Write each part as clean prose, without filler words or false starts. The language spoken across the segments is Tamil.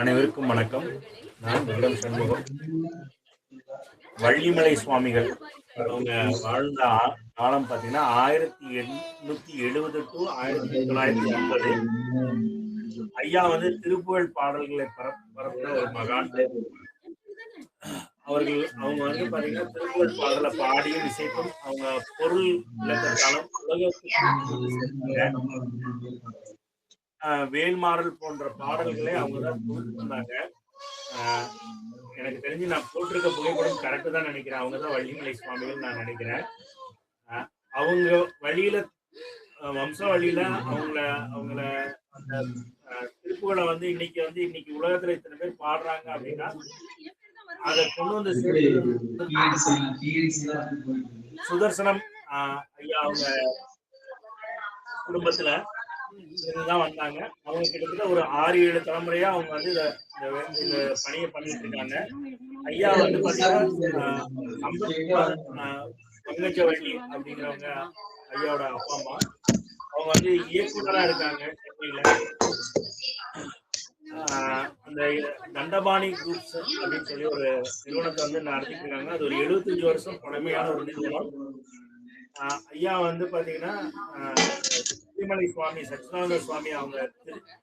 அனைவருக்கும் வணக்கம். நான் விக்ரம் சண்முகம். வள்ளிமலை சுவாமிகள் அவங்க வாழ்ந்த காலம் பார்த்தீங்கன்னா 1870 டு 1950. ஐயா வந்து திருப்புகழ் பாடல்களை பரப்புற ஒரு மகான். அவங்க வந்து பாத்தீங்கன்னா திருப்புகழ் பாடலை பாடியும் இசைக்கும் அவங்க பொருள் விளக்கத்தாலும் வேல்மாறல் போன்ற பாடல்களை அவங்கதான் கொடுத்திருந்தாங்க. எனக்கு தெரிஞ்சு நான் போட்டிருக்க புகைப்படம் கரெக்டு தான் நினைக்கிறேன். அவங்கதான் வள்ளிமலை சுவாமிகள் நான் நினைக்கிறேன். அவங்க வழியில வம்ச வழியில அவங்கள அந்த திருப்புகளை வந்து இன்னைக்கு உலகத்துல இத்தனை பேர் பாடுறாங்க அப்படின்னா அதை கொண்டு வந்து சுதர்சனம் ஐயா அவங்க குடும்பத்துல தான் வந்தாங்க. அவங்க கிட்டத்தட்ட ஒரு 6-7 தலைமுறையா அவங்க வந்து இந்த பணியை பண்ணிட்டு இருக்காங்க. ஐயா வந்து பாத்தீங்கன்னா பங்கஜவள்ளி அப்படிங்கிறவங்க ஐயாவோட அப்பா அம்மா. அவங்க வந்து இயக்குனரா இருக்காங்க சென்னையில. அந்த தண்டபாணி குரூப்ஸ் அப்படின்னு சொல்லி ஒரு நிறுவனத்தை வந்து நடத்திட்டு இருக்காங்க. அது ஒரு 75 வருஷம் பழமையான ஒரு நிறுவனம். ஐயா வந்து பாத்தீங்கன்னா வள்ளிமலை சுவாமி சச்சிதானந்த சுவாமி அவங்க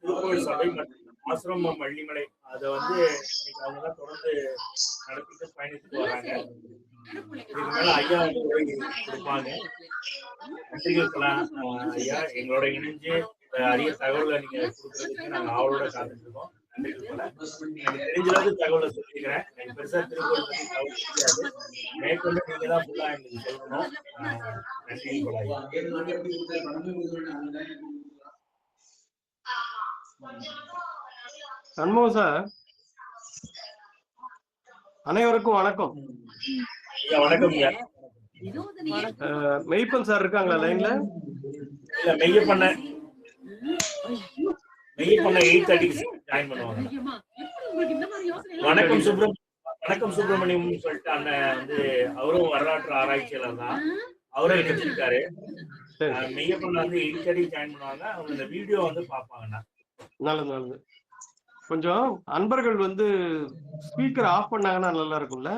திருப்புகழ் சபை மற்றும் ஆசிரமம் வள்ளிமலை அதை வந்து இன்னைக்கு அவங்க தான் தொடர்ந்து நடத்திட்டு பயணித்துட்டு வராங்க. இதுக்கு மேல ஐயா வந்து கொடுப்பாங்க. நன்றிகள் ஐயா, எங்களோட இணைஞ்சு அரிய தகவலை நீங்க கொடுக்கறதுக்கு நாங்க ஆவலோட காத்துட்டு இருக்கோம். தெரிஞ்சளவுக்கு தகவலை சொல்லிக்கிறேன். எனக்கு பெருசா திருக்குறள் பத்தி தகவல் தெரியாது. மேற்கொண்டு நீங்க தான் ஃபுல்லா எங்களுக்கு சொல்லணும். நன்றி. சண்முகம் சார், அனைவருக்கும் வணக்கம். வணக்கம். மெய்ப்பன் சார் இருக்காங்களா லைன்ல? இல்ல, மெய்யப்பண்ண 8:30 ஜாயின் பண்ணுவாங்க. வணக்கம் சுப்பிரமணியம் சொல்லிட்டு அண்ணன் வந்து அவரும் வரலாற்று ஆராய்ச்சியாளர் தான். அவரும் கிடைச்சிருக்காரு. மெய்யப்பண்ண வந்து 8:30 ஜாயின் பண்ணுவாங்க. அவங்க இந்த வீடியோ வந்து பாப்பாங்கண்ணா. நல்லது. கொஞ்சம் அன்பர்கள் வந்து ஸ்பீக்கர் ஆஃப் பண்ணாங்கன்னா நல்லா இருக்கும்ல.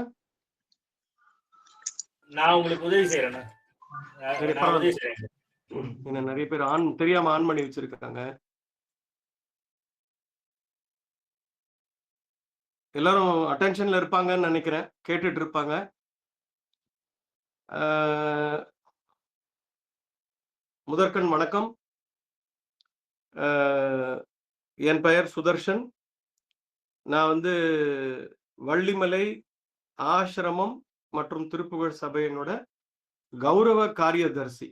நான் உங்களுக்கு உதவி செய்யறேன். நிறைய பேர் தெரியாம ஆன் பண்ணி வச்சிருக்காங்க. எல்லாரும் அட்டென்ஷன்ல இருப்பாங்கன்னு நினைக்கிறேன், கேட்டுட்டு இருப்பாங்க. முதற்கண் வணக்கம். என் பெயர் சுதர்ஷன். நான் வந்து வள்ளிமலை ஆசிரமம் மற்றும் திருப்புகழ் சபையினோட கௌரவ காரியதர்சி.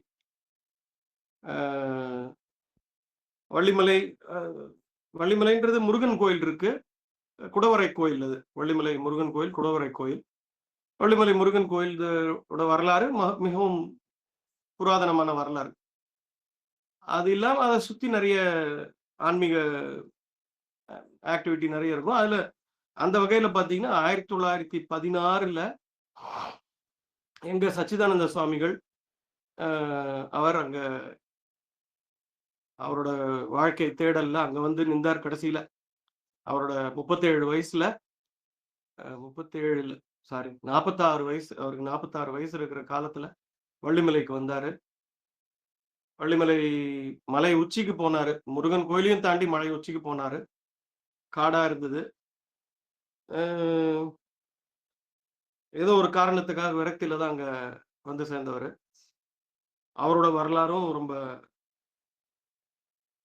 வள்ளிமலைன்றது முருகன் கோயில் இருக்கு, குடவரை கோயில். அது வள்ளிமலை முருகன் கோயில், குடவரை கோயில். வள்ளிமலை முருகன் கோயிலோட வரலாறு மிகவும் புராதனமான வரலாறு. அது இல்லாம அதை சுத்தி நிறைய ஆன்மீக ஆக்டிவிட்டி நிறைய இருக்கும். அதுல அந்த வகையில பாத்தீங்கன்னா 1916 எங்க சச்சிதானந்த சுவாமிகள் அவர் அங்க அவரோட வாழ்க்கை தேடல்ல அங்க வந்து நின்றார். கடைசியில அவரோட 37 வயசுல 46 வயசு, அவருக்கு 46 வயசு இருக்கிற காலத்துல வள்ளிமலைக்கு வந்தாரு. வள்ளிமலை மலை உச்சிக்கு போனாரு. முருகன் கோயிலையும் தாண்டி மலை உச்சிக்கு போனாரு. காடா இருந்தது. ஏதோ ஒரு காரணத்துக்காக விரக்தியில தான் அங்க வந்து சேர்ந்தவர். அவரோட வரலாறும் ரொம்ப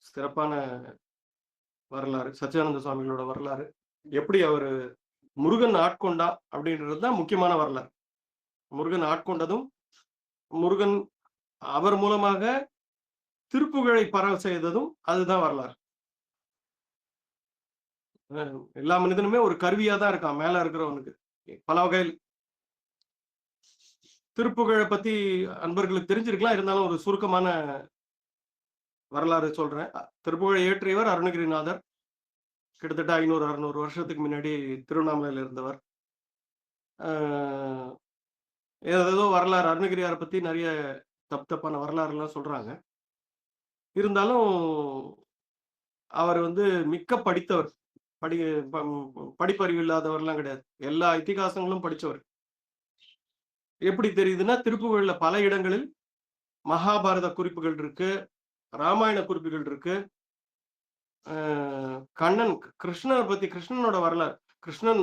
சிறப்பான வரலாறு. சச்சிதானந்த சுவாமிகளோட வரலாறு, எப்படி அவர் முருகன் ஆட்கொண்டா அப்படின்றது தான் முக்கியமான வரலாறு. முருகன் ஆட்கொண்டதும், முருகன் அவர் மூலமாக திருப்புகழை பரவ செய்ததும் அதுதான் வரலாறு. எல்லா மனிதனுமே ஒரு கருவியா தான் இருக்கான் மேல இருக்கிறவனுக்கு பல வகையில். திருப்புகழை பத்தி அன்பர்களுக்கு தெரிஞ்சிருக்கலாம், இருந்தாலும் ஒரு சுருக்கமான வரலாறு சொல்றேன். திருப்புகழை இயற்றியவர் அருணகிரிநாதர். கிட்டத்தட்ட 500-600 வருஷத்துக்கு முன்னாடி திருவண்ணாமலையில இருந்தவர். ஏதோ வரலாறு அருணகிரியாரை பத்தி நிறைய தப்பான வரலாறு எல்லாம் சொல்றாங்க. இருந்தாலும் அவர் வந்து மிக்க படித்தவர். படிப்பறிவு இல்லாதவர்லாம் கிடையாது. எல்லா இதிகாசங்களும் படிச்சவர். எப்படி தெரியுதுன்னா, திருப்புகழ்ல பல இடங்களில் மகாபாரத குறிப்புகள் இருக்கு, ராமாயண குறிப்புகள் இருக்கு. கிருஷ்ணர் பத்தி, கிருஷ்ணனோட வரலாறு, கிருஷ்ணன்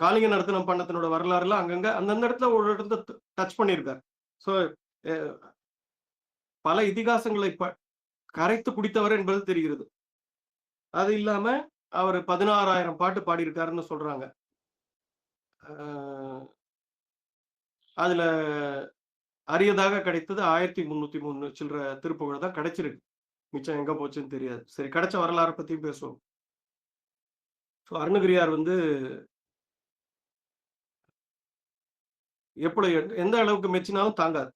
காளிங்க நர்த்தனம் பண்ணத்தினோட வரலாறுலாம் அங்கங்க அந்தந்த இடத்துல ஒரு இடத்துல டச் பண்ணியிருக்காரு. ஸோ பல இதிகாசங்களை கரைத்து குடித்தவர் என்பது தெரிகிறது. அது இல்லாம அவர் 16,000 பாட்டு பாடியிருக்காருன்னு சொல்றாங்க. அதுல அரியதாக கிடைத்தது 1303 சில்லற திருப்புகழ் தான் கிடைச்சிருக்கு. மிச்சம் எங்க போச்சுன்னு தெரியாது. சரி, கிடைச்ச வரலாறு பத்தியும் பேசுவோம். ஸோ அருணகிரியார் எப்படி எந்த அளவுக்கு மெச்சினாலும் தாங்காது,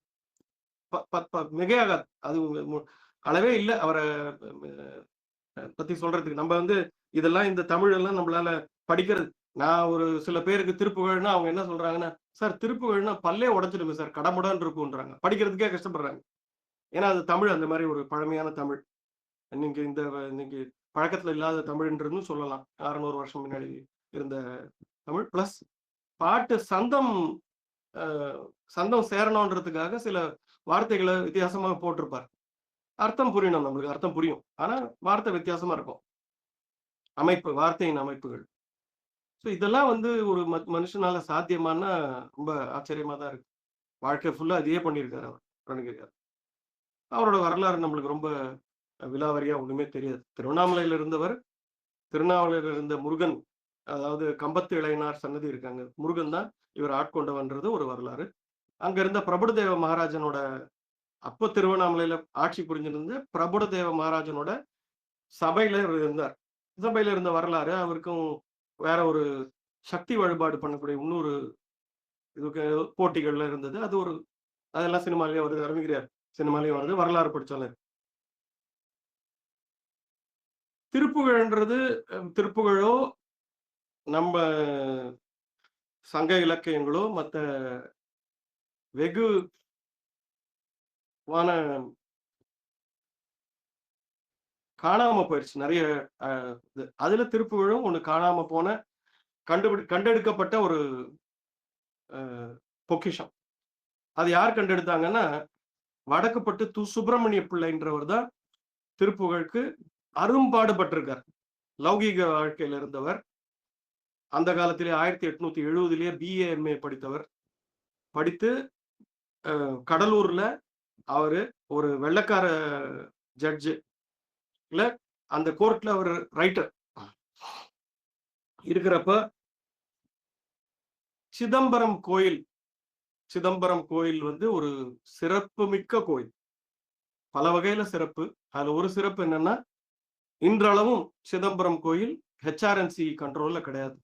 மிகையாகாது. அது அளவே இல்லை அவரை பத்தி சொல்றதுக்கு. நம்ம இதெல்லாம் இந்த தமிழ் எல்லாம் நம்மளால படிக்கிறது. நான் ஒரு சில பேருக்கு திருப்புகழ்னா அவங்க என்ன சொல்றாங்கன்னா, சார் திருப்புகழ்னா பல்லே உடைச்சிடுமே சார், கடமுடான்னு இருக்குன்றாங்க. படிக்கிறதுக்கே கஷ்டப்படுறாங்க. ஏன்னா அது தமிழ் அந்த மாதிரி ஒரு பழமையான தமிழ். இன்னைக்கு பழக்கத்துல இல்லாத தமிழ்ன்றதுன்னு சொல்லலாம். 600 வருஷம் முன்னாடி இருந்த தமிழ். பிளஸ் பாட்டு சந்தம் சேரணுன்றதுக்காக சில வார்த்தைகளை வித்தியாசமாக போட்டிருப்பார். அர்த்தம் புரியணும், நம்மளுக்கு அர்த்தம் புரியும். ஆனா வார்த்தை வித்தியாசமா இருக்கும், வார்த்தையின் அமைப்புகள். ஸோ இதெல்லாம் ஒரு மனுஷனால சாத்தியமானா ரொம்ப ஆச்சரியமா தான் இருக்கு. வாழ்க்கை ஃபுல்லா அதையே பண்ணியிருக்காரு அவர் அருணகிரியார். அவரோட வரலாறு நம்மளுக்கு ரொம்ப விலாவரியா ஒண்ணுமே தெரியாது. திருவண்ணாமலையில இருந்தவர், திருவண்ணாமலையில இருந்த முருகன், அதாவது கம்பத்து இளையனார் சன்னதி இருக்காங்க, முருகன் தான் இவர் ஆட்கொண்டவன்றது ஒரு வரலாறு. அங்க இருந்த பிரபுடதேவ மகாராஜனோட, அப்போ திருவண்ணாமலையில ஆட்சி புரிஞ்சிருந்த பிரபுடதேவ மகாராஜனோட சபையில இருந்தார். சபையில இருந்த வரலாறு. அவருக்கும் வேற ஒரு சக்தி வழிபாடு பண்ணக்கூடிய இன்னொரு இதுக்கு போட்டிகள்ல இருந்தது. அதெல்லாம் சினிமாலேயே வருது, அருணகிரியார் சினிமாலேயே வருது, வரலாறு படிச்சாலும். திருப்புகழோ நம்ம சங்க இலக்கியங்களோ மற்ற வெகுவான காணாம போயிடுச்சு நிறைய. அதுல திருப்புகழும் ஒண்ணு காணாம போன கண்டெடுக்கப்பட்ட ஒரு பொக்கிஷம். அது யார் கண்டெடுத்தாங்கன்னா, வடக்குப்பட்டு சுப்பிரமணிய பிள்ளைன்றவர் தான் திருப்புகழுக்கு அரும்பாடுபட்டிருக்கார். லௌகீக வாழ்க்கையில இருந்தவர். அந்த காலத்திலே 1870 BA MA படித்தவர். படித்து கடலூர்ல அவரு ஒரு வெள்ளக்கார ஜட்ஜு இல்ல, அந்த கோர்ட்ல அவர் ரைட்டர் இருக்கிறப்ப சிதம்பரம் கோயில் ஒரு சிறப்பு மிக்க கோயில். பல வகையில சிறப்பு. அதுல ஒரு சிறப்பு என்னன்னா, இன்றளவும் சிதம்பரம் கோயில் HRNC கண்ட்ரோல்ல கிடையாது.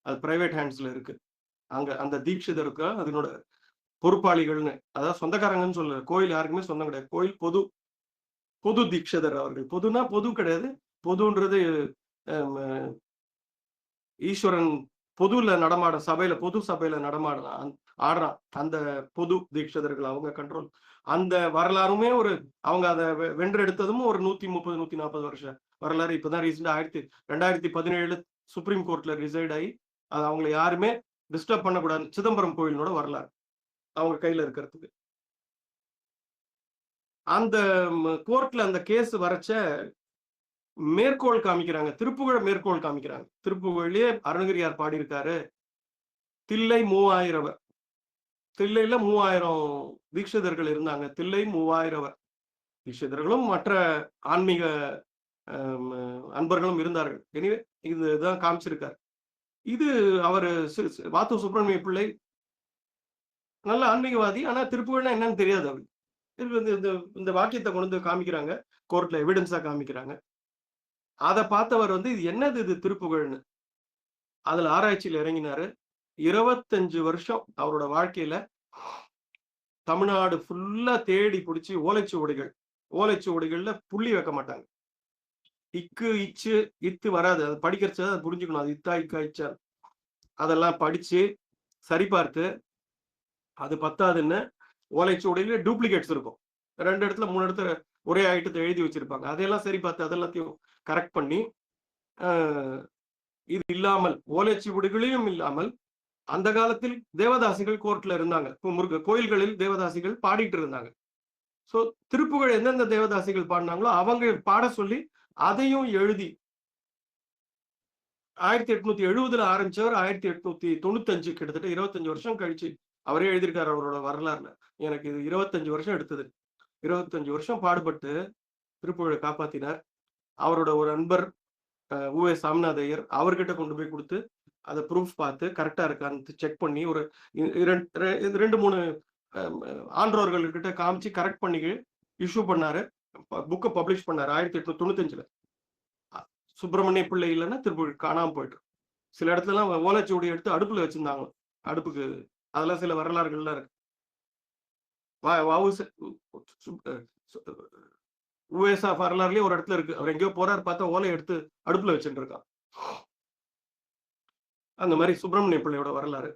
அது பிரைவேட் ஹேண்ட்ஸ்ல இருக்கு. அங்க அந்த தீட்சிதருக்கு அதனோட பொறுப்பாளிகள்னு, அதாவது சொந்தக்காரங்கன்னு சொல்ல, கோயில் யாருக்குமே சொந்தம் கிடையாது. கோயில் பொது தீட்சிதர் அவர்கள். பொதுனா பொது கிடையாது. பொதுன்றது ஈஸ்வரன் பொதுல நடமாட சபையில, பொது சபையில ஆடுறான் அந்த பொது தீட்சிதர்கள் அவங்க கண்ட்ரோல். அந்த வரலாறுமே அவங்க அதை வென்றெடுத்ததும் ஒரு 130-140 வருஷம் வரலாறு. இப்பதான் ரீசெண்டா 2017 சுப்ரீம் கோர்ட்ல ரிசைட் ஆகி அது அவங்களை யாருமே டிஸ்டர்ப் பண்ணக்கூடாது. சிதம்பரம் கோயிலோட வரலாறு அவங்க கையில இருக்கிறதுக்கு. அந்த கோர்ட்ல அந்த கேஸ் வரைச்ச மேற்கோள் காமிக்கிறாங்க, திருப்புகழ மேற்கோள் காமிக்கிறாங்க. திருப்புகழிலே அருணகிரியார் பாடியிருக்காரு, தில்லை 3000 தில்லையில 3000 தீட்சிதர்கள் இருந்தாங்க. தில்லை 3000 தீட்சிதர்களும் மற்ற ஆன்மீக அன்பர்களும் இருந்தார்கள். எனவே இதுதான் காமிச்சிருக்காரு. இது அவரு வாத்து சுப்பிரமணிய பிள்ளை நல்ல ஆன்மீகவாதி. ஆனா திருப்புகழ்னா என்னன்னு தெரியாது அவருக்கு. இந்த வாக்கியத்தை கொண்டு காமிக்கிறாங்க, கோர்ட்ல எவிடன்ஸா காமிக்கிறாங்க. அதை பார்த்தவர் இது என்னது இது திருப்புகழ்னு அதுல ஆராய்ச்சியில் இறங்கினாரு. 25 வருஷம் அவரோட வாழ்க்கையில தமிழ்நாடு ஃபுல்லா தேடி பிடிச்சி ஓலைச்சுவடிகள்ல புள்ளி வைக்க மாட்டாங்க. இக்கு இச்சு இத்து வராது. அது படிக்கிறச்சா அதை புரிஞ்சுக்கணும். அது இத்தா இக்கா இச்சா அதெல்லாம் படிச்சு சரி பார்த்து, அது பத்தாதுன்னு ஓலைச்சுவடியில டூப்ளிகேட்ஸ் இருக்கும். 2 இடத்துல 3 இடத்துல ஒரே ஐட்டத்தை எழுதி வச்சிருப்பாங்க. அதையெல்லாம் சரி பார்த்து அதெல்லாத்தையும் கரெக்ட் பண்ணி இது இல்லாமல் ஓலைச்சுவடிகளையும் இல்லாமல் அந்த காலத்தில் தேவதாசிகள் கோர்ட்ல இருந்தாங்க. கோயில்களில் தேவதாசிகள் பாடிட்டு இருந்தாங்க. சோ திருப்புகழ் எந்தெந்த தேவதாசிகள் பாடினாங்களோ அவங்க பாட சொல்லி அதையும் எழுதி 1870 ஆரம்பிச்சவர் 1895 கிட்டத்தட்ட 25 வருஷம் கழிச்சு அவரே எழுதியிருக்காரு அவரோட வரலாறுல. எனக்கு இது 25 வருஷம் எடுத்தது. 25 வருஷம் பாடுபட்டு திருப்புகழை காப்பாத்தினார். அவரோட ஒரு நண்பர் உ.வே. சாமிநாத ஐயர் அவர்கிட்ட கொண்டு போய் கொடுத்து அதை ப்ரூஃப் பார்த்து கரெக்டா இருக்கான்னு செக் பண்ணி ஒரு 2-3 ஆன்றோர்கள்கிட்ட காமிச்சு கரெக்ட் பண்ணி இஷ்யூ பண்ணாரு. புக்கை பப்ளிஷ் பண்ணாரு 1895. சுப்பிரமணிய பிள்ளை இல்லைன்னா திருப்புகழ் காணாம போயிட்டு சில இடத்துல எல்லாம் ஓலைச்சுவடி எடுத்து அடுப்புல வச்சிருந்தாங்க. அடுப்புக்கு அதெல்லாம் சில வரலாறுகள்லாம் இருக்கு. உவேசா வரலாறுலயே ஒரு இடத்துல இருக்கு. அவர் எங்கேயோ போறாரு பார்த்தா ஓலை எடுத்து அடுப்புல வச்சுட்டு இருக்கான். அந்த மாதிரி சுப்பிரமணிய பிள்ளையோட வரலாறு.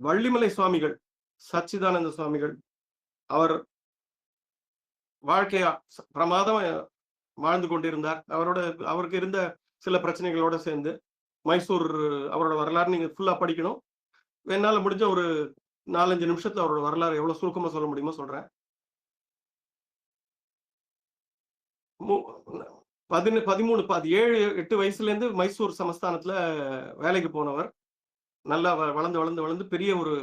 வள்ளிமலை சுவாமிகள், சச்சிதானந்த சுவாமிகள், அவர் வாழ்க்கையா பிரமாதம் வாழ்ந்து கொண்டிருந்தார். அவருக்கு இருந்த சில பிரச்சனைகளோட சேர்ந்து மைசூர் அவரோட வரலாறு நீங்க ஃபுல்லா படிக்கணும். என்னால முடிஞ்ச ஒரு 4-5 நிமிஷத்துல அவரோட வரலாறு எவ்வளவு சுருக்கமா சொல்ல முடியுமோ சொல்றேன். 17-8 வயசுல இருந்து மைசூர் சமஸ்தானத்துல வேலைக்கு போனவர். நல்லா வளர்ந்து பெரிய ஒரு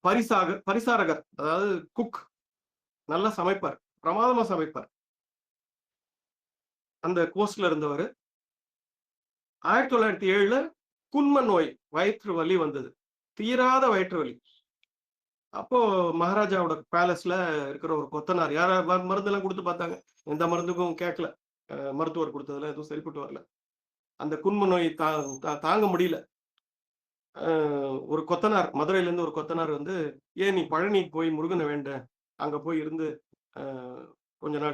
பரிசாரகர், அதாவது குக். நல்லா சமைப்பார், பிரமாதமா சமைப்பார். அந்த கோஸ்ட்ல இருந்தவர். 1907 குன்ம நோய், வயிற்று வலி வந்தது, தீராத வயிற்று வலி. அப்போ மகாராஜாவோட பேலஸ்ல இருக்கிற ஒரு கொத்தனார் மருந்து எல்லாம் கொடுத்து பார்த்தாங்க, எந்த மருந்துக்கும் கேட்கல. மருத்துவர் கொடுத்ததுல எதுவும் சரிப்பட்டு வரல. அந்த குன்ம நோய் தாங்க முடியல. ஒரு கொத்தனார், மதுரையில இருந்து ஒரு கொத்தனார் வந்து, ஏன் நீ பழனி போய் முருகனை வேண்ட, அங்க போய் இருந்து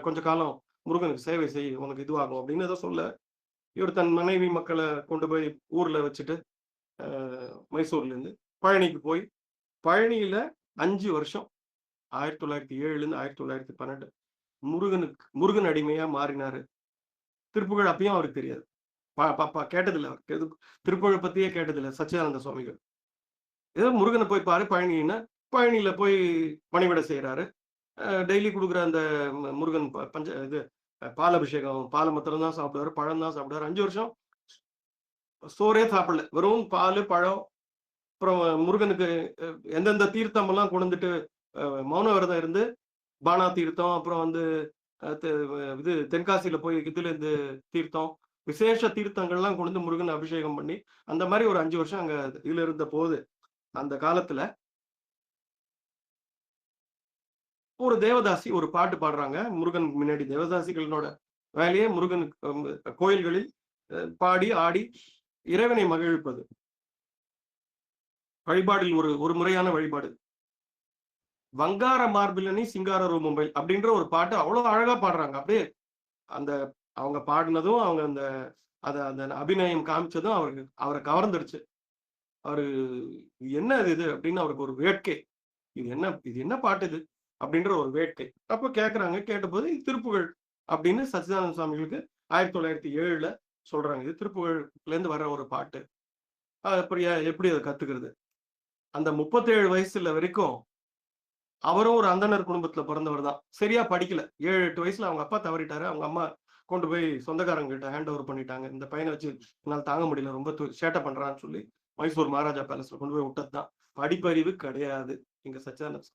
கொஞ்ச காலம் முருகனுக்கு சேவை செய், உனக்கு இதுவாகும் அப்படின்னு ஏதோ சொல்ல, இவர் தன் மனைவி மக்களை கொண்டு போய் ஊர்ல வச்சுட்டு மைசூர்ல இருந்து பழனிக்கு போய் பழனியில 5 வருஷம் 1907 இருந்து 1912 முருகன் அடிமையா மாறினாரு. திருப்புகழ் அப்பயும் அவருக்கு தெரியாது, கேட்டதில்லை. அவருக்கு திருப்புகழ் பத்தியே கேட்டதில்லை சச்சிதானந்த சுவாமிகள். ஏதோ முருகனை போய் பாரு பழனின்னா, பழனியில போய் பணிவிடை செய்யறாரு. டெய்லி கொடுக்குற அந்த முருகன் இது பாலாபிஷேகம், பாலை மாத்திரம் தான் சாப்பிடுவாரு, பழம் தான் சாப்பிடுவாரு. 5 வருஷம் சோறே சாப்பிடல, வெறும் பால் பழம். அப்புறம் முருகனுக்கு எந்தெந்த தீர்த்தம் எல்லாம் கொண்டுட்டு மௌன விரதம் இருந்து, பானா தீர்த்தம், அப்புறம் வந்து இது தென்காசியில போய் இதுல இருந்து தீர்த்தம், விசேஷ தீர்த்தங்கள்லாம் கொண்டு முருகன் அபிஷேகம் பண்ணி, அந்த மாதிரி ஒரு 5 வருஷம் அங்க இதுல இருந்த போது, அந்த காலத்துல ஒரு தேவதாசி ஒரு பாட்டு பாடுறாங்க முருகன் முன்னாடி. தேவதாசிகளோட வேலையே முருகன் கோயில்களில் பாடி ஆடி இறைவனை மகிழ்ப்பது. வழிபாடில் ஒரு முறையான வழிபாடு. வங்கார மார்பிலனி சிங்கார ரூபம்பை அப்படின்ற ஒரு பாட்டு அவ்வளவு அழகா பாடுறாங்க. அப்படியே அந்த அவங்க பாடினதும், அவங்க அந்த அபிநயம் காமிச்சதும் அவரை கவர்ந்துடுச்சு. அவரு என்ன இது அப்படின்னு அவருக்கு ஒரு வேட்கை. இது என்ன பாட்டு இது அப்படின்ற ஒரு வேட்கை. அப்ப கேட்கறாங்க. கேட்டபோது இது திருப்புகழ் அப்படின்னு சச்சிதானந்த சுவாமிகளுக்கு 1907 சொல்றாங்க. இது திருப்புகழ்ல இருந்து வர ஒரு பாட்டு. எப்படி அதை கத்துக்கிறது? அந்த 37 வயசுல வரைக்கும் அவரும் ஒரு அந்தனர் குடும்பத்துல பிறந்தவர் தான். சரியா படிக்கல. 7-8 வயசுல அவங்க அப்பா தவறிட்டாரு. அவங்க அம்மா கொண்டு போய் சொந்தக்காரங்க கிட்ட ஹேண்ட் ஓவர் பண்ணிட்டாங்க. இந்த பையனை வச்சு என்னால் தாங்க முடியல, ரொம்ப சேட்டை பண்றான்னு சொல்லி மைசூர் மகாராஜா பேலஸ்ல கொண்டு போய் விட்டதுதான். படிப்பறிவு கிடையாது இங்க சச்சிதானந்த.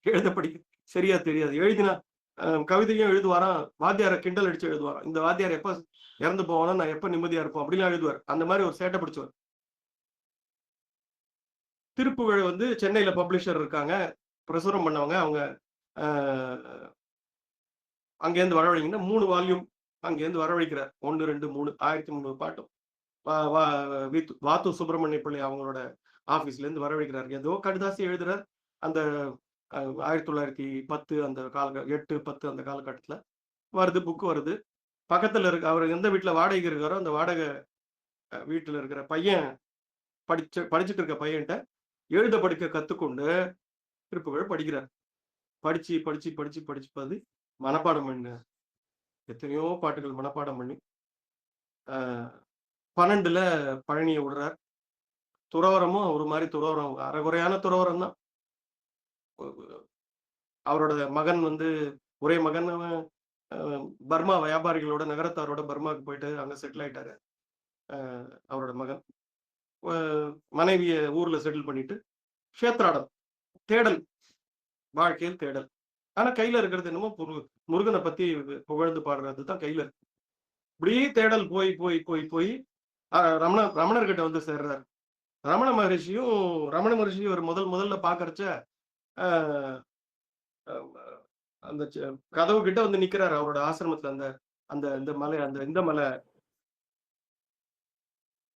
எழுத படிக்க சரியா தெரியாது. எழுதினா கவிதையும் எழுதுவாராம், வாத்தியார கிண்டல் அடிச்சு எழுதுவாராம். இந்த வாத்தியார் எப்ப இறந்து போவானோ, நான் எப்ப நிம்மதியா இருப்போம் அப்படிலாம் எழுதுவார். அந்த மாதிரி ஒரு சேட்டை பிடிச்சவர். திருப்புகழ் வந்து சென்னையில பப்ளிஷர் இருக்காங்க, பிரசுரம் பண்ணவங்க. அவங்க அங்கேருந்து வரவழைங்கன்னா 3 வால்யூம் அங்கேருந்து வரவழைக்கிறார். 1, 2, 3 1300 பாட்டும் வாத்து சுப்பிரமணிய பிள்ளை அவங்களோட ஆபீஸ்ல இருந்து வரவழைக்கிறார். ஏதோ கடுதாசி எழுதுறார். அந்த 1910 அந்த 8-10 அந்த காலகட்டத்துல வருது, புக்கு வருது. பக்கத்துல இருக்க அவர் எந்த வீட்டுல வாடகை இருக்காரோ அந்த வாடகை வீட்டுல இருக்கிற பையன் படிச்சுட்டு இருக்க பையன்கிட்ட எழுத படிக்க கத்துக்கொண்டு திருப்புகழ் படிக்கிறார். படிச்சு மனப்பாடம் பண்ண எத்தனையோ பாட்டுகள் மனப்பாடம் பண்ணி 12ல பழனியை விடுறார். துறவரமும் ஒரு மாதிரி துறவரம், அரைகுறையான துறவரம் தான். அவரோட மகன் வந்து ஒரே மகன் பர்மா வியாபாரிகளோட நகரத்தாரோட பர்மாவுக்கு போயிட்டு அங்க செட்டில் ஆயிட்டாரு. அவரோட மகன் மனைவிய ஊர்ல செட்டில் பண்ணிட்டு கஷேத்ராடம் தேடல், வாழ்க்கையில் தேடல். ஆனா கையில இருக்கிறது என்னமோ முருகனை பத்தி புகழ்ந்து பாடுறது தான் கையில இருக்கு. இப்படியே தேடல் போய் போய் போய் போய் ரமணர்கிட்ட வந்து சேர்றாரு. ரமண மகரிஷியும் ஒரு முதல்ல பாக்கறச்ச அந்த கதவு கிட்ட வந்து நிக்கிறாரு அவரோட ஆசிரமத்துல. அந்த அந்த இந்த மலை இந்த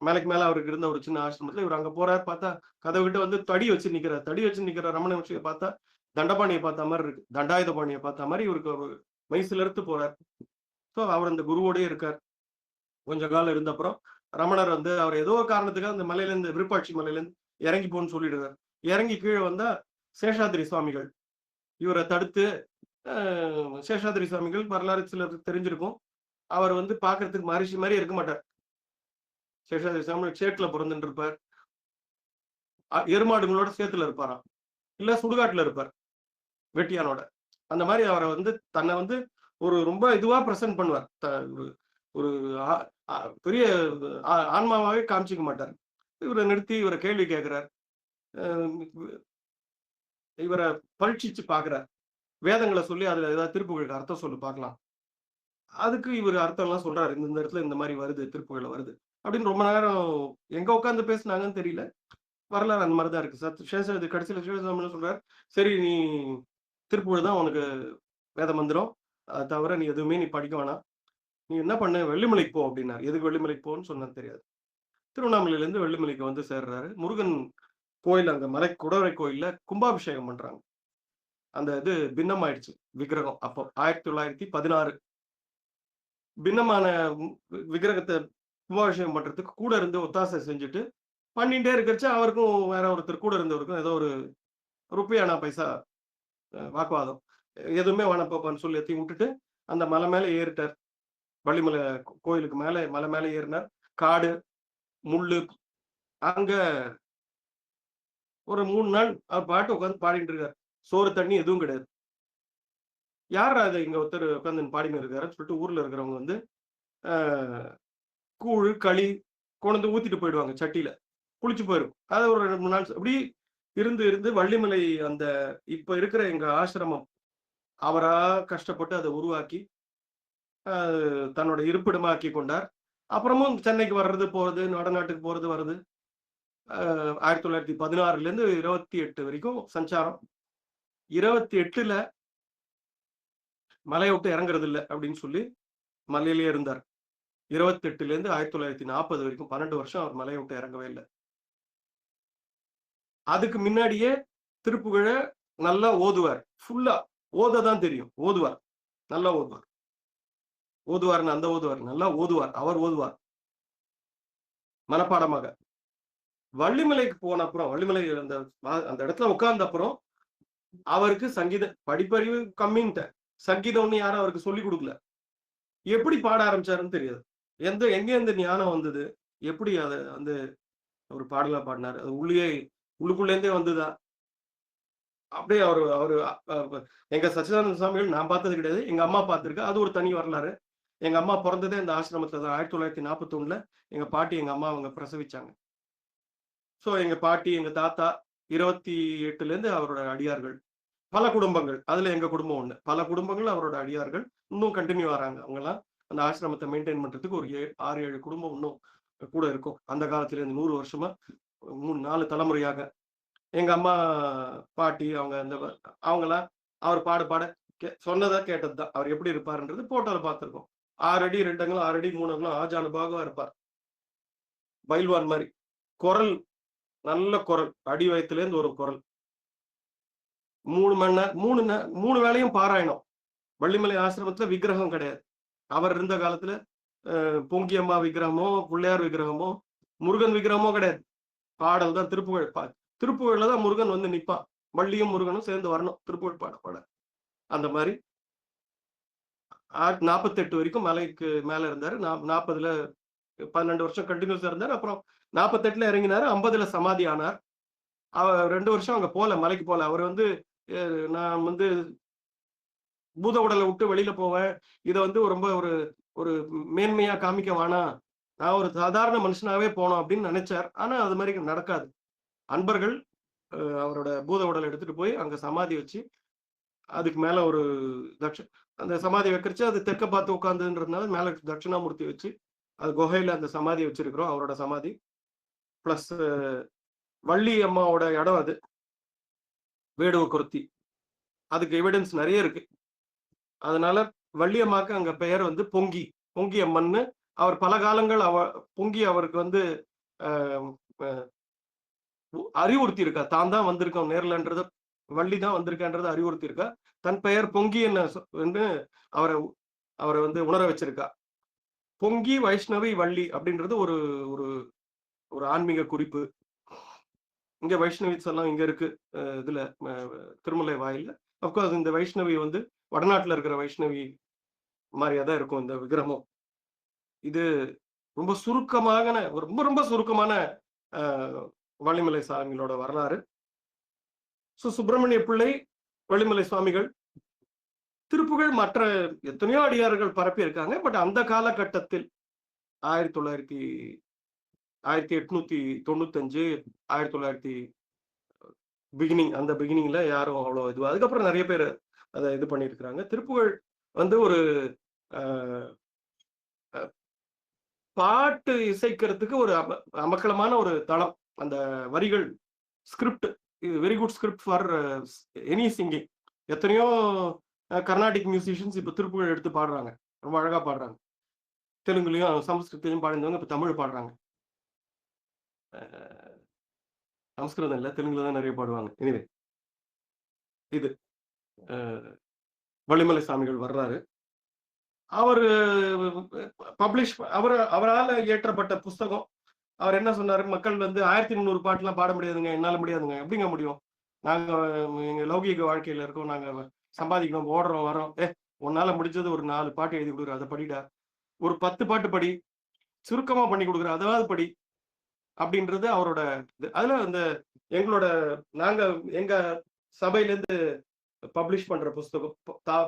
மலைக்கு மேல அவருக்கு இருந்த ஒரு சின்ன ஆசிரமத்துல இவர் அங்க போறாரு. பார்த்தா கதவு கிட்ட வந்து தடி வச்சு நிக்கிற ரமண மகரிஷியை பார்த்தா தண்டபாணியை பார்த்த மாதிரி இருக்கு, தண்டாயுதபாணியை பார்த்த மாதிரி இவருக்கு ஒரு மைசில இருந்து போறார். ஸோ அவர் அந்த குருவோடய இருக்கார். கொஞ்ச காலம் இருந்த அப்புறம் ரமணர் வந்து அவர் ஏதோ ஒரு காரணத்துக்காக அந்த மலையிலேருந்து விருப்பாட்சி மலையிலேருந்து இறங்கி போன்னு சொல்லிடுறாரு. இறங்கி கீழே வந்தா சேஷாதிரி சுவாமிகள் இவரை தடுத்து, சேஷாதிரி சுவாமிகள் வரலாறு சிலருக்கு தெரிஞ்சிருக்கும். அவர் வந்து பாக்குறதுக்கு மகரிஷி மாதிரி இருக்க மாட்டார். சேஷாதிரி சுவாமிகள் சேட்டுல பிறந்துட்டு இருப்பார், எருமாடுகளோட சேத்துல இருப்பாராம், இல்ல சுடுகாட்டுல இருப்பார் வெட்டியானோட. அந்த மாதிரி அவரை வந்து தன்னை வந்து ஒரு ரொம்ப இதுவா பிரசன்ட் பண்ணுவார். ஒரு பெரிய ஆன்மாவாவே காமிச்சிக்க மாட்டார். இவரை நிறுத்தி இவரை கேள்வி கேட்கிறார், இவரை பரீட்சிச்சு பாக்குறார். வேதங்களை சொல்லி அதுல ஏதாவது திருப்புகளுக்கு அர்த்தம் சொல்லி பார்க்கலாம். அதுக்கு இவர் அர்த்தம் எல்லாம் சொல்றாரு. இந்த இடத்துல இந்த மாதிரி வருது, திருப்புகள் வருது அப்படின்னு. ரொம்ப நேரம் எங்க உட்காந்து பேசினாங்கன்னு தெரியல, வரலாறு அந்த மாதிரிதான் இருக்கு. கடைசியில சேஷசாமி சொல்றாரு, சரி நீ திருப்புகள் தான் உனக்கு வேத மந்திரம், அது தவிர நீ எதுவுமே நீ படிக்க வேணாம், நீ என்ன பண்ண வெள்ளிமலைக்கு போ அப்படின்னாரு. எதுக்கு வெள்ளிமலைக்கு போன்னு சொன்னது தெரியாது. திருவண்ணாமலையில இருந்து வெள்ளிமலைக்கு வந்து சேர்றாரு. முருகன் கோயில், அங்க குடவரை கோயில்ல கும்பாபிஷேகம் பண்றாங்க. அந்த இது பின்னம் ஆயிடுச்சு விக்கிரகம். அப்போ 1916 பின்னமான விக்கிரகத்தை கும்பாபிஷேகம் பண்றதுக்கு கூட இருந்து ஒத்தாசை செஞ்சுட்டு பண்ணிட்டே இருக்கிறச்சு அவருக்கும் வேற ஒருத்தர் கூட இருந்தவருக்கும் ஏதோ ஒரு ருப்பியானா பைசா வாக்குவாதம். எதுவுமே வேணப்பான்னு சொல்லி எத்தையும் விட்டுட்டு அந்த மலை மேல ஏறிட்டார். வள்ளிமலை கோயிலுக்கு மலை மேல ஏறினார். காடு முள்ளு. அங்க ஒரு 3 நாள் அவர் பாட்டு உட்காந்து பாடிட்டு இருக்காரு. சோறு தண்ணி எதுவும் கிடையாது. யார் அதை இங்க ஒருத்தர் உட்காந்து பாடின்னு இருக்காருன்னு சொல்லிட்டு ஊர்ல இருக்கிறவங்க வந்து கூழ் களி கொண்டு ஊத்திட்டு போயிடுவாங்க. சட்டியில குளிச்சு போயிருக்கும். அது ஒரு 2-3 நாள் அப்படி இருந்து வள்ளிமலை அந்த இப்ப இருக்கிற எங்க ஆசிரமம் அவரா கஷ்டப்பட்டு அதை உருவாக்கி தன்னோட இருப்பிடமாக்கி கொண்டார். அப்புறமும் சென்னைக்கு வர்றது போறது, வடநாட்டுக்கு போறது வருது. 1916 இருந்து 28 வரைக்கும் சஞ்சாரம். 28ல மலையை விட்டு இறங்குறது இல்லை அப்படின்னு சொல்லி மலையிலேயே இருந்தார். 28ல இருந்து 1940 வரைக்கும் 12 வருஷம் அவர் மலையை விட்டு இறங்கவே இல்லை. அதுக்கு முன்னாடியே திருப்புகழ நல்லா ஓதுவார். ஃபுல்லா ஓததான் தெரியும். ஓதுவார், நல்லா ஓதுவார். ஓதுவார்னு அந்த ஓதுவார் நல்லா ஓதுவார். அவர் ஓதுவார் மனப்பாடமாக. வள்ளிமலைக்கு போன அப்புறம், வள்ளிமலை அந்த இடத்துல உட்கார்ந்த அப்புறம் அவருக்கு சங்கீத படிப்பறிவு கம்மின்ட்ட, சங்கீதம்னு யாரும் அவருக்கு சொல்லி கொடுக்கல. எப்படி பாட ஆரம்பிச்சாருன்னு தெரியாது. எங்க இருந்து ஞானம் வந்தது, எப்படி அதை வந்து ஒரு பாடலா பாடினாரு, அது உள்ளுக்குள்ளேருந்தே வந்துதா? அப்படியே அவரு எங்க சச்சிதானந்த சுவாமிகள் நான் பார்த்தது கிடையாது, எங்க அம்மா பார்த்திருக்கேன். அது ஒரு தனி வரலாறு. எங்க அம்மா பிறந்ததே இந்த ஆசிரமத்துல தான். 1941 எங்க பாட்டி எங்க அம்மா அவங்க பிரசவிச்சாங்க. ஸோ எங்க பாட்டி எங்க தாத்தா 28ல இருந்து அவரோட அடியார்கள். பல குடும்பங்கள், அதுல எங்க குடும்பம் ஒண்ணு. பல குடும்பங்கள் அவரோட அடியார்கள் இன்னும் கண்டினியூ ஆறாங்க. அவங்க எல்லாம் அந்த ஆசிரமத்தை மெயின்டைன் பண்றதுக்கு ஒரு 6-7 குடும்பம் இன்னும் கூட இருக்கும். அந்த காலத்துல இருந்து 100 வருஷமா 3-4 தலைமுறையாக எங்க அம்மா பாட்டி அவங்கெல்லாம் அவர் பாட சொன்னதா கேட்டதுதான். அவர் எப்படி இருப்பாருன்றது போட்டோல பார்த்திருக்கோம். 6 அடி 2 அங்குலம் 6 அடி 3 அங்குலம் ஆஜானுபாகவா இருப்பார். பைல்வான் மாதிரி. குரல் நல்ல குரல், அடி வயத்துல இருந்து ஒரு குரல். 3 மணி நேரம் 3 வேளையும் பாராயணம். வள்ளிமலை ஆசிரமத்துல விக்கிரகம் கிடையாது. அவர் இருந்த காலத்துல பொங்கியம்மா விக்கிரகமோ பிள்ளையார் விக்கிரகமோ முருகன் விக்கிரகமோ கிடையாது. பாடல் தான். திருப்புகழ்ல தான் முருகன் வந்து நிப்பான். வள்ளியும் முருகனும் சேர்ந்து வரணும் திருப்புகழ் பாட. அந்த மாதிரி 48 வரைக்கும் மலைக்கு மேல இருந்தாரு. 40ல 12 வருஷம் கண்டினியூஸா இருந்தார். அப்புறம் 48ல இறங்கினாரு. 50ல சமாதி ஆனார். அவர் 2 வருஷம் அங்க போல, மலைக்கு போல. அவர் வந்து நான் வந்து பூத உடலை விட்டு வெளியில போவேன். இத வந்து ரொம்ப ஒரு ஒரு மேன்மையா காமிக்க வேணாம். நான் ஒரு சாதாரண மனுஷனாவே போணும் அப்படின்னு நினைச்சார். ஆனா அது மாதிரி நடக்காது. அன்பர்கள் அவரோட பூத உடலை எடுத்துட்டு போய் அங்க சமாதி வச்சு, அதுக்கு மேல ஒரு தட்ச அந்த சமாதி வைக்கிறச்சு அது தெற்க பார்த்து உட்கார்ந்ததுன்றதுனால மேல தட்சிணாமூர்த்தி வச்சு, அது குகையில அந்த சமாதி வச்சிருக்கிறோம். அவரோட சமாதி. பிளஸ் வள்ளி அம்மாவோட இடம் அது. வேடுவக்குருத்தி. அதுக்கு எவிடன்ஸ் நிறைய இருக்கு. அதனால வள்ளி அம்மாக்கு அங்க பெயர் வந்து பொங்கி. பொங்கி அம்மன்னு அவர் பல காலங்கள் பொங்கி அவருக்கு வந்து அறிவுறுத்தி இருக்கா. தான் தான் வந்திருக்கோம் நேர்லன்றத, வள்ளி தான் வந்திருக்கான்றத அறிவுறுத்தி இருக்கா. தன் பெயர் பொங்கி என்று அவரை அவரை வந்து உணர வச்சிருக்கா. பொங்கி வைஷ்ணவி வள்ளி அப்படின்றது ஒரு ஒரு ஒரு ஆன்மீக குறிப்பு. இங்க வைஷ்ணவிஸ் எல்லாம் இங்க இருக்கு. இதுல திருமலை வாயில்ல. அப்கோர்ஸ் இந்த வைஷ்ணவி வந்து வடநாட்டுல இருக்கிற வைஷ்ணவி மாதிரியா தான் இருக்கும் இந்த விக்கிரமும். இது ரொம்ப சுருக்கமான ரொம்ப ரொம்ப சுருக்கமான வள்ளிமலை சாமிகளோட வரலாறு. சுப்பிரமணிய பிள்ளை, வள்ளிமலை சுவாமிகள், திருப்புகழ் மற்ற எத்தனையோ அடியார்கள் பரப்பி இருக்காங்க. பட் அந்த காலகட்டத்தில் 1895 1900 பிகினிங், அந்த பிகினிங்ல யாரும் அவ்வளவு இது. அதுக்கப்புறம் நிறைய பேர் அதை இது பண்ணியிருக்கிறாங்க. திருப்புகழ் வந்து ஒரு பாட்டு இசைக்கிறதுக்கு ஒரு அமக்கலமான ஒரு தளம். அந்த வரிகள் script, very good script for any singing. எத்தனையோ கர்நாடிக் மியூசிஷியன்ஸ் இப்ப திருப்புகழ் எடுத்து பாடுறாங்க, ரொம்ப அழகா பாடுறாங்க. தெலுங்குலயும் சமஸ்கிருத்திலையும் பாடினவங்க இப்ப தமிழ் பாடுறாங்க. சமஸ்கிருதம் இல்ல, தெலுங்குல தான் நிறைய பாடுவாங்க. எனிவே, இது வள்ளிமலை சாமிகள் வர்றாரு. அவர் பப்ளிஷ் அவரால் இயற்றப்பட்ட புஸ்தகம். அவர் என்ன சொன்னாரு, மக்கள் வந்து 1300 பாட்டுலாம் பாட முடியாதுங்க, என்னால முடியாதுங்க. எப்படிங்க முடியும்? நாங்க எங்க லௌகீக வாழ்க்கையில இருக்கோம், நாங்க சம்பாதிக்கணும், ஓடுறோம் வரோம். உன்னால முடிஞ்சது ஒரு 4 பாட்டு எழுதி கொடுக்குற, அதை படிடா. ஒரு 10 பாட்டு படி, சுருக்கமா பண்ணி கொடுக்குற, அதாவது படி அப்படின்றது அவரோட இது. அதுல அந்த எங்களோட எங்க சபையில இருந்து பப்ளிஷ் பண்ற புஸ்தகம்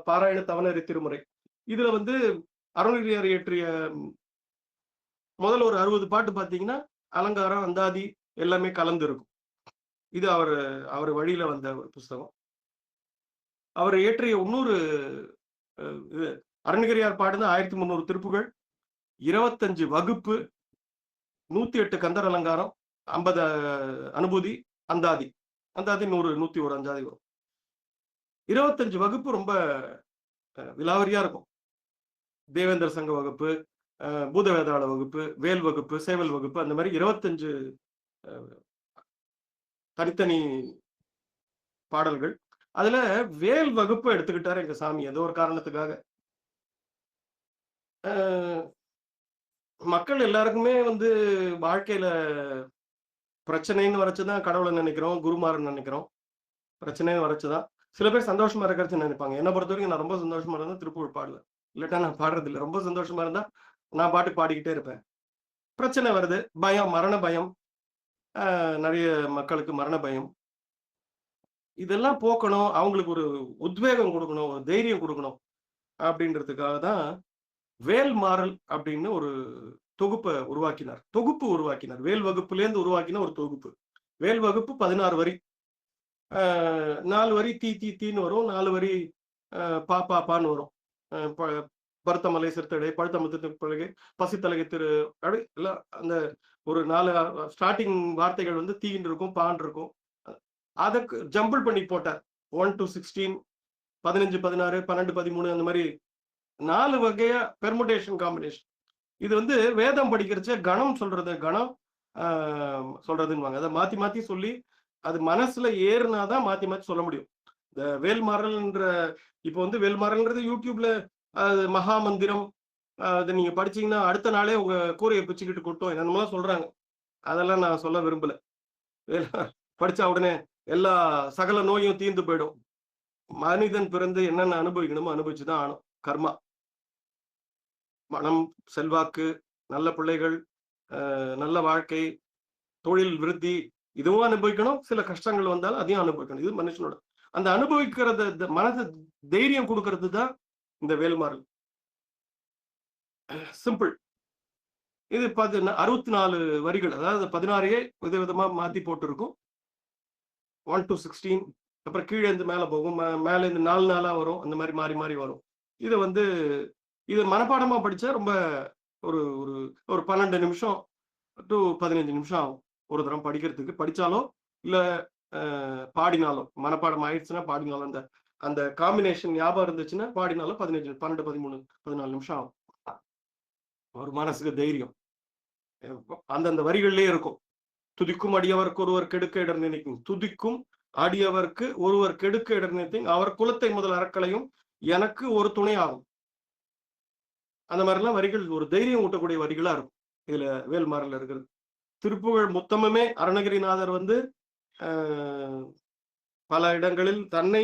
பாராயண தவணரி திருமுறை. இதுல வந்து அருணகிரியார் இயற்றிய முதல்ல ஒரு 60 பாட்டு பாத்தீங்கன்னா அலங்காரம், அந்தாதி எல்லாமே கலந்து இருக்கும். இது அவர் வழியில வந்த ஒரு புஸ்தகம். அவர் இயற்றிய இன்னொரு அருணகிரியார் பாடுன 1300 திருப்புகள், 25 வகுப்பு, 108 கந்தர் அலங்காரம், 50 அனுபூதி, அந்தாதி 101 அந்தாதி வரும். 25 வகுப்பு ரொம்ப விலாவரியா இருக்கும். தேவேந்திர சங்க வகுப்பு, பூத வேதாள வகுப்பு, வேல் வகுப்பு, சேவல் வகுப்பு, அந்த மாதிரி 25 தனித்தனி பாடல்கள். அதுல வேல் வகுப்பு எடுத்துக்கிட்டாரு எங்க சாமி ஏதோ ஒரு காரணத்துக்காக. மக்கள் எல்லாருக்குமே வந்து வாழ்க்கையில பிரச்சனைன்னு வரைச்சுதான் கடவுளை நினைக்கிறோம், குருமாரன் நினைக்கிறோம். பிரச்சனைன்னு வரைச்சுதான். சில பேர் சந்தோஷமா இருக்கிறது நினைப்பாங்க. என்ன பொறுத்த வரைக்கும் நான் ரொம்ப சந்தோஷமா இருந்தா திருப்புகழ் பாடுவேன், இல்லாட்டா நான் பாடுறது இல்லை. ரொம்ப சந்தோஷமா இருந்தா நான் பாட்டுக்கு பாடிக்கிட்டே இருப்பேன். பிரச்சனை வருது, பயம், மரண பயம், நிறைய மக்களுக்கு மரண பயம். இதெல்லாம் போக்கணும், அவங்களுக்கு ஒரு உத்வேகம் கொடுக்கணும், ஒரு தைரியம் கொடுக்கணும் அப்படின்றதுக்காக தான் வேல் மாறல் அப்படின்னு ஒரு தொகுப்பு உருவாக்கினார். வேல் வகுப்புலேருந்து உருவாக்கின ஒரு தொகுப்பு. வேல் வகுப்பு 16 வரி. 4 வரி தீன்னு வரும், 4 வரி பாப்பான்னு வரும். பருத்தமலை சிறுத்தடை, பழுத்தமுத்து பலகை, பசித்தலகை திரு, அப்படி எல்லாம் அந்த ஒரு 4 ஸ்டார்டிங் வார்த்தைகள் வந்து தீன்னு இருக்கும், பான் இருக்கும். அதுக்கு ஜம்பிள் பண்ணி போட்டார். 1 to 16, 15, 16, 12, 13 அந்த மாதிரி 4 வகையா பெர்முடேஷன் காம்பினேஷன். இது வந்து வேதம் படிக்கிறச்ச கணம் சொல்றதுன்னு அதை மாத்தி மாத்தி சொல்லி அது மனசுல ஏறுனாதான் மாத்தி மாத்தி சொல்ல முடியும். இந்த வேல்மாறல்ன்ற இப்போ வந்து வேல்மாறல்ன்றது யூடியூப்ல மகா மந்திரம், அதை நீங்க படிச்சீங்கன்னா அடுத்த நாளே உங்க கூரையை பிச்சுக்கிட்டு கொட்டும் என்னமோ சொல்றாங்க. அதெல்லாம் நான் சொல்ல விரும்பல. படிச்சா உடனே எல்லா சகல நோயும் தீர்ந்து போயிடும். மனிதன் பிறந்து என்னென்ன அனுபவிக்கணுமோ அனுபவிச்சுதான் ஆகணும். கர்மா, மனம், செல்வாக்கு, நல்ல பிள்ளைகள், நல்ல வாழ்க்கை, தொழில் விருத்தி, இதுவும் அனுபவிக்கணும். சில கஷ்டங்கள் வந்தாலும் அதையும் அனுபவிக்கணும். இது மனுஷனோட அந்த அனுபவிக்கிறத மனது தைரியம் கொடுக்கறது தான் இந்த வேல்மாறல். சிம்பிள். இது 64 வரிகள், அதாவது 16 விதவிதமா மாத்தி போட்டிருக்கும். 1 to 16, அப்புறம் கீழே இருந்து மேல போகும், மேல இருந்து 4 நாளா வரும், அந்த மாதிரி மாறி மாறி வரும். இது மனப்பாடமா படிச்சா ரொம்ப ஒரு ஒரு ஒரு 12 நிமிஷம் டு 15 நிமிஷம் ஆகும் ஒரு தரம் படிக்கிறதுக்கு. படிச்சாலோ இல்ல பாடினாலும், மனப்பாடம் ஆயிடுச்சுன்னா பாடினாலும், அந்த அந்த காம்பினேஷன் ஞாபகம் இருந்துச்சுன்னா பாடினாலும் 15, 12, 13, 14 நிமிஷம் ஆகும். ஒரு மனசுக்கு தைரியம் அந்தந்த வரிகள்லயே இருக்கும். துதிக்கும் அடியவர்க்கு ஒருவர் கெடுக்க இடர் நினைக்கும், துதிக்கும் அடியவர்க்கு ஒருவர் கெடுக்க இடர் நினைக்கும், அவர் குலத்தை முதல் அறக்களையும் எனக்கு ஒரு துணை ஆகும். அந்த மாதிரிலாம் வரிகள் ஒரு தைரியம் ஊட்டக்கூடிய வரிகளா இருக்கும் இதுல வேல்மாறல்ல இருக்கிறது. திருப்புகழ் மொத்தமுமே அருணகிரிநாதர் பல இடங்களில் தன்னை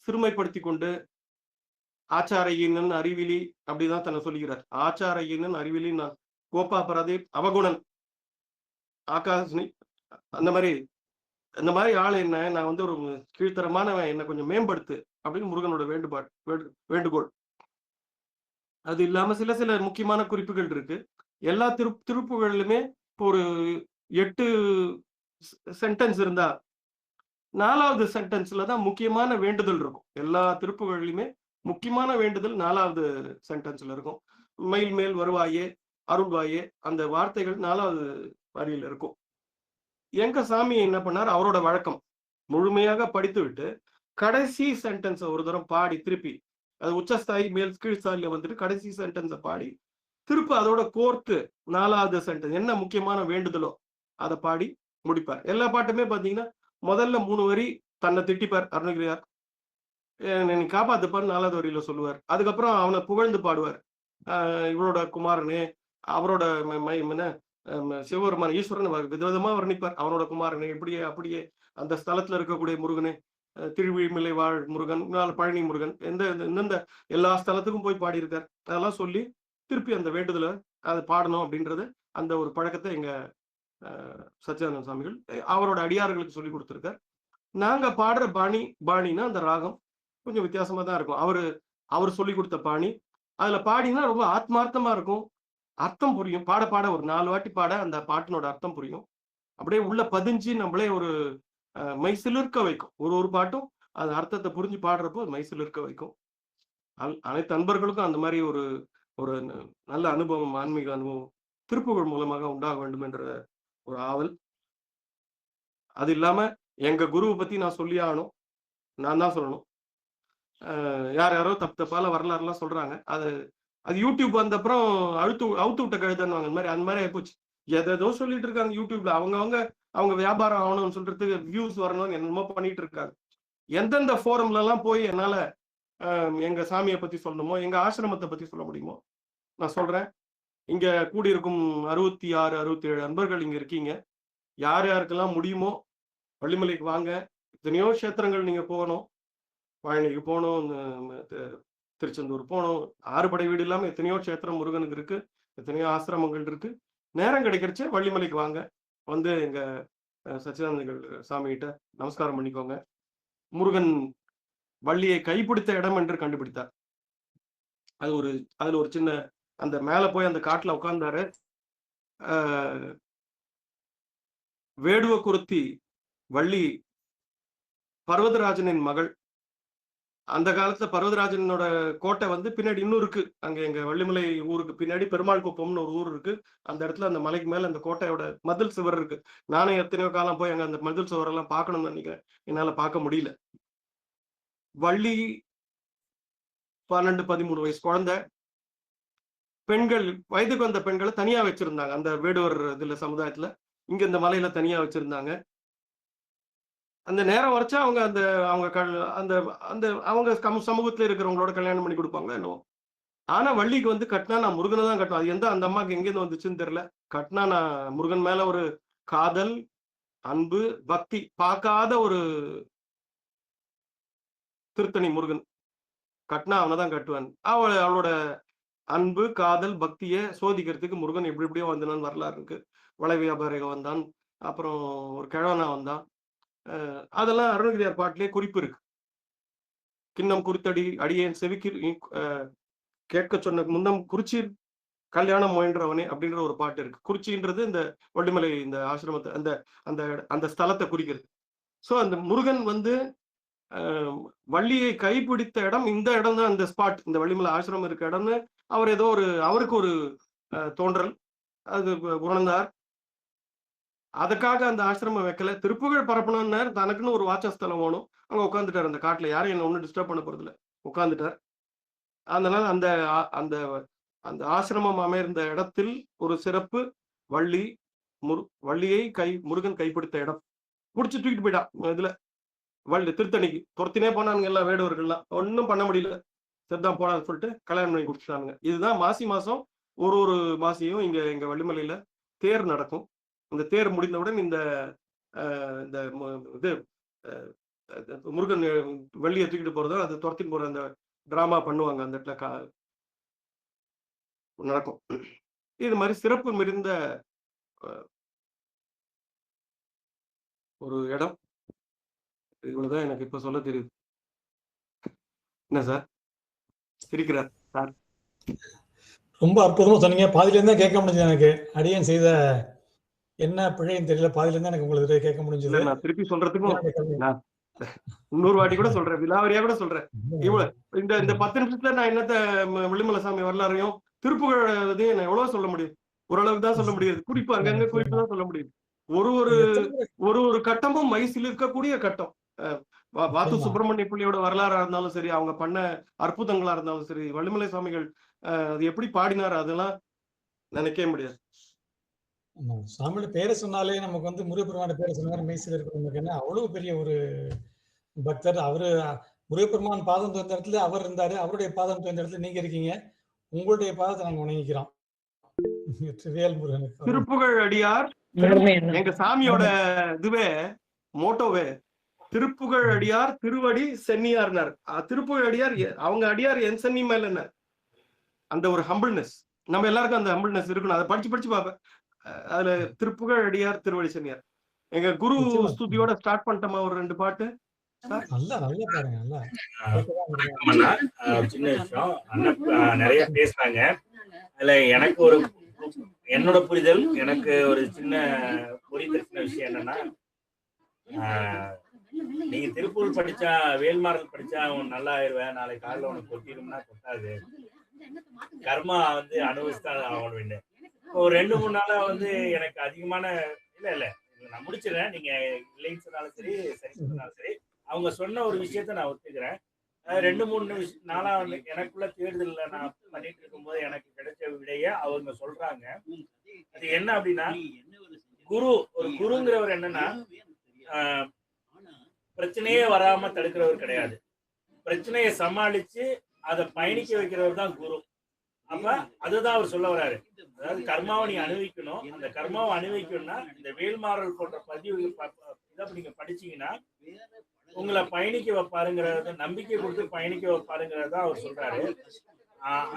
சிறுமைப்படுத்தி கொண்டு ஆச்சாரையினன் அறிவிலி அப்படிதான் தன்னை சொல்லுகிறார். ஆச்சாரையினன் அறிவிலி, நான் கோபா பிரதீப் அவகுணன் ஆகாஷ்னி, அந்த மாதிரி ஆள் என்ன, நான் ஒரு கீழ்த்தரமானவன், என்ன கொஞ்சம் மேம்படுத்து அப்படின்னு முருகனோட வேண்டுகோள். அது இல்லாம சில சில முக்கியமான குறிப்புகள் இருக்கு. எல்லா திருப்புகளிலுமே ஒரு 8 சென்டென்ஸ் இருந்தா 4வது சென்டென்ஸ்ல தான் முக்கியமான வேண்டுதல் இருக்கும். எல்லா திருப்புகளிலுமே முக்கியமான வேண்டுதல் 4வது சென்டென்ஸ்ல இருக்கும். மயில் மேல் வருவாயே, அருள்வாயே, அந்த வார்த்தைகள் 4வது வரியில இருக்கும். எங்க சாமி என்ன பண்ணார், அவரோட வழக்கம் முழுமையாக படித்து விட்டு கடைசி சென்டென்ஸ் ஒரு தரம் பாடி திருப்பி, அது உச்சஸ்தாயி மேல் கீழ் ஸ்தாயில வந்துட்டு கடைசி சென்டென்ஸை பாடி திருப்பி அதோட கோர்த்து 4வது சென்டென்ஸ் என்ன முக்கியமான வேண்டுதலோ அதை பாடி முடிப்பார். எல்லா பாட்டுமே பாத்தீங்கன்னா முதல்ல 3 வரி தன்னை திட்டிப்பார் அருணகிரியார், நீ காப்பாத்துப்பார் 4வது வரியில சொல்லுவார். அதுக்கப்புறம் அவனை புகழ்ந்து பாடுவார். இவரோட குமாரனே, அவரோட சிவபெருமான ஈஸ்வரன் விதவிதமா வர்ணிப்பார். அவனோட குமாரனே, இப்படியே அப்படியே அந்த ஸ்தலத்துல இருக்கக்கூடிய முருகனே, திருவிழிமலை வாழ் முருகன், பழனி முருகன், எந்தெந்த எல்லா ஸ்தலத்துக்கும் போய் பாடியிருக்கார். அதெல்லாம் சொல்லி திருப்பி அந்த வேண்டுதலை அதை பாடணும் அப்படின்றது அந்த ஒரு பழக்கத்தை எங்க சச்சிதானந்த சுவாமிகள் அவரோட அடியார்களுக்கு சொல்லி கொடுத்திருக்கார். நாங்க பாடுற பாணினா அந்த ராகம் கொஞ்சம் வித்தியாசமா தான் இருக்கும். அவர் சொல்லி கொடுத்த பாணி. அதுல பாடினா ரொம்ப ஆத்மார்த்தமா இருக்கும், அர்த்தம் புரியும். பாட பாட ஒரு 4 வாட்டி பாட அந்த பாட்டினோட அர்த்தம் புரியும். அப்படியே உள்ள பதிஞ்சு நம்மளே ஒரு மெய் சிலிர்க்க வைக்கும். ஒரு பாட்டும் அது அர்த்தத்தை புரிஞ்சு பாடுறப்போ மெய் சிலிர்க்க வைக்கும். அனைத்து அன்பர்களுக்கும் அந்த மாதிரி ஒரு ஒரு நல்ல அனுபவம், ஆன்மீக அனுபவம் திருப்புகழ் மூலமாக உண்டாக வேண்டும் என்ற ஒரு ஆவல். அது இல்லாம எங்க குருவை பத்தி நான் சொல்லி ஆகணும், நான் தான் சொல்லணும். யாரோ தப்பால வரலாறுலாம் சொல்றாங்க. அது யூடியூப் வந்த அப்புறம் அவுத்து விட்ட கழுதன்னு அந்த மாதிரி ஆயிப்போச்சு. எதோ சொல்லிட்டு இருக்காங்க யூடியூப்ல. அவங்க வியாபாரம் ஆகணும்னு சொல்றதுக்கு, வியூஸ் வரணும்னு என்னமோ பண்ணிட்டு இருக்காங்க. எந்தெந்த ஃபோரம்ல எல்லாம் போய் என்னால எங்க சாமியை பத்தி சொல்லணுமோ, எங்க ஆசிரமத்தை பத்தி சொல்ல முடியுமோ நான் சொல்றேன். இங்க கூடியிருக்கும் 66, 67 அன்பர்கள் இங்க இருக்கீங்க. யார் யாருக்கெல்லாம் முடியுமோ வள்ளிமலைக்கு வாங்க. எத்தனையோ கஷேத்திரங்கள் நீங்க போகணும், பழனிக்கு போகணும், திருச்செந்தூர் போகணும், 6 படை வீடு இல்லாம எத்தனையோ கஷேத்திரம் முருகனுக்கு இருக்கு, எத்தனையோ ஆசிரமங்கள் இருக்கு. நேரம் கிடைக்கிறச்சே வள்ளிமலைக்கு வாங்க, வந்து எங்க சச்சிதானந்தர்கள் சாமி கிட்ட நமஸ்காரம் பண்ணிக்கோங்க. முருகன் வள்ளியை கைப்பிடித்த இடம் என்று கண்டுபிடித்தார். அதுல ஒரு சின்ன அந்த மேல போய் அந்த காட்டுல உட்கார்ந்தாரு. வேடுவ குருத்தி வள்ளி பர்வதராஜனின் மகள். அந்த காலத்துல பர்வதராஜனோட கோட்டை பின்னாடி இன்னும் இருக்கு. அங்க எங்க வள்ளிமலை ஊருக்கு பின்னாடி பெருமாள் குப்பம்னு ஒரு ஊர் இருக்கு. அந்த இடத்துல அந்த மலைக்கு மேல அந்த கோட்டையோட மதில் சுவர் இருக்கு. நானே எத்தனையோ காலம் போய் அங்க அந்த மதில் சுவரெல்லாம் பார்க்கணும்னு நினைக்கிறேன், என்னால பார்க்க முடியல. வள்ளி 12, 13 வயசு குழந்தை. பெண்கள், வயதுக்கு வந்த பெண்களை தனியா வச்சிருந்தாங்க அந்த வேடுவர் இதுல சமுதாயத்துல. இங்க இந்த மலையில தனியா வச்சிருந்தாங்க. அந்த நேரம் வரைச்சா அவங்க சமூகத்துல இருக்கிறவங்களோட கல்யாணம் பண்ணி கொடுப்பாங்க என்னவோ. ஆனா வள்ளிக்கு கட்டினா நான் முருகனை தான் கட்டணும். அது அந்த அம்மாவுக்கு எங்கேருந்து வந்துச்சுன்னு தெரியல. கட்டினா நான் முருகன் மேல ஒரு காதல், அன்பு, பக்தி பார்க்காத ஒரு திருத்தணி முருகன். கட்டினா அவனை தான் கட்டுவான். அவளோட அன்பு, காதல், பக்தியை சோதிக்கிறதுக்கு முருகன் எப்படி எப்படியோ வந்தான்னு வரலாறு இருக்கு. வளை வியாபாரிக வந்தான், அப்புறம் ஒரு கிழவனா வந்தான். அதெல்லாம் அருணகிரியார் பாட்டிலே குறிப்பு இருக்கு. கிண்ணம் குறித்தடி அடியேன் செவிக்கு கேட்க சொன்ன முன்னம் குறிச்சீர் கல்யாணம் முயன்றவனே அப்படின்ற ஒரு பாட்டு இருக்கு. குறிச்சின்றது இந்த வள்ளிமலை இந்த ஆசிரமத்தை அந்த அந்த அந்த ஸ்தலத்தை குறிக்கிறது. சோ அந்த முருகன் வந்து வள்ளியை கைப்பிடித்த இடம் இந்த இடம் தான், இந்த ஸ்பாட், இந்த வள்ளிமலை ஆசிரமம் இருக்க இடம்னு அவர் ஏதோ ஒரு அவருக்கு ஒரு தோன்றல், அது உணர்ந்தார். அதுக்காக அந்த ஆசிரமம் வைக்கல. திருப்புகழ் பரப்பணும்னு தனக்குன்னு ஒரு வாசஸ்தலம் வேணும். அங்க உட்காந்துட்டார் அந்த காட்டுல. யாரும் என்ன ஒன்னும் டிஸ்டர்ப் பண்ண போறது இல்லை, உட்காந்துட்டார். அதனால அந்த அந்த அந்த ஆசிரமம் அமைந்த இடத்தில் ஒரு சிறப்பு. வள்ளி வள்ளியை முருகன் கைப்பிடித்த இடம். புடிச்சு தூக்கிட்டு போயிட்டான். இதுல வள்ளி திருத்தணிக்கு துரத்தினே போனானுங்க எல்லாம் வேடுவர்கள்லாம். ஒன்னும் பண்ண முடியல. சரிதான் போனான்னு சொல்லிட்டு கல்யாணம் பண்ணி கொடுத்துட்டானுங்க. இதுதான் மாசி மாசம் ஒரு மாசியும் இங்க வள்ளிமலையில தேர் நடக்கும். இந்த தேர் முடிந்தவுடன் இந்த இது முருகன் வள்ளியை தூக்கிட்டு போறதோ அதை துரத்திட்டு போற அந்த டிராமா பண்ணுவாங்க. அந்த இடத்துல நடக்கும். இது மாதிரி சிறப்பு மிகுந்த ஒரு இடம். இவ்வளவுதான் எனக்கு இப்ப சொல்ல தெரியுது. என்ன சார் சிரிக்கிறார் சார்? ரொம்ப அற்புதமா சொன்னீங்க. பாதியில இருந்தா கேட்க முடிஞ்சது எனக்கு. அடியேன் செய்த என்ன பிழைன்னு தெரியல, பாதியில இருந்தா எனக்கு உங்களுக்கு கேட்க முடிஞ்சது. நான் திருப்பி சொல்றதுக்கும் நான் 100 வாட்டி கூட சொல்றேன், விலாவரியா கூட சொல்றேன். இவ்வளவு இந்த 10 நிமிஷத்துல நான் என்னத்த வள்ளிமலை சாமி வரலாறையும் திருப்புகழ் நான் எவ்வளவு சொல்ல முடியும்? ஓரளவுக்கு தான் சொல்ல முடியாது. குறிப்பு அங்கங்க குறிப்பு தான் சொல்ல முடியும். ஒரு கட்டமும் மைசில் இருக்கக்கூடிய கட்டம். வாத்து சுப்பிரமணிய பிள்ளையோட வரலாறா இருந்தாலும் சரி, அவங்க பண்ண அற்புதங்களா இருந்தாலும் சரி, வள்ளிமலை சுவாமிகள் அது எப்படி பாடினார் அதெல்லாம் நினைக்கவே முடியாது. சாமியோட பேரை சொன்னாலே நமக்கு வந்து முருகப்பெருமான பேரை சொன்னாரு மைசில் இருக்கிறவங்களுக்கு என்ன அவ்வளவு பெரிய ஒரு பக்தர். அவரு முருகப்பெருமான் பாதம் தோன்ற இடத்துல அவர் இருந்தாரு, அவருடைய பாதம் தோன்ற இடத்துல நீங்க இருக்கீங்க. உங்களுடைய பாதத்தை நாங்க வணங்கிக்கிறோம். திருப்புகழ் அடியார் எங்க சாமியோட இதுவே மோட்டோவே திருப்புகழ் அடியார் திருவடி சென்னியார்னார். திருப்புகழ் அடியார் அவங்க அடியார் என் சென்னி மேல என்ன அந்த ஒரு ஹம்பிள்னஸ், நம்ம எல்லாருக்கும் அந்த ஹம்பிள்னஸ் இருக்கணும். அதை படிச்சு பார்ப்பேன். அதுல திருப்புகழ் அடியார் திருவடி சென்னியார். எங்க குரு ஸ்துதியோட ஸ்டார்ட் பண்ணிட்டோமா ஒரு 2 பாட்டு? சின்ன விஷயம் நிறைய பேசுறாங்க. அதுல எனக்கு என்னோட புரிதல், எனக்கு ஒரு சின்ன புரிதல் விஷயம் என்னன்னா, நீங்க திருப்பூர் படிச்சா வேல்மாறல் படிச்சா அவன் நல்லா ஆயிடுவேன், நாளை காலைல உனக்கு கொட்டிடும்னா கொட்டாது. கர்மா வந்து அனுபவிச்சுதான் ஆகணும் வேண்டும். ஒரு 2-3 நாளா வந்து எனக்கு அதிகமான இல்ல நான் முடிச்சிடறேன். நீங்க இல்லைன்னு சொன்னாலும் சரி, சரி சொன்னாலும் சரி, அவங்க சொன்ன ஒரு விஷயத்த நான் ஒத்துக்கிறேன். 2-3 நாளா வந்து எனக்குள்ள தேர்தலில் நான் பண்ணிட்டு இருக்கும்போது எனக்கு கிடைச்ச விடைய அவங்க சொல்றாங்க. அது என்ன அப்படின்னா, ஒரு குருங்கிறவர் என்னன்னா பிரச்சனையே வராம தடுக்கிறவர் கிடையாது. பிரச்சனையை சமாளிச்சு அதை பயணிக்க வைக்கிறவர் தான் குரு. அப்ப அதுதான் அவர் சொல்ல வர்றாரு. அதாவது கர்மாவை நீ அனுபவிக்கணும். அந்த கர்மாவை அனுபவிக்கணும்னா இந்த வேல்மாறல் போன்ற பதிவு இதை நீங்க படிச்சீங்கன்னா உங்களை பயணிக்க வைப்பாருங்கிறத, நம்பிக்கை கொடுத்து பயணிக்க வைப்பாருங்கிறத அவர் சொல்றாரு.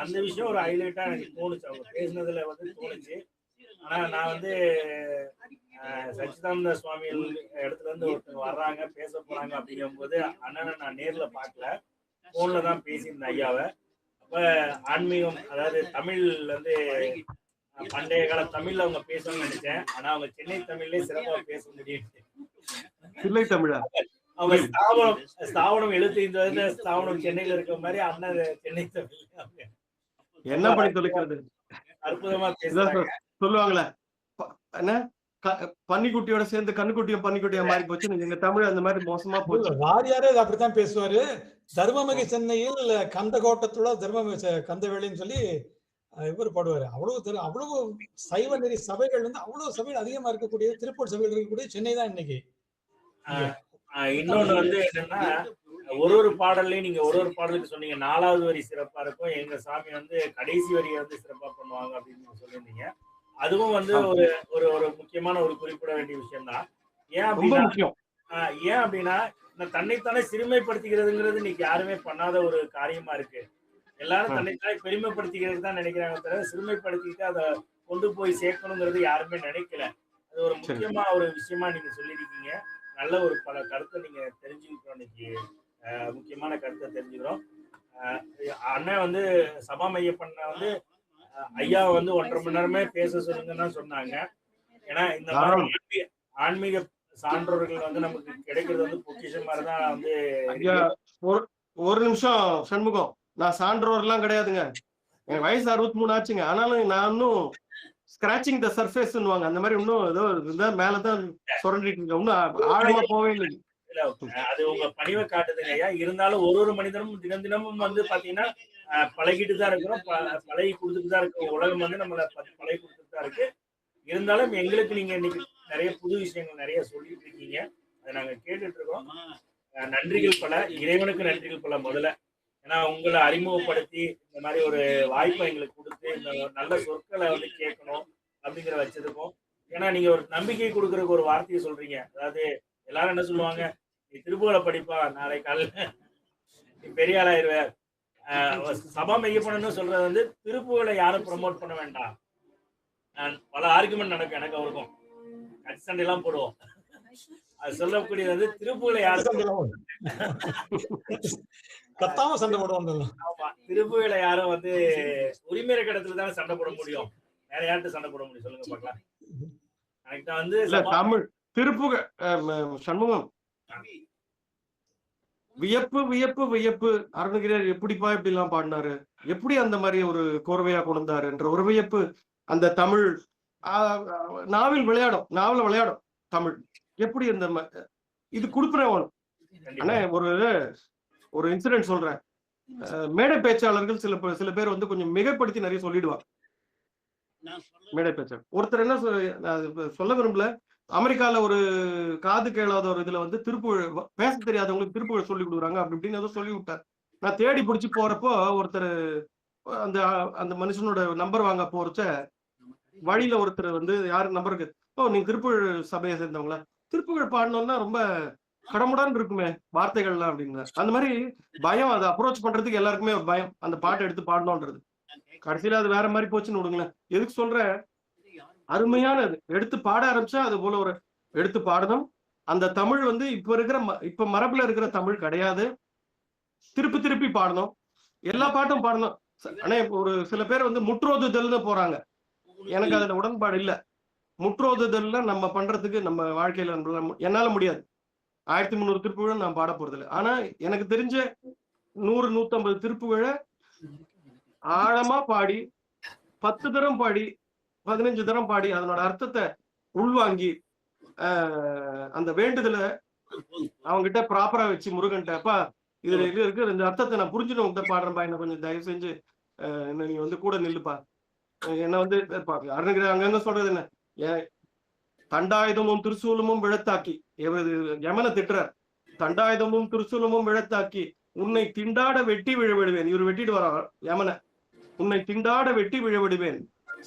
அந்த விஷயம் ஒரு ஹைலைட்டா எனக்கு தோணுச்சு. அவங்க பேசினதுல வந்து தோணுச்சு. ஆனா நான் வந்து சச்சிதானந்த சுவாமிகள் இடத்துல இருந்து ஒருத்தர் வர்றாங்க பேச போறாங்க அப்படிங்கும்போது அண்ணனை நான் நேர்ல பார்க்கல, போன்ல தான் பேசியிருந்தேன் ஐயாவை. அப்ப ஆன்மீகம், அதாவது தமிழ் வந்து பண்டைய கால தமிழ்ல அவங்க பேசணும்னு நினைச்சேன். ஆனா அவங்க சென்னை தமிழ்லயே சிறப்பா பேச முடியும். அவங்க ஸ்தாபனம் 75 வருஷ ஸ்தாபனம் சென்னையில இருக்க மாதிரி அண்ணன் சென்னை தமிழ் என்ன பண்ணி தொலைக்கிறது அற்புதமா பேசுறாங்க. சொல்லுவாங்களே என்ன பன்னிக்குட்டியோட சேர்ந்து கண்ணுக்குட்டியும் பன்னிக்குட்டியா மாறி போச்சு. எங்க தமிழ் அந்த மாதிரி மோசமா போச்சு. வாரியாரே அப்படித்தான் பேசுவாரு. தர்மமிகு சென்னையில் கந்தகோட்டத்துள்ள தர்மமிகு கந்தவேளின்னு சொல்லி இவர் பாடுவாரு. அவ்வளவு சைவ நெறி சபைகள் வந்து அவ்வளவு சபைகள் அதிகமா இருக்கக்கூடிய திருப்பூர் சபைகள் இருக்கக்கூடிய சென்னை தான் இன்னைக்கு. இன்னொன்னு வந்து என்னன்னா, ஒரு பாடல்லையும் நீங்க ஒரு பாடலுக்கு சொன்னீங்க 4வது வரி சிறப்பா இருக்கும், எங்க சாமி வந்து கடைசி வரியை வந்து சிறப்பா பண்ணுவாங்க அப்படின்னு சொல்லியிருந்தீங்க. அதுவும் வந்து ஒரு முக்கியமான ஒரு குறிப்பிட வேண்டிய விஷயம் தான். ஏன் அப்படின்னா தன்னைத்தானே சிறுமைப்படுத்திக்கிறதுங்கிறது இன்னைக்கு யாருமே பண்ணாத ஒரு காரியமா இருக்கு. எல்லாரும் தன்னைத்தாய் பெருமைப்படுத்திக்கிறது தான் நினைக்கிறாங்க தவிர சிறுமைப்படுத்திட்டு அதை கொண்டு போய் சேர்க்கணுங்கிறது யாருமே நினைக்கல. அது ஒரு முக்கியமா ஒரு விஷயமா நீங்க சொல்லியிருக்கீங்க. நல்ல ஒரு பல கருத்தை நீங்க தெரிஞ்சுக்கிட்டோம் இன்னைக்கு. முக்கியமான கருத்தை தெரிஞ்சுக்கிறோம். அண்ணன் வந்து சபா மையப்பண்ண வந்து ஐயா வந்து 1.5 மணி நேரமே பேச சொல்லுங்கன்னா சொன்னாங்க. ஏன்னா இந்த மாதிரி ஆன்மீக சான்றோர்கள் வந்து நமக்கு கிடைக்கிறது வந்து பொக்கிஷம் மாதிரிதான் வந்து. ஒரு நிமிஷம் சண்முகம், நான் சான்றோர் எல்லாம் கிடையாதுங்க. என் வயசு 63 ஆச்சுங்க. ஆனாலும் நான் இன்னும் ஸ்கிராச்சிங் த சர்ஃபேஸ் அந்த மாதிரி இன்னும் ஏதோ மேலதான் சுரண்டிட்டு இருக்கேன். இன்னும் ஆழமா போவே இல்லை. அது உங்க பணிவை காட்டுதுங்க ஐயா. இருந்தாலும் ஒரு மனிதனும் தினமும் வந்து பாத்தீங்கன்னா பழகிட்டு தான் இருக்கிறோம், பழகி கொடுத்துட்டு தான் இருக்கு. உலகம் வந்து நம்மளை பழகி கொடுத்துட்டு தான் இருக்கு. இருந்தாலும் எங்களுக்கு நீங்க இன்னைக்கு நிறைய புது விஷயங்கள் நிறைய சொல்லிட்டு இருக்கீங்க. அதை நாங்க கேட்டுட்டு இருக்கோம். நன்றிகள் பல, இறைவனுக்கு நன்றிகள் பல முதல்ல. ஏன்னா உங்களை அறிமுகப்படுத்தி இந்த மாதிரி ஒரு வாய்ப்பை எங்களுக்கு கொடுத்து இந்த நல்ல சொற்களை வந்து கேட்கணும் அப்படிங்கிற வச்சதுக்கும். ஏன்னா நீங்க ஒரு நம்பிக்கை கொடுக்கறதுக்கு ஒரு வார்த்தையை சொல்றீங்க. அதாவது எல்லாரும் என்ன சொல்லுவாங்க, நீ திருப்புகழை படிப்பா, நாளை காலையில நீ பெரிய ஆளாயிருவ. சபா மையப்பண்ணு சொல்றது வந்து திருப்புகழை யாரும் ப்ரமோட் பண்ண வேண்டாம். பல ஆர்குமெண்ட் நடக்கும் எனக்கு அவருக்கும், கட்சி சண்டை எல்லாம் போடுவோம். அது சொல்லக்கூடியது வந்து திருப்புகழை யாரும் கத்தாம சண்டை போடுவாங்க. ஆமா, திருப்புகழை யாரும் வந்து உரிமை கடத்துல தானே சண்டை போட முடியும், வேற யார்கிட்ட சண்டை போட முடியும் சொல்லுங்க பார்க்கலாம். எனக்கு தான் வந்து தமிழ் திருப்புகழ் சண்முகம் வியப்பு வியப்பு வியப்பு. அருணகிரியார் எப்படிப்பா இப்படி எல்லாம் பாடினாரு, எப்படி அந்த மாதிரி ஒரு கோர்வையா கொண்டாருன்ற ஒரு வியப்பு அந்த தமிழ் நாவல விளையாடும் தமிழ். எப்படி அந்த இது கொடுக்குறேன். ஆனா ஒரு இன்சிடென்ட் சொல்றேன். மேடை பேச்சாளர்கள் சில பேர் வந்து கொஞ்சம் மிகைப்படுத்தி நிறைய சொல்லிடுவாங்க. மேடை பேச்சாளர் ஒருத்தர் என்ன சொல்ல விரும்பல, அமெரிக்கால ஒரு காது கேளாத ஒரு இதுல வந்து திருப்புகழ் பேச தெரியாதவங்களுக்கு திருப்புகழ் சொல்லி கொடுக்குறாங்க அப்படி இப்படின்னு ஏதோ சொல்லி விட்டார். நான் தேடி பிடிச்சி போறப்போ ஒருத்தர் அந்த மனுஷனோட நம்பர் வாங்க போறச்ச வழியில ஒருத்தர் வந்து யாரு நம்பருக்கு, நீங்க திருப்புகழ் சபையை சேர்ந்தவங்களா, திருப்புகழ் பாடணும்னா ரொம்ப கடமுடான் இருக்குமே வார்த்தைகள்லாம் அப்படின்னு. அந்த மாதிரி பயம், அதை அப்ரோச் பண்றதுக்கு எல்லாருக்குமே ஒரு பயம், அந்த பாட்டை எடுத்து பாடணும்ன்றது. கடைசியில அது வேற மாதிரி போச்சுன்னு விடுங்களேன். எதுக்கு சொல்ற, அருமையானது எடுத்து பாட ஆரம்பிச்சா அது போல ஒரு எடுத்து பாடணும். அந்த தமிழ் வந்து இப்ப மரபுல இருக்கிற தமிழ் கிடையாது. திருப்பி பாடணும், எல்லா பாட்டும் பாடணும். ஆனா ஒரு சில பேர் வந்து முற்றோதுதல்னு போறாங்க. எனக்கு அதுல உடன்பாடு இல்ல. முற்றோதுதல்ல நம்ம பண்றதுக்கு நம்ம வாழ்க்கையில என்னால முடியாது. 1300 திருப்புகழ் நான் பாட போறது இல்லை. ஆனா எனக்கு தெரிஞ்ச 100-150 திருப்புகழை ஆழமா பாடி 10 தரம் பாடி 15 தரம் பாடி அதனோட அர்த்தத்தை உள்வாங்கி அந்த வேண்டுதலை அவங்ககிட்ட ப்ராப்பரா வச்சு முருகன்ட்டப்பா இதுல இது இருக்கு, இந்த அர்த்தத்தை நான் புரிஞ்சுட்டு உங்ககிட்ட பாடுறேன்பா, என்ன கொஞ்சம் தயவு செஞ்சு என்ன நீ வந்து கூட நில்லுப்பா, என்ன வந்து அருணகிரி அங்கங்க சொல்றது என்ன, தண்டாயுதமும் திருசூலமும் விழத்தாக்கி யமனை திட்டுறார். தண்டாயுதமும் திருசூலமும் விழத்தாக்கி உன்னை திண்டாட வெட்டி விழவிடுவேன். இவர் வெட்டிட்டு வர யமனை, உன்னை திண்டாட வெட்டி விழவிடுவேன்,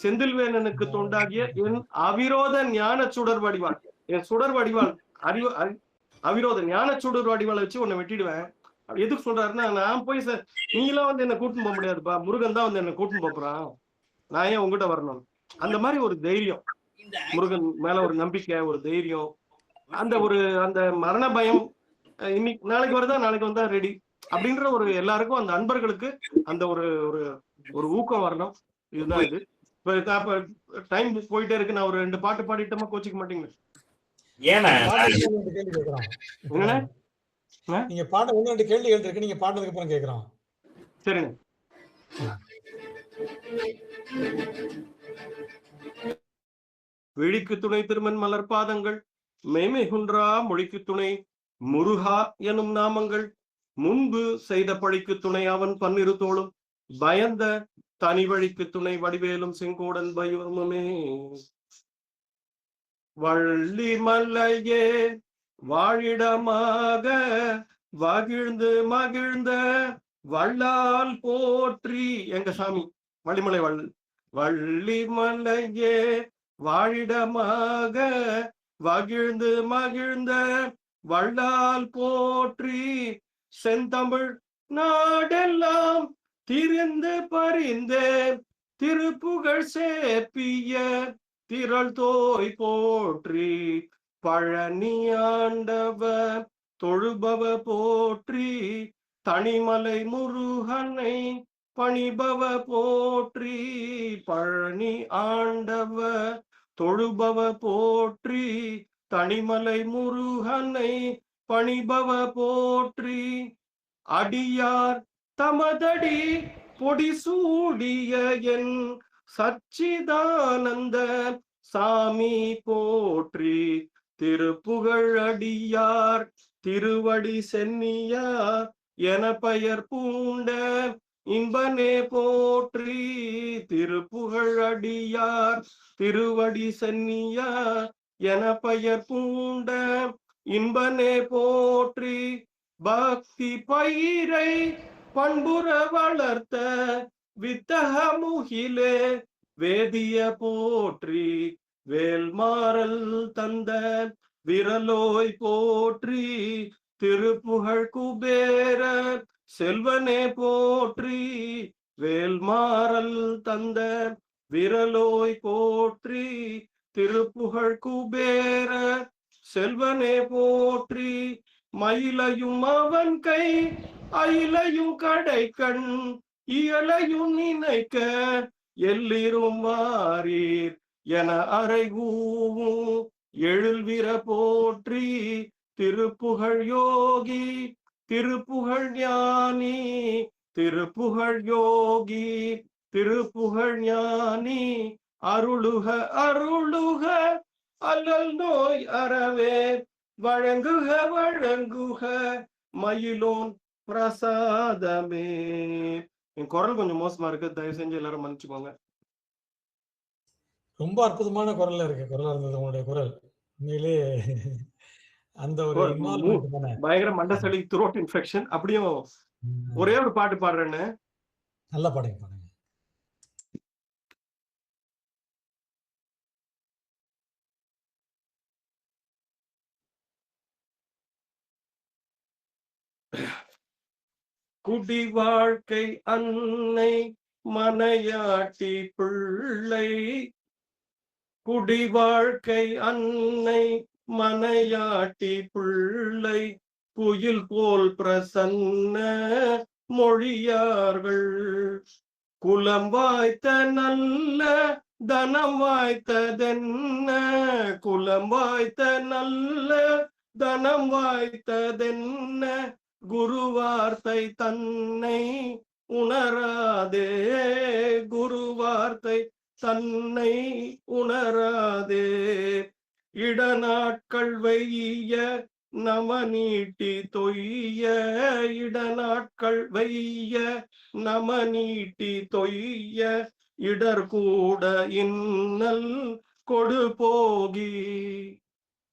செந்தில்வேலனுக்கு தொண்டாகிய என் அவிரோத ஞான சுடர் வடிவாள், என் சுடர் வடிவாள் அவிரோத ஞான சுடர் வடிவாளை வச்சு உன்னை வெட்டிடுவேன். எதுக்கு சொல்றாருன்னா, நான் போய் நீங்களாம் வந்து என்ன கூட்டின்னு போக முடியாதுப்பா, முருகன் தான் வந்து என்ன கூட்டின்னு போறான், நான் ஏன் உங்ககிட்ட வரணும். அந்த மாதிரி ஒரு தைரியம், முருகன் மேல ஒரு நம்பிக்கை, ஒரு தைரியம், அந்த மரண பயம், இன்னைக்கு நாளைக்கு வருதா நாளைக்கு வந்தா ரெடி அப்படின்ற ஒரு எல்லாருக்கும் அந்த அன்பர்களுக்கு அந்த ஒரு ஊக்கம் வரணும். இதுதான் இது. இப்ப டைம் போயிட்டே இருக்கு. நான் ஒரு 2 பாட்டு பாடிட்டோமா கோச்சிக்க மாட்டீங்க? நீங்க பாட 1-2 கேள்விகள் இருக்கு, நீங்க பாடுறதுக்கு அப்புறம் கேக்குறோம். சரிங்க. விழிக்கு துணை திருமன் மலர் பாதங்கள், மெய்மை குன்றா மொழிக்கு துணை முருகா எனும் நாமங்கள், முன்பு செய்த பழிக்கு துணை அவன் 12 தோளும், பயந்த தனி வழிக்கு துணை வடிவேலும் செங்கோடன் பைவமுமே. வள்ளி மல்லையே வாழிடமாக வகிழ்ந்து மகிழ்ந்த வள்ளால் போற்றி, எங்க சாமி வள்ளிமலை வள்ளி மல்லையே வாழிடமாக வகிழ்ந்து மகிழ்ந்த வள்ளால் போற்றி, செந்தமிழ் நாடெல்லாம் திரிந்து பறிந்து திருப்புகழ் சேப்பிய திரள் தோய் போற்றி பழனி ஆண்டவ தொழுபவ போற்றி தனிமலை முருகனை பணிபவ போற்றி பழனி ஆண்டவ தொழுபவ போற்றி தனிமலை முருகனை பணிபவ போற்றி அடியார் தமதடி பொடி சூடிய என் சச்சிதானந்த சாமி போற்றி திருப்புகழ் அடியார் திருவடி சென்னியா என பெயர் பூண்ட இன்பனே போற்றி திருப்புகழ் அடியார் திருவடி சென்னியா என பெயர் பூண்ட இன்பனே போற்றி பக்தி பயிரை பண்புற வளர்த்த வித்தக முகிலே வேதிய போற்றி வேல்மாறல் தந்த விரலோய் போற்றி திருப்புகழ் குபேர செல்வனே போற்றி வேல்மாறல் தந்த விரலோய் போற்றி திருப்புகழ் குபேர செல்வனே போற்றி மயிலையும் அவன் கை அயிலையும் கடை கண் இயலையும் நினைக்க எல்லிரும் வாரீர் என அறைகூவும் எழுல்விர போற்றி திருப்புகழ் யோகி திருப்புகழ் ஞானி திருப்புகழ் யோகி திருப்புகழ் ஞானி அருளுக அருளுக அல்லல் நோய் அறவே வழங்குக வழங்குக மயிலோன் பிரசாதமே. என் குரல் கொஞ்சம் மோசமா இருக்கு, தயவு செஞ்சு எல்லாரும் மன்னிச்சுக்கோங்க. ரொம்ப அற்புதமான குரல்ல இருக்கு, குரலா இருந்தது உங்களுடைய குரல். உண்மையிலே அந்த ஒரு பயங்கர மண்டசளி, த்ரோட் இன்ஃபெக்ஷன். அப்படியும் ஒரே ஒரு பாட்டு பாடுறேன்னு. நல்லா பாடுங்க பாடுங்க. குடி வாழ்க்கை அன்னை மனையாட்டி பிள்ளை, குடி வாழ்க்கை அன்னை மனையாட்டி பிள்ளை, குயில் போல் பிரசன்ன மொழியார்கள், குலம் வாய்த்த நல்ல தனம் வாய்த்ததென்ன, குலம் வாய்த்த நல்ல தனம் வாய்த்ததென்ன, குரு வார்த்தை தன்னை உணராதே, குரு வார்த்தை தன்னை உணராதே, இடநாட்கள் வெய்ய நம நீட்டி தொய்ய, இடநாட்கள் வெய்ய நம நீட்டி தொய்ய, இடர் கூட இன்னல் கொடு போகி,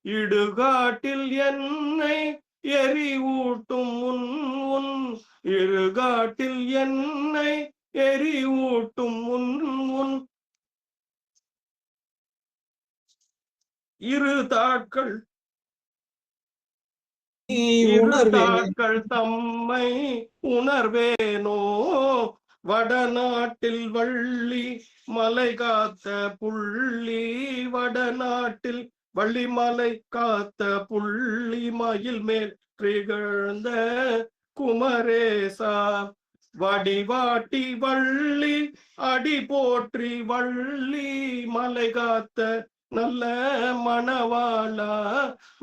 இடுகாட்டில் என்னை எரி ஊட்டும் உன் உன், இருகாட்டில் என்னை எரி ஊட்டும் உன் உன், இரு தாட்கள் தம்மை உணர்வேனோ, வடநாட்டில் வள்ளி மலை காத்த புள்ளி, வடநாட்டில் வள்ளி மலை காத்த புள்ளி, மயில் மேல் திகழ்ந்த குமரேசா, வடிவாட்டி வள்ளி அடி போற்றி, வள்ளி மலை காத்த நல்ல மணவாளா,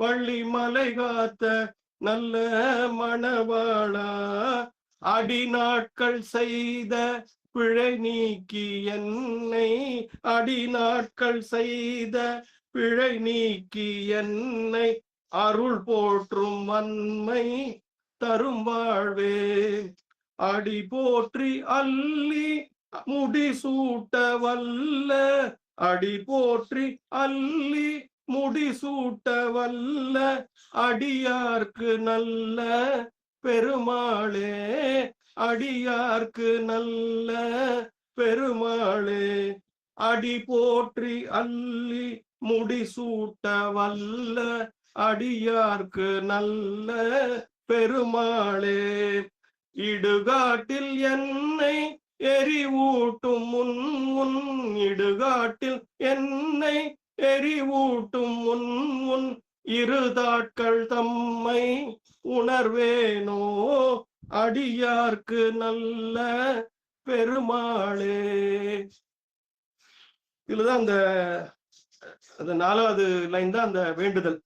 வள்ளி மலை காத்த நல்ல மணவாளா, அடி நாட்கள் செய்த பிழை நீக்கி என்னை, அடி நாட்கள் செய்த பிழை நீக்கி என்னை, அருள் போற்றும் வன்மை தரும் வாழ்வே, அடி போற்றி அள்ளி முடி சூட்ட வல்ல, அடி போற்றி அள்ளி முடி சூட்ட வல்ல, அடியார்க்கு நல்ல பெருமாளே, அடியார்க்கு நல்ல பெருமாளே, அடி போற்றி அள்ளி முடி சூட்ட வல்ல, அடியார்க்கு நல்ல பெருமாளே, இடுகாட்டில் என்னை எரிவூட்டும் முன் முன், இடுகாட்டில் என்னை எரிவூட்டும் முன் முன், இருதாட்கள் தம்மை உணர்வேனோ அடியார்க்கு நல்ல பெருமாளே. இதுலதான் அந்த 4வது லைன் தான் அந்த வேண்டுதல்.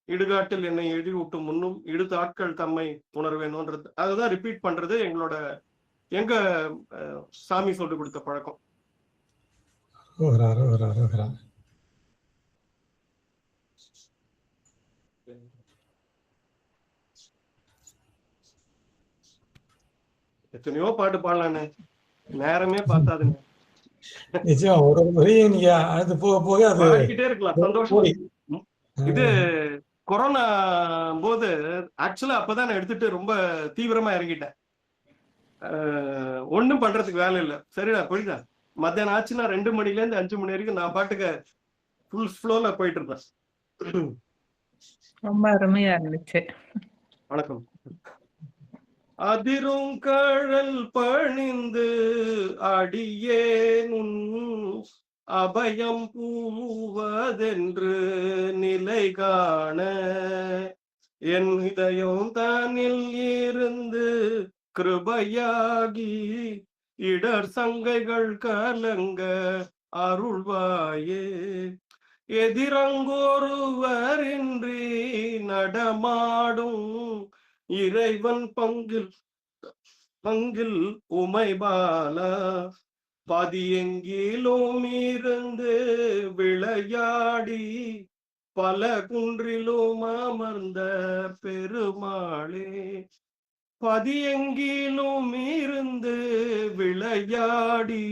இடுகாட்டில் என்னை எரிவூட்டும் முன்னும் இடுதாட்கள் தம்மை உணர்வேணும்ன்றது அதுதான் ரிப்பீட் பண்றது எங்க சாமி சொல்லி கொடுத்த பழக்கம். எத்தனையோ பாட்டு பாடலான்னு நேரமே பார்த்தாதுங்க. நிச்சயம் ஒரு முறையும் நீங்க அது போக போக அது பாடிக்கிட்டே இருக்கலாம், சந்தோஷம். இது கொரோனா போது ஆக்சுவலா அப்பதான் நான் எடுத்துட்டு ரொம்ப தீவிரமா இறங்கிட்டேன். ஒண்ணும் பண்றதுக்கு வேலை இல்லை. சரிடா போயிட்டா மத்தியானம் ஆச்சுன்னா 2 மணில இருந்து 5 மணி வரைக்கும் நான் பாட்டுக்கு ஃபுல் ஃப்ளோல போயிட்டு இருந்தேன். ரொம்ப அருமையா இருந்துச்சு. வணக்கம். அதிரும் கழல் பணிந்து அடியேனும் அபயம் பூவதென்று நிலை காண, என் இதயம் தானில் இருந்து கிருபையாகி இடர் சங்கைகள் கலங்க அருள்வாயே. எதிரங்கொருவரின்றி நடமாடும் இறைவன் பங்கில் உமைபாலா, பதியெங்கிலும் இருந்து விளையாடி பல குன்றிலும் அமர்ந்த பெருமாளே. பதியெங்கிலும் இருந்து விளையாடி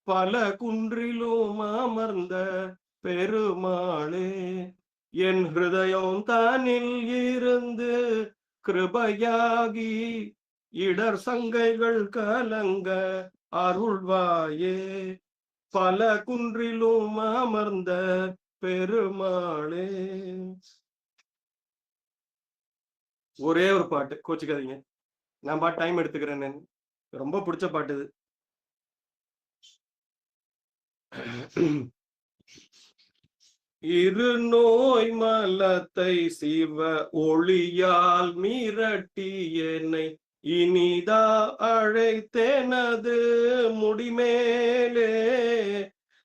பல குன்றிலும் அமர்ந்த பெருமாளே. என் ஹிருதயம் தானில் இருந்து கிருபையாகி இடர் சங்கைகள் கலங்க அருள்வாயே. பல குன்றிலும் அமர்ந்த பெருமாளே. ஒரே ஒரு பாட்டு, கோச்சிக்காதீங்க, நான் பாட்டு டைம் எடுத்துக்கிறேன். ரொம்ப பிடிச்ச பாட்டு இது. இரு நோய் மலத்தை சிவ ஒளியால் மிரட்டி என்னை இனிதா அழைத்தேனது முடிமேலே,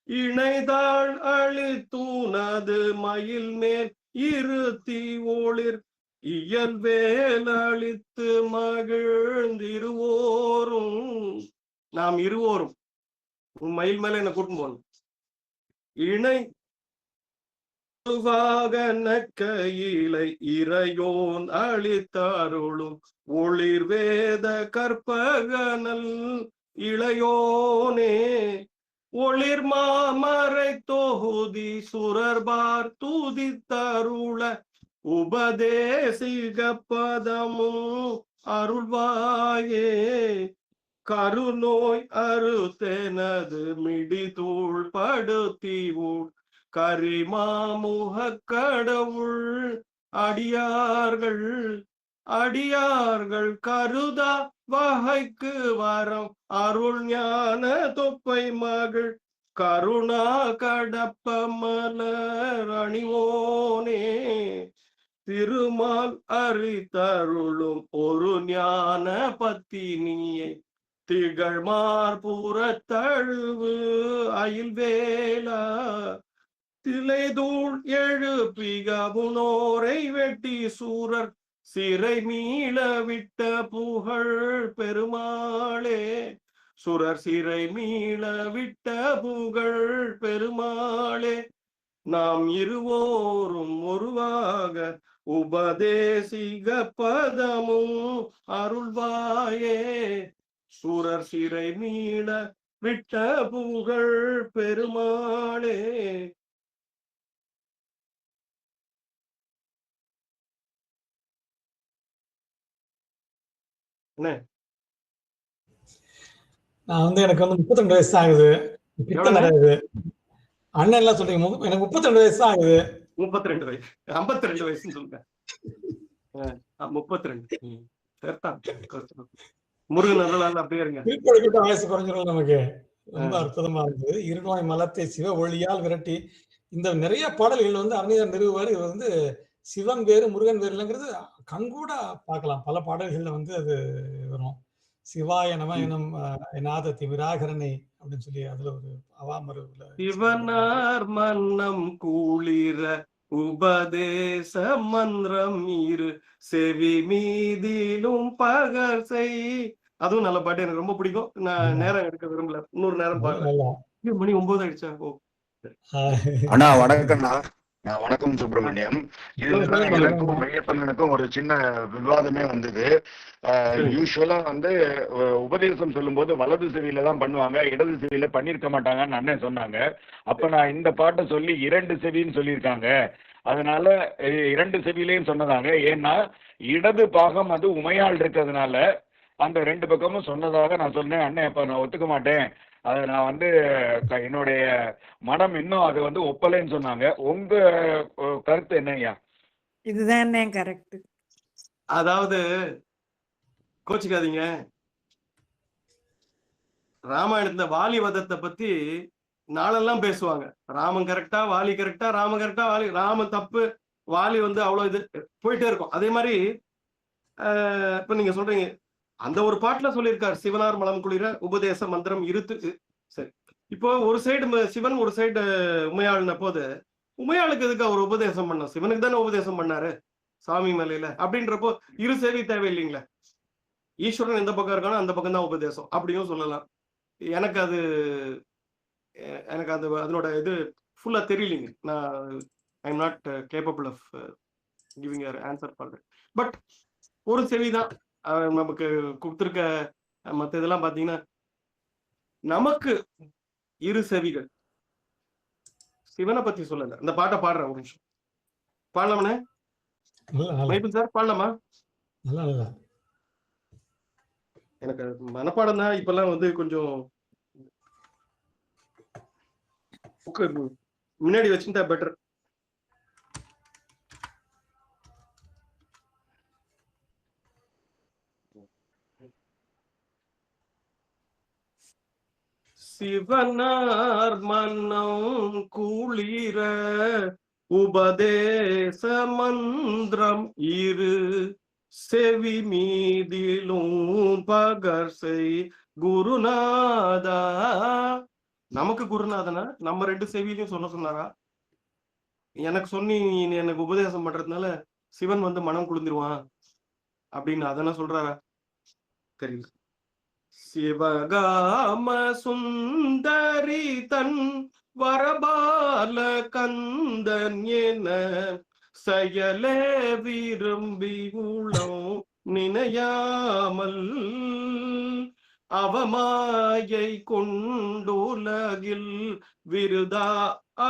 இணைதாள் அழித்தூனது மயில் மேல் இருத்தி ஒளிர் இயல்வேல் அளித்து மகிழ்ந்திருவோரும். நாம் இருவோரும் உன் மயில் மேல என்ன கூட்டும் போகணும். இணை கையிலை இறையோன் அளித்தாருளும் ஒளிர் வேத கற்பகனல் இளையோனே. ஒளிர் மாமரை தொகுதி சுரர்பார் தூதித்தருள உபதேசிக பதமும் அருள்வாயே. கருநோய் அறுத்தெனது மிடிதூள் படுத்தி ஊர் கரிமாமுக கடவுள் அடியார்கள் கருதா வகைக்கு வரம் அருள் ஞான தொப்பை மகள் கருணா கடப்ப மலர் அணிவோனே. திருமால் அறித்தருளும் ஒரு ஞான பத்தினியை திகழ்மார்புறத்தழுவு அயில்வேலா. திளைதூள் எழுப்பிகவுனோரை வெட்டி சூரர் சிறை மீள விட்ட புகழ் பெருமாளே. சுரர் சிறை மீள விட்ட புகழ் பெருமாளே. நாம் இருவோரும் ஒருவாக உபதேசிக பதமும் அருள்வாயே. சுரர் சிறை மீள விட்ட புகழ் பெருமாளே. நான் எனக்கு 32 வயசு ஆகுது. அண்ணன் எல்லாம் சொல்றீங்க. எனக்கு 32 வயசு ஆகுது. 32 வயசு 52 வயசுன்னு சொல்லுங்க. 32. முருகன் அருளால் அப்படியே இருங்க. திருப்பதிக்கிட்ட வயசு குறைஞ்சிரும் நமக்கு. ரொம்ப அற்புதமா இருந்தது. இருநோய் மலத்தை சிவ ஒளியால் விரட்டி இந்த நிறைய பாடல்கள் வந்து அருணையார் நிறுவுவார். இவர் வந்து சிவன் வேறு முருகன் வேறு இல்லைங்கிறது கண்கூட பார்க்கலாம். பல பாடல்கள்ல வந்து அது வரும். சிவாய நம எனும் நாதத்தி விராகரனை அப்படின்னு சொல்லி அதுல ஒரு அவாமருவுல சிவனார் மன்னம் கூளிர உபதேச மந்திரம் இரு செவி மீதிலும் பகர் செய். அதுவும் நல்ல பாட்டு, எனக்கு ரொம்ப பிடிக்கும். நான் நேரம் எடுக்க விரும்பல, இன்னொரு நேரம் பாருங்க. மணி 9 ஆயிடுச்சா? அண்ணா வணக்கம்ண்ணா. வணக்கம் சுப்பிரமணியம். இதுதான் எனக்கும் மெய்யப்பனுக்கும் ஒரு சின்ன விவாதமே வந்தது. யூஸ்வலா வந்து உபதேசம் சொல்லும் போது வலது செவியில தான் பண்ணுவாங்க, இடது செவியில பண்ணிருக்க மாட்டாங்கன்னு அண்ணன் சொன்னாங்க. அப்ப நான் இந்த பாட்டை சொல்லி 2 செவின்னு சொல்லியிருக்காங்க. அதனால 2 செவியிலையும் சொன்னதாங்க. ஏன்னா இடது பாகம் அது உமையாள் இருக்கிறதுனால அந்த 2 பக்கமும் சொன்னதாக நான் சொன்னேன். அண்ணன் இப்ப நான் ஒத்துக்க மாட்டேன், அதை நான் வந்து என்னுடைய மனம் இன்னும் அது வந்து ஒப்பலைன்னு சொன்னாங்க. உங்க கருத்து என்னய்யா? இதுதான் கரெக்ட். அதாவது கோச்சிக்காதீங்க, ராமாயணத்துல வாலி வதத்தை பத்தி நாளெல்லாம் பேசுவாங்க. ராமன் கரெக்டா, வாலி கரெக்டா, ராமன் கரெக்டா, வாலி ராமன் தப்பு, வாலி வந்து அவ்வளவு இது போயிட்டே இருக்கும். அதே மாதிரி இப்ப நீங்க சொல்றீங்க, அந்த ஒரு பாட்டுல சொல்லியிருக்காரு, சிவனார் மலம் குளிர உபதேச மந்திரம் இருத்து. சரி, இப்போ ஒரு சைடு சிவன், ஒரு சைடு உமையாள்ன போது உமையாளுக்கு எதுக்கு அவர் உபதேசம் பண்ண? சிவனுக்கு தானே உபதேசம் பண்ணாரு சாமி மலையில. அப்படின்றப்போ இரு சேவை தேவை இல்லைங்களா? ஈஸ்வரன் எந்த பக்கம் இருக்கானோ அந்த பக்கம் தான் உபதேசம் அப்படியும் சொல்லலாம். எனக்கு அது அதனோட இது ஃபுல்லா தெரியலைங்க. நான் I am not capable of giving answer for that. But ஒரு செவிதான் நமக்கு கொடுத்துருக்க. மற்ற இதெல்லாம் பாத்தீங்கன்னா நமக்கு இரு செவிகள். சிவனை பத்தி சொல்லல. இந்த பாட்டை பாடுற ஒரு நிமிஷம் பாடலாமண்ணே? மைபிள் சார் பாடலாமா? எனக்கு மனப்பாடம் தான் இப்பெல்லாம் வந்து கொஞ்சம் முன்னாடி வச்சுட்டா பெட்டர். சிவனார் மன்னம் குளிர உபதேச மந்திரம் இரு செவி மீதிலும் பகர்சை குருநாதா. நமக்கு குருநாதனா? நம்ம 2 செவிலையும் சொன்னாரா? எனக்கு சொன்னி எனக்கு உபதேசம் பண்றதுனால சிவன் வந்து மனம் குளிர்ந்துருவான் அப்படின்னு அதெல்லாம் சொல்றாரா? தெரியல. சிவகாம சுந்தரி தன் வரபால கந்தன் என செயலே விரும்பி உளம் நினையாமல் அவமாயை கொண்டுலகில் விருதா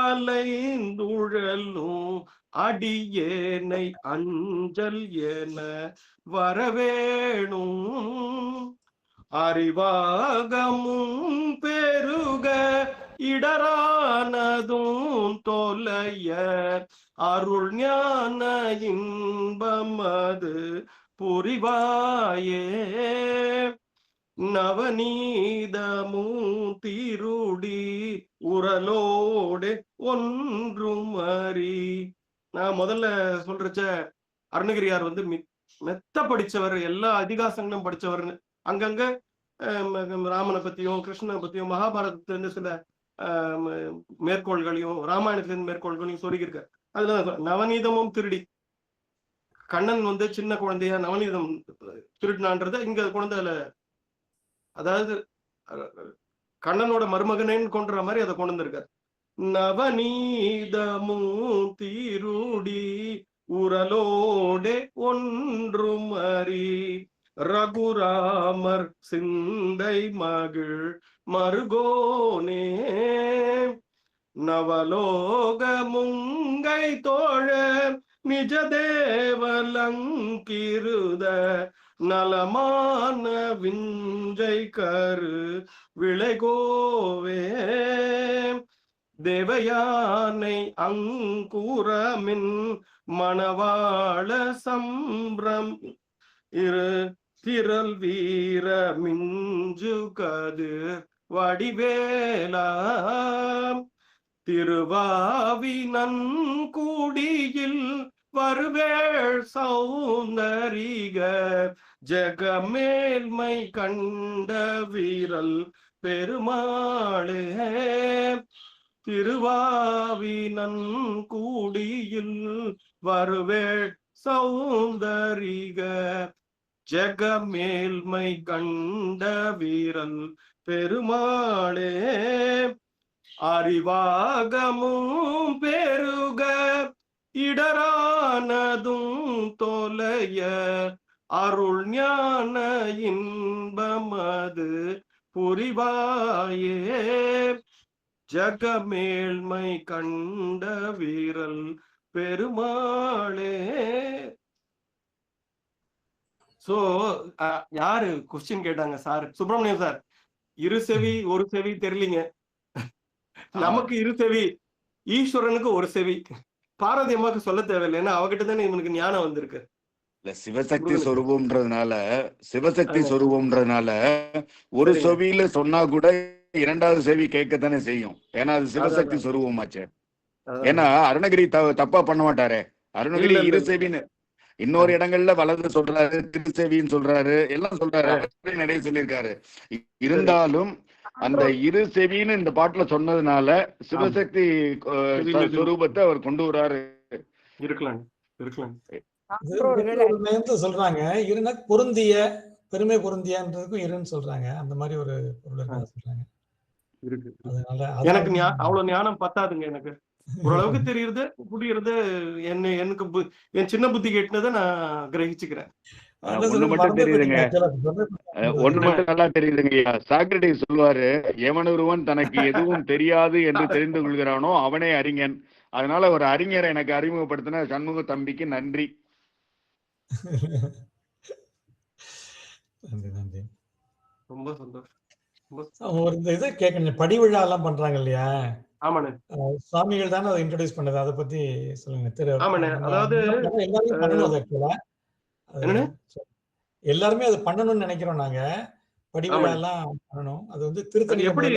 அலைந்துழலும் அடியேனை அஞ்சல் என வரவேணும். அறிவாகமும் பெருக இடரானதும் தொலைய அருள் ஞான இன்பமது புரிவாயே. நவநீதமும் திருடி உரலோடு ஒன்றும் அறி. நான் முதல்ல சொல்றச்ச அருணகிரியார் வந்து மெத்த படிச்சவர், எல்லா அதிகாசங்களும் படிச்சவர்னு அங்கங்க ராமனை பத்தியும் கிருஷ்ணனை பத்தியும் மகாபாரதத்திலிருந்து சில மேற்கோள்களையும் ராமாயணத்திலிருந்து மேற்கோள்களையும் சொல்லியிருக்க. அதுல நவநீதமும் திருடி, கண்ணன் வந்து சின்ன குழந்தையா நவநீதம் திருடினான்றத இங்க குழந்தைல, அதாவது கண்ணனோட மருமகனேன்னு கொன்ற மாதிரி அதை கொண்டு வந்திருக்காரு. நவநீதமும் திருடி உரலோடே ஒன்றும் அறி ரகுராமர் சிந்தை மகிழ் மருகோனே. நவலோக முங்கை தோழ நிஜ தேவலங்கிருத நலமான விஞ்சை கரு விளைகோவே. தேவயானை அங்குரமின் மணவாள சம்பிரம் இரு திரள் வீர மிஞ்சு கதிர் வடிவேலா திருவாவினன் கூடியில் வருவேள் சௌந்தரிக ஜெகமேல்மை கண்ட வீரல் பெருமாளே திருவாவினன் கூடியில் வருவேள் சௌந்தரிக ஜெகமேல்மை கண்ட வீரல் பெருமாளே அறிவாகமும் பெருக இடரானதும் தொலைய அருள் ஞான இன்பமது புரிவாயே ஜகமேல்மை கண்ட வீரல் பெருமாளே. சோ யாரு கொஸ்டின் கேட்டாங்க சார்? சுப்பிரமணியம் சார். இரு செவி ஒரு செவி தெரியலீங்க. நமக்கு இரு செவி, ஈஸ்வரனுக்கு ஒரு செவி. பார்வதி அம்மாக்கு சொல்ல தேவையில்லை, ஏன்னா அவகிட்ட தானே இவனுக்கு ஞானம் வந்திருக்கு. இல்ல சிவசக்தி சொரூபம்ன்றதுனால ஒரு செவியில சொன்னா கூட இரண்டாவது செவி கேட்கத்தானே செய்யும். ஏன்னா அது சிவசக்தி சொரூபமாச்சே. ஏன்னா அருணகிரி தப்பா பண்ண மாட்டாரே. அருணகிரி இரு செவின்னு இன்னொரு இடங்கள்ல வலது சொல்றாரு, திருச்செவின்னு சொல்றாரு, எல்லாம் சொல்றாரு, நிறைய சொல்லியிருக்காரு. இருந்தாலும் அந்த இரு செவின்னு இந்த பாட்டுல சொன்னதுனால சிவசக்தி சொரூபத்தை அவர் கொண்டு வராரு. இருக்கலாம். சொல்றாங்க இருனா பொருந்திய, பெருமை பொருந்தியன்றதுக்கும் இருன்னு சொல்றாங்க. அந்த மாதிரி ஒரு பொருள் சொல்றாங்க. அதனால எனக்கு அவ்வளவு ஞானம் பத்தாதுங்க. எனக்கு ஓரளவுக்கு தெரியுது, புரியுறது. எனக்கு என் சின்ன புத்தி கேட்டதை நான் கிரகிச்சுக்கிறேன். ஒண்ணு மட்டும் தெரியுதுங்க, நல்லா தெரியுதுங்க. சாக்ரட்டிஸ் சொல்லுவாரு, எவனொருவன் தனக்கு எதுவும் தெரியாது என்று தெரிந்து கொள்கிறானோ அவனே அறிஞன். அதனால ஒரு அறிஞரை எனக்கு அறிமுகப்படுத்தின சண்முக தம்பிக்கு நன்றி. ரொம்ப சந்தோஷம். ஒரு இந்த இதை கேட்கணும், படி விழா எல்லாம் பண்றாங்க இல்லையா? ஆமாண்ணே. சுவாமிகள் தானே அதை இன்ட்ரோடியூஸ் பண்ணது, அதை பத்தி சொல்லுங்க. ஆமாண்ணே. அதாவது எல்லாருமே அது பண்ணணும்னு நினைக்கிறோம் நாங்க. படி விழா எல்லாம் பண்ணணும். அது வந்து திருத்தணி எப்படி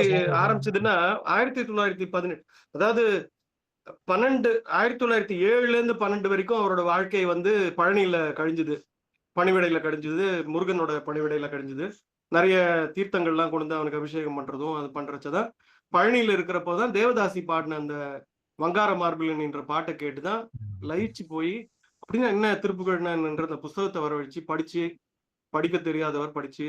ஆரம்பிச்சதுன்னா 1918, அதாவது 1907ல இருந்து 12 வரைக்கும் அவரோட வாழ்க்கை வந்து பழனியில கழிஞ்சுது, பணிவிடையில கழிஞ்சுது, முருகனோட பணிவிடையில கழிஞ்சுது. நிறைய தீர்த்தங்கள்லாம் கொண்டு வந்து அவனுக்கு அபிஷேகம் பண்றதும் அது பண்றச்சதான் பழனியில இருக்கிறப்போதான் தேவதாசி பாடின அந்த வங்கார மார்பிலன் என்ற பாட்டை கேட்டுதான் லயிச்சு போய், அப்படின்னா என்ன திருப்புகழ்ன்ற அந்த புஸ்தகத்தை வரவழைச்சு படிச்சு, படிக்க தெரியாதவர் படிச்சு,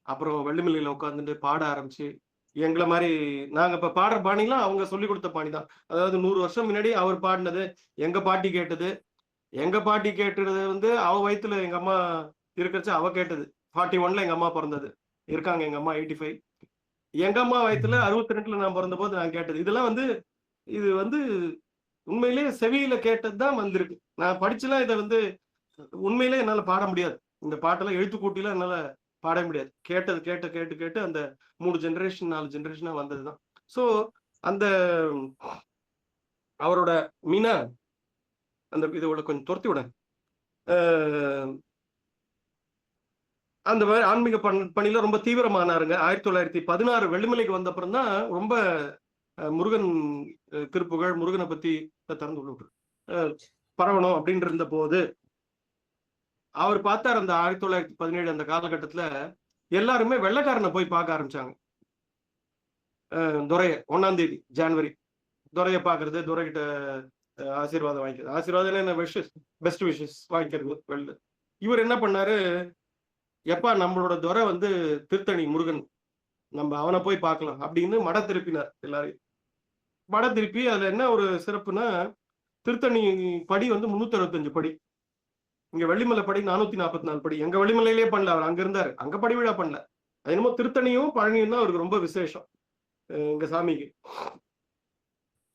அப்புறம் வெள்ளிமலையில உட்காந்துட்டு பாட ஆரம்பிச்சு, எங்களை மாதிரி நாங்க இப்ப பாடுற பாணிலாம் அவங்க சொல்லி கொடுத்த பாணி தான். அதாவது 100 வருஷம் முன்னாடி அவர் பாடினது எங்க பாட்டி கேட்டது. எங்க பாட்டி கேட்டது வந்து அவ வயிற்றுல எங்க அம்மா இருக்கிறச்சு அவ கேட்டது. 41ல எங்க அம்மா பிறந்தது, இருக்காங்க எங்க அம்மா 85. எங்க அம்மா வயிற்றுல 62ல நான் பிறந்த போது நான் கேட்டது. இதெல்லாம் வந்து இது வந்து உண்மையிலேயே செவியில கேட்டதுதான் வந்திருக்கு. நான் படிச்சுலாம் இதை வந்து உண்மையிலே என்னால பாட முடியாது. இந்த பாட்டெல்லாம் எழுத்துக்கூட்டிலாம் என்னால பாட முடியாது. கேட்டது கேட்டு கேட்டு கேட்டு அந்த 3 ஜெனரேஷன் 4 ஜெனரேஷனா வந்ததுதான். ஸோ அந்த அவரோட மீனா அந்த இதோட கொஞ்சம் துரத்தி விட அந்த மாதிரி ஆன்மீக பணியில ரொம்ப தீவிரமானாருங்க. 1916 வெள்ளிமலைக்கு வந்த அப்புறம் தான் ரொம்ப முருகன் திருப்புகழ், முருகனை பத்தி திறந்து விட்டு பரவணும் அப்படின்னு இருந்த போது அவர் பார்த்தார். அந்த 1917 அந்த காலகட்டத்துல எல்லாருமே வெள்ளைக்காரனை போய் பார்க்க ஆரம்பிச்சாங்க. துரைய 1ஆம் தேதி ஜனவரி துரைய பாக்குறது, துரைகிட்ட ஆசீர்வாதம் வாங்கிக்கிறது. ஆசீர்வாதம் என்ன, பெஸ்ட் விஷஸ் வாங்கிக்கிறது. இவர் என்ன பண்ணாரு, எப்பா நம்மளோட துரை வந்து திருத்தணி முருகன், நம்ம அவனை போய் பார்க்கலாம் அப்படின்னு மட திருப்பினார் எல்லாரையும். மட திருப்பி அதுல என்ன ஒரு சிறப்புனா, திருத்தணி படி வந்து 365 படி, இங்க வெள்ளிமலை படி 444 படி. எங்க வெள்ளிமலையிலேயே பண்ணல, அவர் அங்க இருந்தாரு, அங்க படி விழா பண்ணல. அது என்னமோ திருத்தணியும் பழனியும் தான் அவருக்கு ரொம்ப விசேஷம் எங்க சாமிக்கு.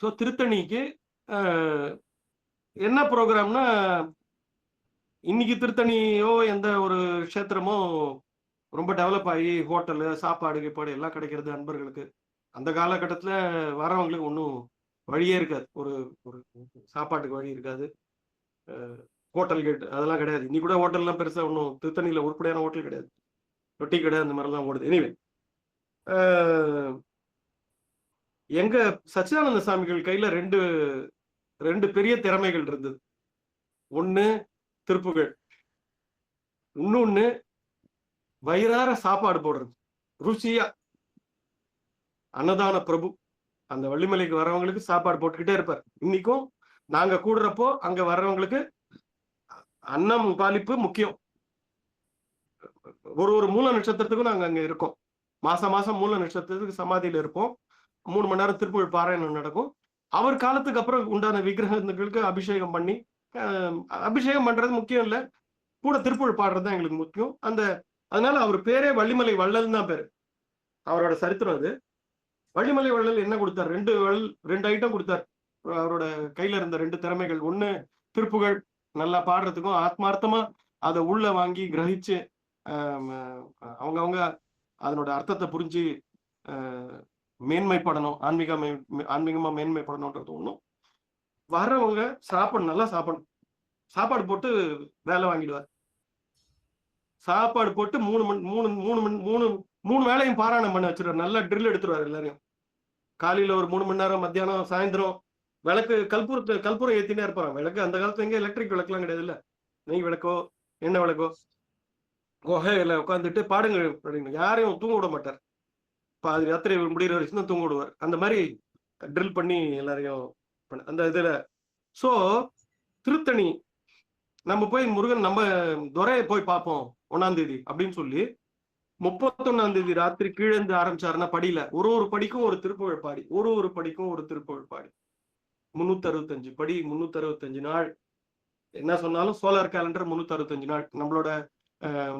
ஸோ திருத்தணிக்கு என்ன ப்ரோக்ராம்னா, இன்னைக்கு திருத்தணியோ எந்த ஒரு க்ஷேத்திரமோ ரொம்ப டெவலப் ஆகி ஹோட்டலு சாப்பாடு கீப்பாடு எல்லாம் கிடைக்கிறது அன்பர்களுக்கு. அந்த காலகட்டத்துல வரவங்களுக்கு ஒன்றும் வழியே இருக்காது, ஒரு ஒரு சாப்பாட்டுக்கு வழி இருக்காது. ஹோட்டல் கேட் அதெல்லாம் கிடையாது. இன்னி கூட ஹோட்டல்லாம் பெருசா ஒன்றும் திருத்தணியில உருப்படியான ஹோட்டல் கிடையாது. ரொட்டி கடை அந்த மாதிரிலாம் ஓடுது. எனிவே எங்க சச்சிதானந்த சாமிகள் கையில ரெண்டு பெரிய திறமைகள் இருந்தது. ஒண்ணு திருப்புகழ், இன்னொன்னு வயிறார சாப்பாடு போடுறது, ருசியா. அன்னதான பிரபு. அந்த வள்ளிமலைக்கு வர்றவங்களுக்கு சாப்பாடு போட்டுக்கிட்டே இருப்பார். இன்னைக்கும் நாங்க கூடுறப்போ அங்க வர்றவங்களுக்கு அன்னம் பாலிப்பு முக்கியம். ஒரு மூல நட்சத்திரத்துக்கும் நாங்க அங்க இருக்கோம். மாசம் மூல நட்சத்திரத்துக்கு சமாதியில இருப்போம். 3 மணி நேரம் திருப்புகழ் பாராயணம் நடக்கும். அவர் காலத்துக்கு அப்புறம் உண்டான விக்கிரகங்களுக்கு அபிஷேகம் பண்ணி, அபிஷேகம் பண்றது முக்கியம் இல்ல, கூட திருப்புகழ் பாடுறது தான் எங்களுக்கு முக்கியம். அதனால அவர் பேரே வள்ளிமலை வள்ளல் தான் பேரு. அவரோட சரித்திரம் அது. வள்ளிமலை வள்ளல் என்ன கொடுத்தார்? 2 ஐட்டம் கொடுத்தார். அவரோட கையில இருந்த 2 திறமைகள். ஒண்ணு திருப்புகழ் நல்லா பாடுறதுக்கும், ஆத்மார்த்தமா அதை உள்ள வாங்கி கிரகிச்சு அவங்கவுங்க அதனோட அர்த்தத்தை புரிஞ்சு மேன்மைப்படணும், ஆன்மீகமா மேன்மைப்படணும்ன்றது ஒண்ணும். வர்றவங்க நல்லா சாப்பிடணும். சாப்பாடு போட்டு வேலை வாங்கிடுவார். சாப்பாடு போட்டு 3 வேளையும் பாராயணம் பண்ண வச்சிருவார். நல்லா ட்ரில் எடுத்துருவார் எல்லாரையும். காலையில ஒரு 3 மணி நேரம், மத்தியானம், சாயந்தரம் விளக்கு கற்பூரம் ஏத்தினே இருப்பாங்க. விளக்கு அந்த காலத்துல எங்க எலக்ட்ரிக் விளக்குலாம் கிடையாது இல்ல, நெய் விளக்கோ எண்ணெய் விளக்கோ. குகையில உட்காந்துட்டு பாடுங்க அப்படின்னு யாரையும் தூங்க விட மாட்டார். பாதி ராத்திரி முடிகிற வரைக்கும் தான் தூங்க விடுவார். அந்த மாதிரி ட்ரில் பண்ணி எல்லாரையும் அந்த இதுல. சோ திருத்தணி நம்ம போய் முருகன் நம்ம துரையை போய் பார்ப்போம் 1ஆம் தேதி அப்படின்னு சொல்லி 31ஆம் தேதி ராத்திரி கீழே இருந்து ஆரம்பிச்சாருன்னா படியில ஒரு படிக்கும் ஒரு திருப்புகழ் பாடி, ஒரு படிக்கும் ஒரு திருப்புகழ் பாடி 365 படி, 365 நாள். என்ன சொன்னாலும் சோலார் கேலண்டர் 365 நாள்.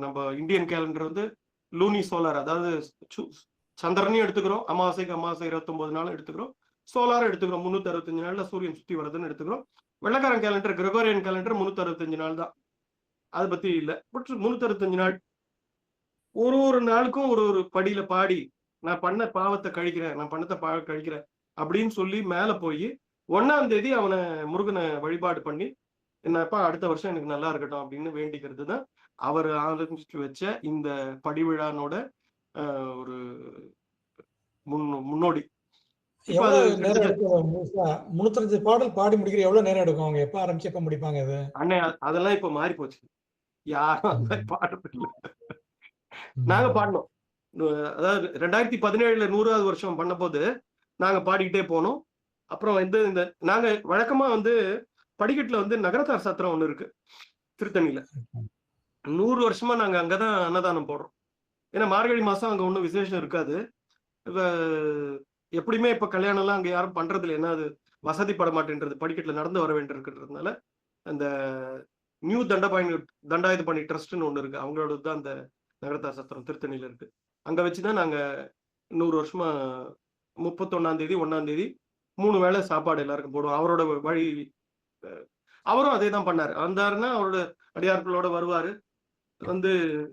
நம்ம இந்தியன் கேலண்டர் வந்து லூனி சோலார், அதாவது சந்திரனையும் எடுத்துக்கிறோம், அமாவாசைக்கு அமாவாசை 29 நாளும் எடுத்துக்கிறோம், சோலாரும் எடுத்துக்கிறோம். 365 நாள்ல சூரியன் சுத்தி வருதுன்னு எடுத்துக்கிறோம். வெள்ளக்காரன் கேலண்டர், கிரெகோரியன் கேலண்டர் 365 நாள் தான். அதை பத்தி இல்லை. பட் 365 நாள் ஒரு நாளுக்கும் ஒரு படியில பாடி, நான் பண்ண பாவத்தை கழிக்கிறேன், நான் பண்ணத்தை கழிக்கிறேன் அப்படின்னு சொல்லி மேல போய் 1ஆம் தேதி அவனை முருகனை வழிபாடு பண்ணி, என்னப்பா அடுத்த வருஷம் எனக்கு நல்லா இருக்கட்டும் அப்படின்னு வேண்டிக்கிறது தான் அவர் ஆரம்பிச்சு வச்ச இந்த படிவிழானோட ஒரு முன்னோடி. எவ்வளவு நேரம் எடுக்கும்? 305 பாடல் பாடி முடிக்கிற எவ்வளவு நேரம் எடுக்கும்? அவங்க எப்ப ஆரம்பிச்சு எப்ப முடிப்பாங்க? அது அண்ணே அதெல்லாம் இப்ப மாறி போச்சு. யாரும் பாடுறது இல்லை. நாங்க பாடினோம். அதாவது 2017 100வது வருஷம் பண்ண போது நாங்க பாடிக்கிட்டே போனோம். அப்புறம் இந்த நாங்க வழக்கமா படிக்கட்டுல நகரத்தார் சத்திரம் ஒண்ணு இருக்கு திருத்தணியில. 100 வருஷமா நாங்க அங்கதான் அன்னதானம் போடுறோம். ஏன்னா மார்கழி மாசம் அங்க ஒன்றும் விசேஷம் இருக்காது. எப்படியுமே இப்ப கல்யாணம் எல்லாம் அங்க யாரும் பண்றது இல்லை. ஏன்னா அது வசதிப்பட மாட்டேன்றது, படிக்கட்டுல நடந்து வர வேண்டியிருக்கிறதுனால. அந்த நியூ தண்டாயுதபாணி ட்ரஸ்ட்னு ஒண்ணு இருக்கு, அவங்களோட தான் அந்த நகரத்தார் சத்திரம் திருத்தணியில இருக்கு. அங்க வச்சுதான் நாங்க 100 வருஷமா 31ஆம் தேதி 1ஆம் தேதி 3 வேளை சாப்பாடு எல்லாருக்கும் போடுவோம். அவரோட வழி அவரும் அதே தான் பண்ணாரு. வந்தாருன்னா அவரோட அடியார்களோட வருவாரு,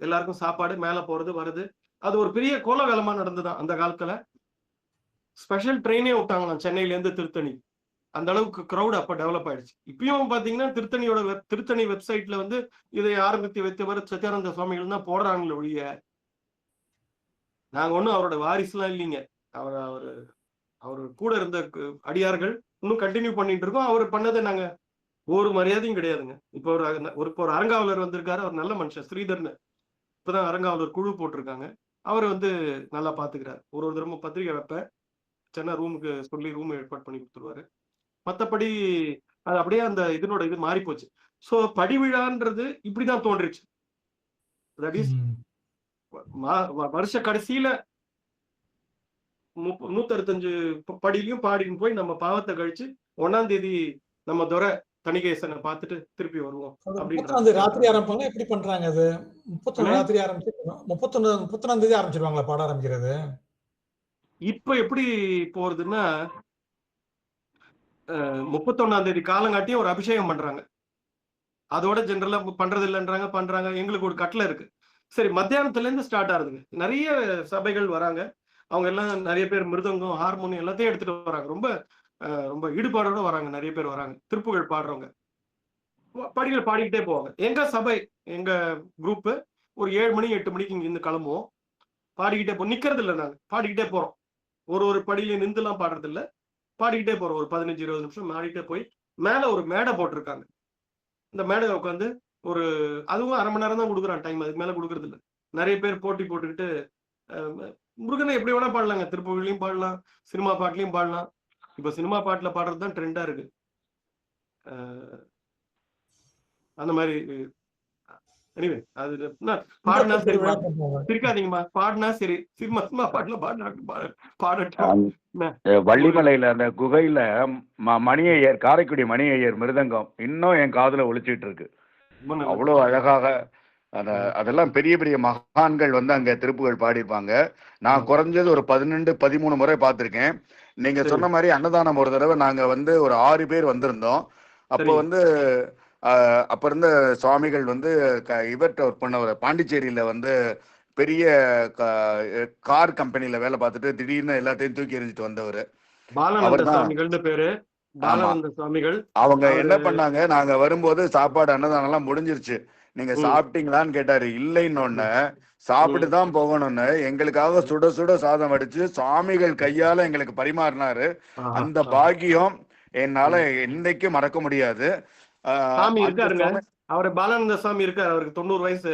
எல்லாருக்கும் சாப்பாடு, மேல போறது வருது. அது ஒரு பெரிய கோல வேலமா நடந்துதான் அந்த காலத்துல. ஸ்பெஷல் ட்ரெயினே விட்டாங்களாம் சென்னையில இருந்து திருத்தணி. அந்த அளவுக்கு கிரௌட் அப்ப டெவலப் ஆயிடுச்சு. இப்பயும் பாத்தீங்கன்னா திருத்தணி வெப்சைட்ல இதை ஆரம்பித்து வைத்தவர் சத்யானந்த சுவாமிகள் தான் போடுறாங்களே ஒழிய நாங்க ஒண்ணும் அவரோட வாரிசுலாம் இல்லைங்க. அவர் கூட இருந்த அடியார்கள் இன்னும் கண்டினியூ பண்ணிட்டு இருக்கோம். அவர் பண்ணதை நாங்க ஒரு மரியாதையும் கிடையாதுங்க. இப்போ ஒரு அரங்காவலர் வந்திருக்காரு, அவர் நல்ல மனுஷன், ஸ்ரீதர்னு. இப்பதான் அரங்காவலர் குழு போட்டிருக்காங்க. அவர் நல்லா பாத்துக்கிறார். ஒரு தடவை பத்திரிகை வைப்பேன், சென்னை ரூமுக்கு சொல்லி ரூம் ஏற்பாடு பண்ணி கொடுத்துருவாரு. மற்றபடி அது அப்படியே அந்த இதனோட இது மாறி போச்சு. ஸோ படிவிழான்றது இப்படிதான் தோன்றிச்சு. தட் இஸ் வருஷ கடைசியில 165 படியிலையும் பாடின்னு போய் நம்ம பாவத்தை கழிச்சு 1ஆம் தேதி நம்ம துரை தணிகேசனை பார்த்துட்டு திருப்பி வருவோம். 31 ராத்திரி ஆரம்பிப்பாங்க. எப்படி பண்றாங்க அது? 31 ராத்திரி ஆரம்பிச்சு 31ஆம் தேதி ஆரம்பிச்சிருவாங்களா பாட ஆரம்பிக்கிறது? இப்ப எப்படி போறதுன்னா 31ஆம் தேதி காலங்காட்டியும் ஒரு அபிஷேகம் பண்றாங்க. அதோட ஜெனரலா பண்றது இல்லைன்றாங்க, பண்றாங்க. எங்களுக்கு ஒரு கட்டளை இருக்கு. சரி, மத்தியானத்துல இருந்து ஸ்டார்ட் ஆகுதுங்க. நிறைய சபைகள் வராங்க. அவங்க எல்லாம் நிறைய பேர் மிருதங்கம், ஹார்மோனியம் எல்லாத்தையும் எடுத்துட்டு வராங்க. ரொம்ப ரொம்ப ஈடுபாடோட வராங்க. நிறைய பேர் வராங்க, திருப்புகழ் பாடுறவங்க. படிகளை பாடிக்கிட்டே போவாங்க. எங்க சபை, எங்க குரூப் ஒரு 7 மணி 8 மணிக்கு இங்க இருந்து கிளம்புவோம். பாடிக்கிட்டே போ, நிக்கிறது இல்லை, நாங்க பாடிக்கிட்டே போறோம். ஒரு படியில நின்றுலாம் பாடுறது இல்லை, பாடிக்கிட்டே போறோம். ஒரு 15-20 நிமிஷம் பாடிக்கிட்டே போய் மேல ஒரு மேடை போட்டிருக்காங்க. இந்த மேடையில உட்காந்து ஒரு அதுவும் 1/2 மணி நேரம் தான் கொடுக்குறான் டைம், அதுக்கு மேல கொடுக்கறது இல்லை. நிறைய பேர் போட்டி போட்டுக்கிட்டு முருகனை எப்படி வேணா பாடலாங்க. திருப்பூர்லயும் பாடலாம், சினிமா பாட்டுலயும் பாடலாம். இப்ப சினிமா பாட்டுல பாடுறது தான் ட்ரெண்டா இருக்கு. அந்த மாதிரி எனிவே அது பாடினா சரி, சிரிக்காதீங்கம்மா, பாடினா சரி, சினிமா பாட்டுல பாடட்டும். வள்ளிமலையில அந்த குகையில மணி ஐயர், காரைக்குடி மணி ஐயர் மிருதங்கம் இன்னும் என் காதுல ஒலிச்சிட்டு இருக்கு. அவ்வளவு அழகாக அதெல்லாம் பெரிய பெரிய மகான்கள் வந்து அங்க திருப்புகள் பாடியிருப்பாங்க. நான் குறைஞ்சது ஒரு 12-13 முறை பார்த்திருக்கேன். நீங்க சொன்ன மாதிரி அன்னதானம் ஒரு தடவை நாங்க வந்து ஒரு 6 பேர் வந்திருந்தோம். அப்போ வந்து அப்ப இருந்த சுவாமிகள் வந்து இவர்கிட்ட ஒர்க் பண்ணவர், பாண்டிச்சேரியில வந்து பெரிய கார் கம்பெனில வேலை பார்த்துட்டு திடீர்னு எல்லாத்தையும் தூக்கி எறிஞ்சிட்டு வந்தவர். அவங்க என்ன பண்ணாங்க, நாங்க வரும்போது சாப்பாடு அன்னதானம் எல்லாம் முடிஞ்சிருச்சு, நீங்க சாப்பிட்டீங்களான்னு கேட்டாரு. இல்லைன்னு சாப்பிட்டு தான் போகணும்னு எங்களுக்காக சுட சுட சாதம் வடிச்சு சுவாமிகள் கையால எங்களுக்கு பரிமாறினாரு. அந்த பாக்கியம் என்னால இன்னைக்கு மறக்க முடியாது. சாமி இருக்காருங்க, அவரு பாலானந்த சாமி இருக்காரு, அவருக்கு 90 வயசு.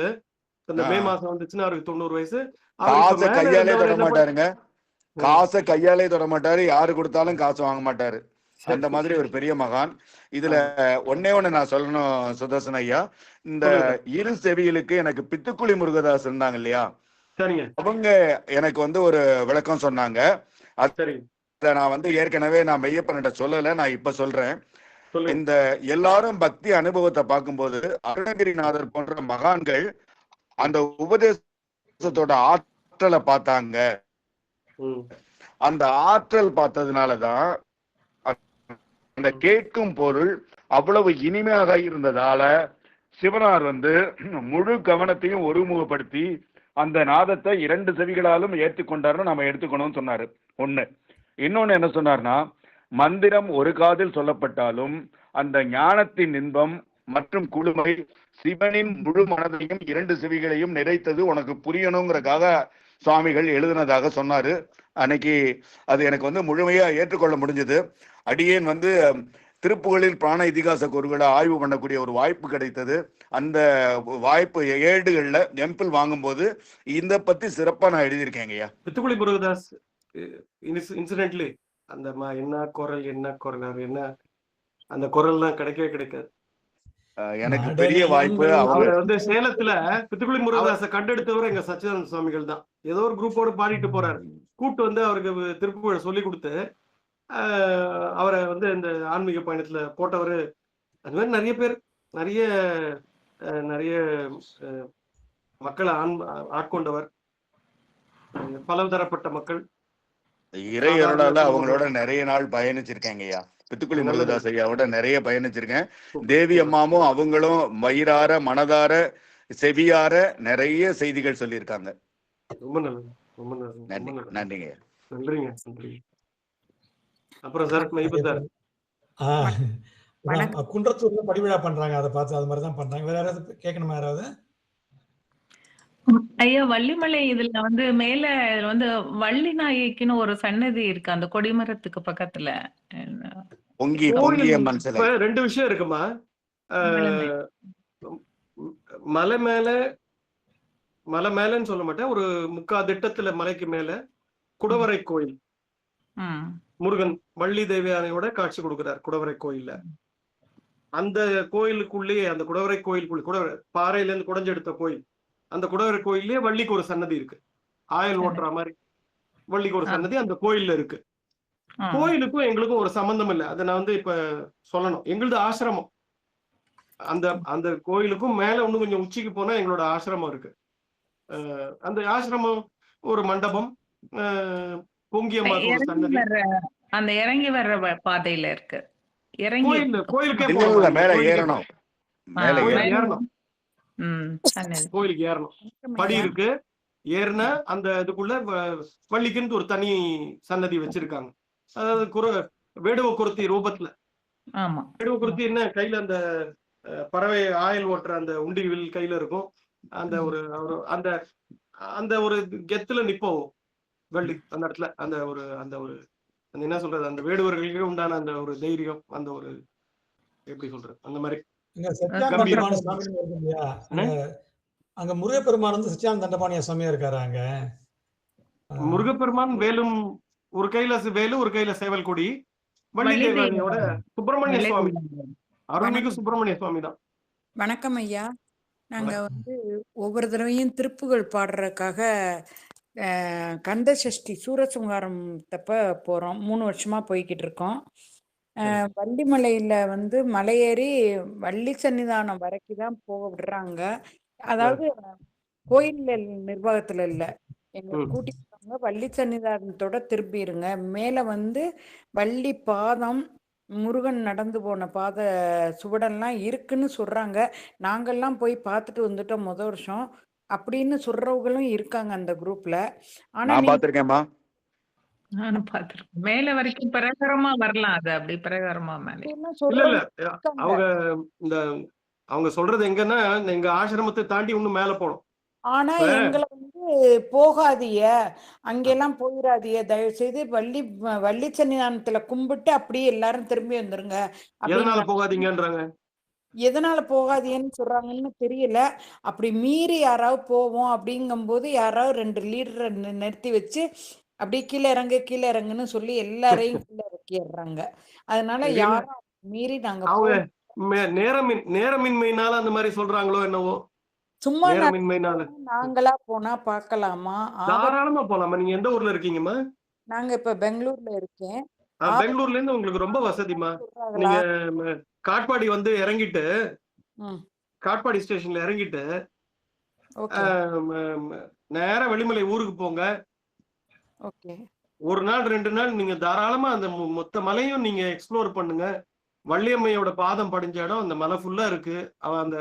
இந்த மே மாசம் வந்துச்சுன்னா அவருக்கு 90 வயசு. காசை கையாலே தொட மாட்டாருங்க, காசை கையாலே தொட மாட்டாரு, யாரு கொடுத்தாலும் காசு வாங்க மாட்டாரு. அந்த மாதிரி ஒரு பெரிய மகான். இதுல ஒன்னே ஒண்ணு நான் சொல்லணும் சுதர்சன் ஐயா, இந்த இரு செவிகளுக்கு எனக்கு பித்துக்குளி முருகதாஸ் இருந்தாங்க இல்லையா, அவங்க எனக்கு வந்து ஒரு விளக்கம் சொன்னாங்க. அத நான் வந்து ஏற்கனவே நான் மெய்யப்பன்கிட்ட சொல்லல, நான் இப்ப சொல்றேன். இந்த எல்லாரும் பக்தி அனுபவத்தை பார்க்கும்போது அருணகிரிநாதர் போன்ற மகான்கள் அந்த உபதேசத்தோட ஆற்றலை பார்த்தாங்க. அந்த ஆற்றல் பார்த்ததுனாலதான் அந்த கேட்கும் பொருள் அவ்வளவு இனிமையாக இருந்ததால சிவனார் வந்து முழு கவனத்தையும் ஒருமுகப்படுத்தி அந்த நாதத்தை 2 செவிகளாலும் ஏற்றுக்கொண்டாருன்னு நம்ம எடுத்துக்கணும்னு சொன்னாரு. ஒண்ணு. இன்னொன்னு என்ன சொன்னார்னா, மந்திரம் ஒரு காதில் சொல்லப்பட்டாலும் அந்த ஞானத்தின் இன்பம் மற்றும் குளுமை சிவனின் முழு மனதையும் 2 செவிகளையும் நிறைத்தது உனக்கு புரியணுங்கிறதுக்காக சுவாமிகள் எழுதினதாக சொன்னாரு. அன்னைக்கு அது எனக்கு வந்து முழுமையா ஏற்றுக்கொள்ள முடிஞ்சது. அடியேன் வந்து திருப்புகழில் பிராண இதிகாச கூறுகளை ஆய்வு பண்ணக்கூடிய ஒரு வாய்ப்பு கிடைத்தது. அந்த வாய்ப்பு ஏடுகள்ல எம்பிள் வாங்கும்போது இந்த பத்தி சிறப்பா நான் எழுதியிருக்கேங்க ஐயா. பித்துக்குளி முருகதாஸ் இன்சிடென்ட்லி அந்த என்ன குரல் என்ன அந்த குரல்லாம் கிடைக்கவே கிடைக்காது. எனக்கு பெரிய வாய்ப்பு. அவர் வந்து சேலத்துல பித்துக்குளி முருகதாசை கண்டெடுத்தவர் எங்க சச்சிதானந்த சுவாமிகள் தான். ஏதோ ஒரு குரூப்போட பாடிட்டு போறாரு, கூப்பிட்டு வந்து அவருக்கு திருப்புகழை சொல்லி கொடுத்து அவரை வந்து இந்த ஆன்மீக பயணத்துல போட்டவர். அது மாதிரி நிறைய பேர் நிறைய மக்களை ஆட்கொண்டவர், பலதரப்பட்ட மக்கள். இறையருளால அவங்களோட நிறைய நாள் பயணிச்சிருக்கேங்க ஐயா. பித்துக்குளி முருகதாஸ் ஐயாவோட நிறைய பயணிச்சிருக்கேன். தேவி அம்மாவும் அவங்களும் வயிறார மனதார செவியார நிறைய செய்திகள் சொல்லியிருக்காங்க. ரொம்ப நல்லது, ரொம்ப நல்லது. நன்றிங்க. நன்றிங்க, நன்றி. அப்புறம் சார் குன்றத்தூர்ல படிவிழா பண்றாங்க, அதை பார்த்து அது மாதிரிதான் பண்றாங்க. வேற யாராவது கேட்கணுமா? யாராவது? ஐயா, வள்ளிமலை இதுல வந்து மேல வந்து வள்ளி நாயகின்னு ஒரு சன்னதி இருக்கு அந்த கொடிமரத்துக்கு பக்கத்துல. 2 விஷயம் இருக்குமா. மலை மேலன்னு சொல்ல மாட்டேன், ஒரு 3/4 திட்டத்துல மலைக்கு மேல குடவரை கோயில். முருகன் வள்ளி தேவியானையோட காட்சி கொடுக்கிறார் குடவரை கோயில்ல. அந்த கோயிலுக்குள்ளேயே, அந்த குடவரை கோயிலுக்குள்ள பாறையில இருந்து குடைஞ்செடுத்த கோயில், அந்த குடவரை கோயிலே வள்ளிக்கு ஒரு சன்னதி இருக்கு. ஆயல் ஓட்டுற மாதிரி வள்ளிக்கு ஒரு சன்னதி அந்த கோயில்ல இருக்கு. கோயிலுக்கும் எங்களுக்கும் ஒரு சம்பந்தம் இல்லை. அதை நான் வந்து இப்ப சொல்லணும். எங்களது ஆசிரமம், அந்த கோயிலுக்கும் மேல இன்னும் கொஞ்சம் உச்சிக்கு போனா எங்களோட ஆசிரமம் இருக்கு. அந்த ஆசிரமம் ஒரு மண்டபம், பொங்கியம்மாக்கு ஒரு சன்னதி, அந்த இறங்கி வர்ற பாதையில இருக்கு. கோயிலுக்கே மேல ஏறணும், கோயிலுக்கு ஏறணும், படி இருக்கு. ஏறின அந்த இதுக்குள்ள வள்ளிக்குன்னு ஒரு தனி சன்னதி வச்சிருக்காங்க. அதாவது வேடுவ குருத்தி ரூபத்துல. வேடுவ குருத்தி என்ன கையில அந்த பறவை ஆயில் ஓட்டுற அந்த உண்டிவில் கையில இருக்கும். அந்த ஒரு அந்த அந்த ஒரு கெத்துல நிப்போம் வள்ளி அந்த இடத்துல. அந்த ஒரு அந்த என்ன சொல்றது, அந்த வேடுவர்களுக்கு உண்டான அந்த ஒரு தைரியம், அந்த ஒரு எப்படி சொல்றது, அந்த மாதிரி சச்சியானந்த கம்பீரம். தண்டபாணி சுவாமின்னு இருக்கு இல்லையா, அங்க முருகப்பெருமான் வந்து சச்சியானந்த தண்டபாணியா சுவாமியா இருக்காரு அங்க. முருகப்பெருமான் வேலும் ஒரு கையில வேலு ஒரு கையில சேவல் கொடி, வள்ளி தேவானியோட சுப்பிரமணிய சுவாமி, அருள்மிகு சுப்பிரமணிய சுவாமி தான். வணக்கம் ஐயா. நாங்க வந்து ஒவ்வொரு தடவையும் திருப்புகள் பாடுறதுக்காக கந்த சஷ்டி சூரசம்ஹாரம் தப்ப போறோம். 3 வருஷமா போய்கிட்டு இருக்கோம். வள்ளிமலையில வந்து மலையேறி வள்ளி சன்னிதானம் வரைக்கும் தான் போக விடுறாங்க. அதாவது கோயில் நிர்வாகத்துல இல்ல, எங்களை கூட்டிட்டு போங்க, வள்ளி சன்னிதானத்தோட திரும்பிடுங்க. மேல வந்து வள்ளி பாதம், முருகன் நடந்து போன பாத சுவடெல்லாம் இருக்குன்னு சொல்றாங்க. நாங்கெல்லாம் போய் பார்த்துட்டு வந்துட்டோம் வருஷம் அப்படின்னு சொல்றவங்களும் இருக்காங்க அந்த குரூப்ல. ஆனா நான் பாத்திருக்கேன்மா, நானும் பார்த்திருக்கேன். மேல வரைக்கும் பிரகாரமா வரலாம். அது அப்படி பிரகாரமா மேலே. இல்ல இல்ல அவங்க இந்த அவங்க சொல்றது எங்கன்னா, எங்க ஆசிரமத்தை தாண்டி இன்னும் மேல போனோம். ஆனா எங்களை வந்து போகாதீய, அங்கெல்லாம் போயிடாதீய, தயவு செய்து வள்ளி சன்னிதானத்துல கும்பிட்டு அப்படியே எல்லாரும் திரும்பி வந்துருங்க. எதனால போகாதீங்கன்றாங்க? எதனால போகாதீங்கன்னு சொல்றாங்கன்னு தெரியல. அப்படி மீறி யாராவது போவோம் அப்படிங்கும்போது யாராவது 2 லீடரை நிறுத்தி வச்சு அப்படியே கீழே இறங்குன்னு சொல்லி எல்லாரையும் கீழே இறக்கிடுறாங்க. அதனால யாரும் மீறி நாங்க அவங்க நேரமின்மையினால அந்த மாதிரி சொல்றாங்களோ என்னவோ. சும்மா நேரமின்மையினால நாங்களா போனா பாக்கலாமா? தாராளமா போலாமா. நீங்க எந்த ஊர்ல இருக்கீங்கம்மா? நாங்க இப்ப பெங்களூர்ல இருக்கேன். பெங்களூர்ல இருந்து உங்களுக்கு ரொம்ப வசதிமா. நீங்க காட்பாடி வந்து இறங்கிட்டு, காட்பாடி ஸ்டேஷன்ல இறங்கிட்டு நேரா வெள்ளிமலை ஊருக்கு போங்க. ஒரு நாள் 2 நாள் நீங்க தாராளமா அந்த மொத்த மலையும் நீங்க எக்ஸ்ப்ளோர் பண்ணுங்க. வள்ளியம்மையோட பாதம் படிஞ்ச இடம் அந்த மலை ஃபுல்லா இருக்கு. அவ அந்த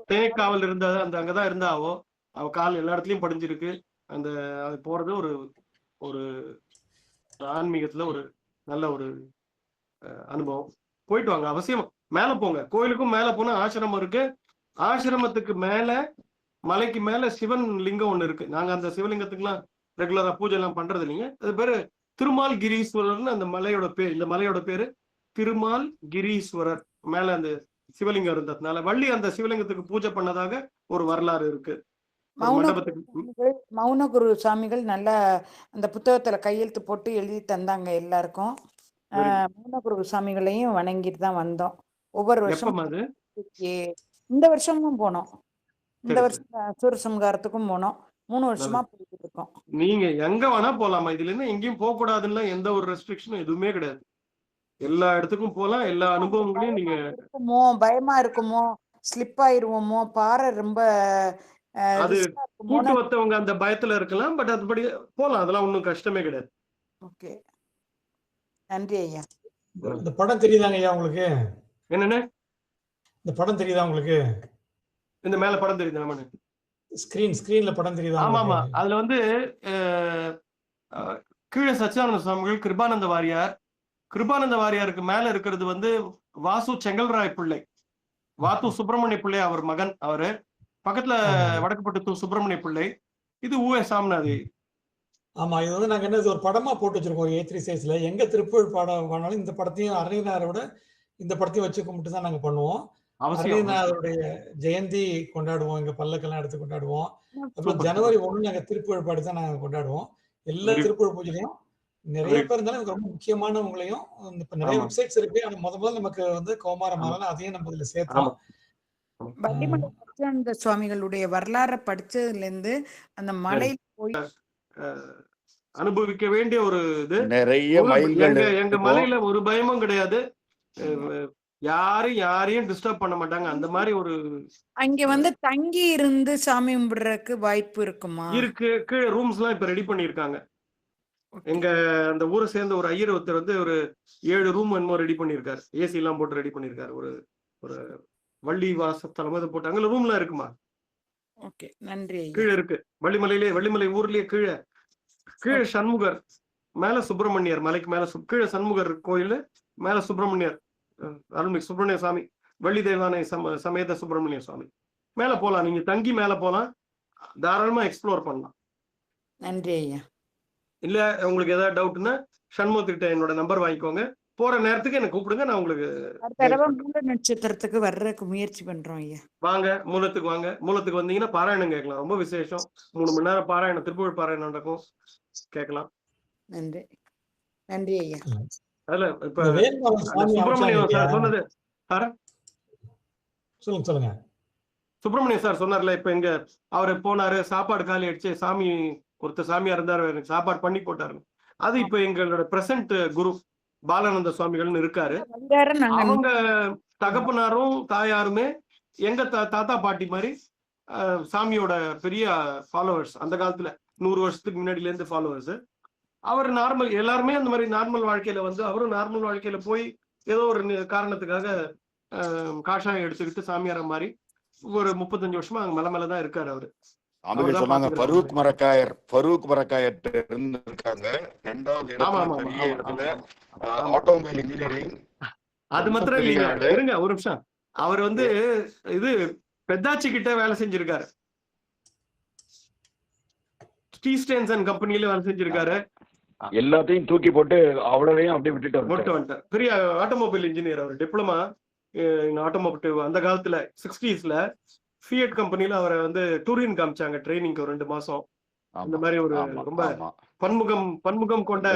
திணைக்காவல் இருந்த அந்த அங்கதான் இருந்தாவோ, அவ கால் எல்லா இடத்துலயும் படிஞ்சிருக்கு. அந்த அது போறது ஒரு ஒரு ஆன்மீகத்துல ஒரு நல்ல ஒரு அனுபவம். போயிட்டு வாங்க, அவசியம் மேல போங்க. கோயிலுக்கும் மேல போனா ஆசிரமம் இருக்கு. ஆசிரமத்துக்கு மேல மலைக்கு மேல சிவன் லிங்கம் ஒண்ணு இருக்கு. நாங்க அந்த சிவலிங்கத்துக்குலாம் ரெகுலரா பூஜை எல்லாம் பண்றது இல்லைங்க. அது பேரு திருமால் கிரீஸ்வரர்னு அந்த மலையோட பேர். இந்த மலையோட பேரு திருமால் கிரீஸ்வரர். மேல அந்த சிவலிங்கம் இருந்ததுனால வள்ளி அந்த சிவலிங்கத்துக்கு பூஜை பண்ணதாக ஒரு வரலாறு இருக்கு. மௌனகுரு சாமிகள் நல்ல அந்த புத்தகத்துல கையெழுத்து போட்டு எழுதி தந்தாங்க எல்லாருக்கும். மௌனகுரு சாமிகளையும் வணங்கிட்டு தான் வந்தோம். ஒவ்வொரு வருஷம் இந்த வருஷமும் போனோம். இந்த வருஷம் சூரசம்ஹாரத்துக்கும் போனோம். 3 வருஷமா போயிட்டு இருக்கோம். நீங்க எங்க வேணா போலாமா. இதுல இருந்து எங்கேயும் போக கூடாதுன்னா எந்த ஒரு ரெஸ்ட்ரிக்ஷனும் எதுவுமே கிடையாது. எல்லா இடத்துக்கும் போலாம். எல்லா அனுபவங்களையும் நீங்க பயமா இருக்குமோ, ஸ்லிப் ஆயிருவோமோ, பாறை ரொம்ப அது கூட்டு வத்தவங்க அந்த பயத்துல இருக்கலாம். பட் அதுபடி போலாம், அதெல்லாம் ஒன்றும் கஷ்டமே கிடையாது. ஓகே, நன்றி ஐயா. இந்த படம் தெரியுதாங்க ஐயா உங்களுக்கு? என்னன்னு? இந்த படம் தெரியுதா உங்களுக்கு? இந்த மேல படம் தெரியுது நம்ம ஸ்கிரீன்ல படம் தெரியுதா? ஆமா ஆமா. அதுல வந்து கீழே சச்சிதானந்த சுவாமிகள், கிருபானந்த வாரியாருக்கு மேல இருக்கிறது வந்து வாசு செங்கல்ராய் பிள்ளை, வாத்து சுப்பிரமணிய பிள்ளை அவர் மகன். அவரு பக்கத்துல வடக்குப்பட்டு சுப்பிரமணிய பிள்ளை. இது சாமிநாதி. ஆமா, இது வந்து நாங்க என்ன ஒரு படமா போட்டு வச்சிருக்கோம். ஒரு A3 சைஸ்ல எங்க திருப்புகழ் பாடம் பண்ணாலும் இந்த படத்தையும் அருணகிரிநாதரோட இந்த படத்தையும் வச்சு கும்பிட்டு தான் நாங்க பண்ணுவோம். அருணகிரிநாதருடைய ஜெயந்தி கொண்டாடுவோம், இங்க பல்லக்கெல்லாம் எடுத்து கொண்டாடுவோம். அப்புறம் ஜனவரி 1 நாங்க திருப்புகழ் பாடி தான் நாங்க கொண்டாடுவோம். எல்லா திருப்புகழ் பூஜையிலையும் நிறைய பேர் இருந்தாலும் எனக்கு ரொம்ப முக்கியமானவங்களையும் இப்ப நிறைய வெப்சைட்ஸ் இருக்கு. ஆனா முதல்ல நமக்கு வந்து கௌமாரமால அதையும் நம்ம இதுல சேர்த்தோம். வள்ளிமலை சச்சிதானந்த சுவாமிகளுடைய வரலாறை படிச்சதுல இருந்து அந்த மலையில போய் அனுபவிக்க வேண்டிய ஒரு இது நிறைய மைல்கள். எங்க மலையில ஒரு பயமும் கிடையாது. யாரையும் டிஸ்டர்ப் பண்ண மாட்டாங்க. அந்த மாதிரி ஒரு அங்க வந்து தங்கி இருந்து சாமி கும்பிடுறதுக்கு வாய்ப்பு இருக்குமா? இருக்கு. கீழே ரூம்ஸ் எல்லாம் இப்ப ரெடி பண்ணிருக்காங்க. எங்க அந்த ஊரை சேர்ந்த ஒரு ஐயர் ஒருத்தர் வந்து ஒரு 7 ரூம் என்னமோ ரெடி பண்ணிருக்காரு. ஏசி எல்லாம் போட்டு ரெடி பண்ணிருக்காரு. ஒரு வள்ளி வாசத்தலமா இதை போட்டு அங்க ரூம்லாம் இருக்குமா. ஓகே, நன்றி. கீழே இருக்கு வள்ளிமலை ஊர்லயே கீழே சண்முகர், மேல சுப்பிரமணியர், மலைக்கு மேல கீழே சண்முகர் கோயில், மேல சுப்பிரமணியர், அருள்மிகு சுப்பிரமணிய சாமி. வள்ளி தெய்வானை சமேத சுப்பிரமணிய சுவாமி. மேல போலாம், நீங்க தங்கி மேல போலாம், தாராளமா எக்ஸ்ப்ளோர் பண்ணலாம். நன்றி ஐயா. இல்ல உங்களுக்கு ஏதாவது டவுட்னா சண்முகத்துக்கிட்ட என்னோட நம்பர் வாங்கிக்கோங்க. போற நேரத்துக்கு என்ன கூப்பிடுங்க, நான் உங்களுக்கு தடவை மூல நட்சத்திரத்துக்கு வர்றதுக்கு முயற்சி பண்றோம் ஐயா. வாங்க, மூலத்துக்கு வாங்க. மூலத்துக்கு வந்தீங்கன்னா பாராயணம் கேட்கலாம், ரொம்ப விசேஷம். 3 மணி நேரம் பாராயணம், திருப்புகழ் பாராயணம் நடக்கும், கேட்கலாம். நன்றி நன்றி ஐயா. அதுல இப்ப சுப்பிரமணியம் சார் சொன்னது, சொல்லுங்க. சுப்பிரமணியம் சார் சொன்னார்ல, இப்ப இங்க அவரு போனாரு, சாப்பாடு காலி அடிச்சு, சாமி ஒருத்தர் சாமியா இருந்தாரு, எனக்கு சாப்பாடு பண்ணி போட்டாரு. அது இப்ப எங்களோட பிரசன்ட் குரு பாலானந்த சுவாமிகள்னு இருக்காரு. அவங்க தகப்பனாரும் தாயாருமே எங்க தாத்தா பாட்டி மாதிரி சாமியோட பெரிய ஃபாலோவர்ஸ். அந்த காலத்துல 100 வருஷத்துக்கு முன்னாடில இருந்து ஃபாலோவர்ஸ். அவர் நார்மல், எல்லாருமே அந்த மாதிரி நார்மல் வாழ்க்கையில வந்து, அவரும் நார்மல் வாழ்க்கையில போய் ஏதோ ஒரு காரணத்துக்காக காஷாயம் எடுத்துக்கிட்டு சாமியார மாதிரி ஒரு 35 வருஷமா அங்க மேல மேலதான் இருக்காரு அவரு. அவங்க சொன்னாங்க ஃபரூக் மரக்காயர் இருக்காங்க. 2வது பெரிய இடத்துல ஆட்டோமொபைல் இன்ஜினியரிங். அது மாத்திரம் இல்லைங்க, இருங்க ஒரு நிமிஷம். அவர் வந்து இது பெத்தாச்சி கிட்ட வேலை செஞ்சிருக்காரு, ஸ்டீஸ்டேன்ஸ் அண்ட் கம்பெனில வேலை செஞ்சிருக்காரு. எல்லாத்தையும் தூக்கி போட்டு அவ்வளவையும் அப்படியே விட்டுட்டு வந்துட்டார். பெரிய ஆட்டோமொபைல் இன்ஜினியர் அவர், டிப்ளமா ஆட்டோமோட்டிவ். அந்த காலத்துல 60ஸ்ல ஃபியட் கம்பெனில அவரை வந்து டூரின் காமிச்சாங்க ட்ரைனிங்க்கு 2 மாசம். அந்த மாதிரி ஒரு ரொம்ப பன்முகம் கொண்ட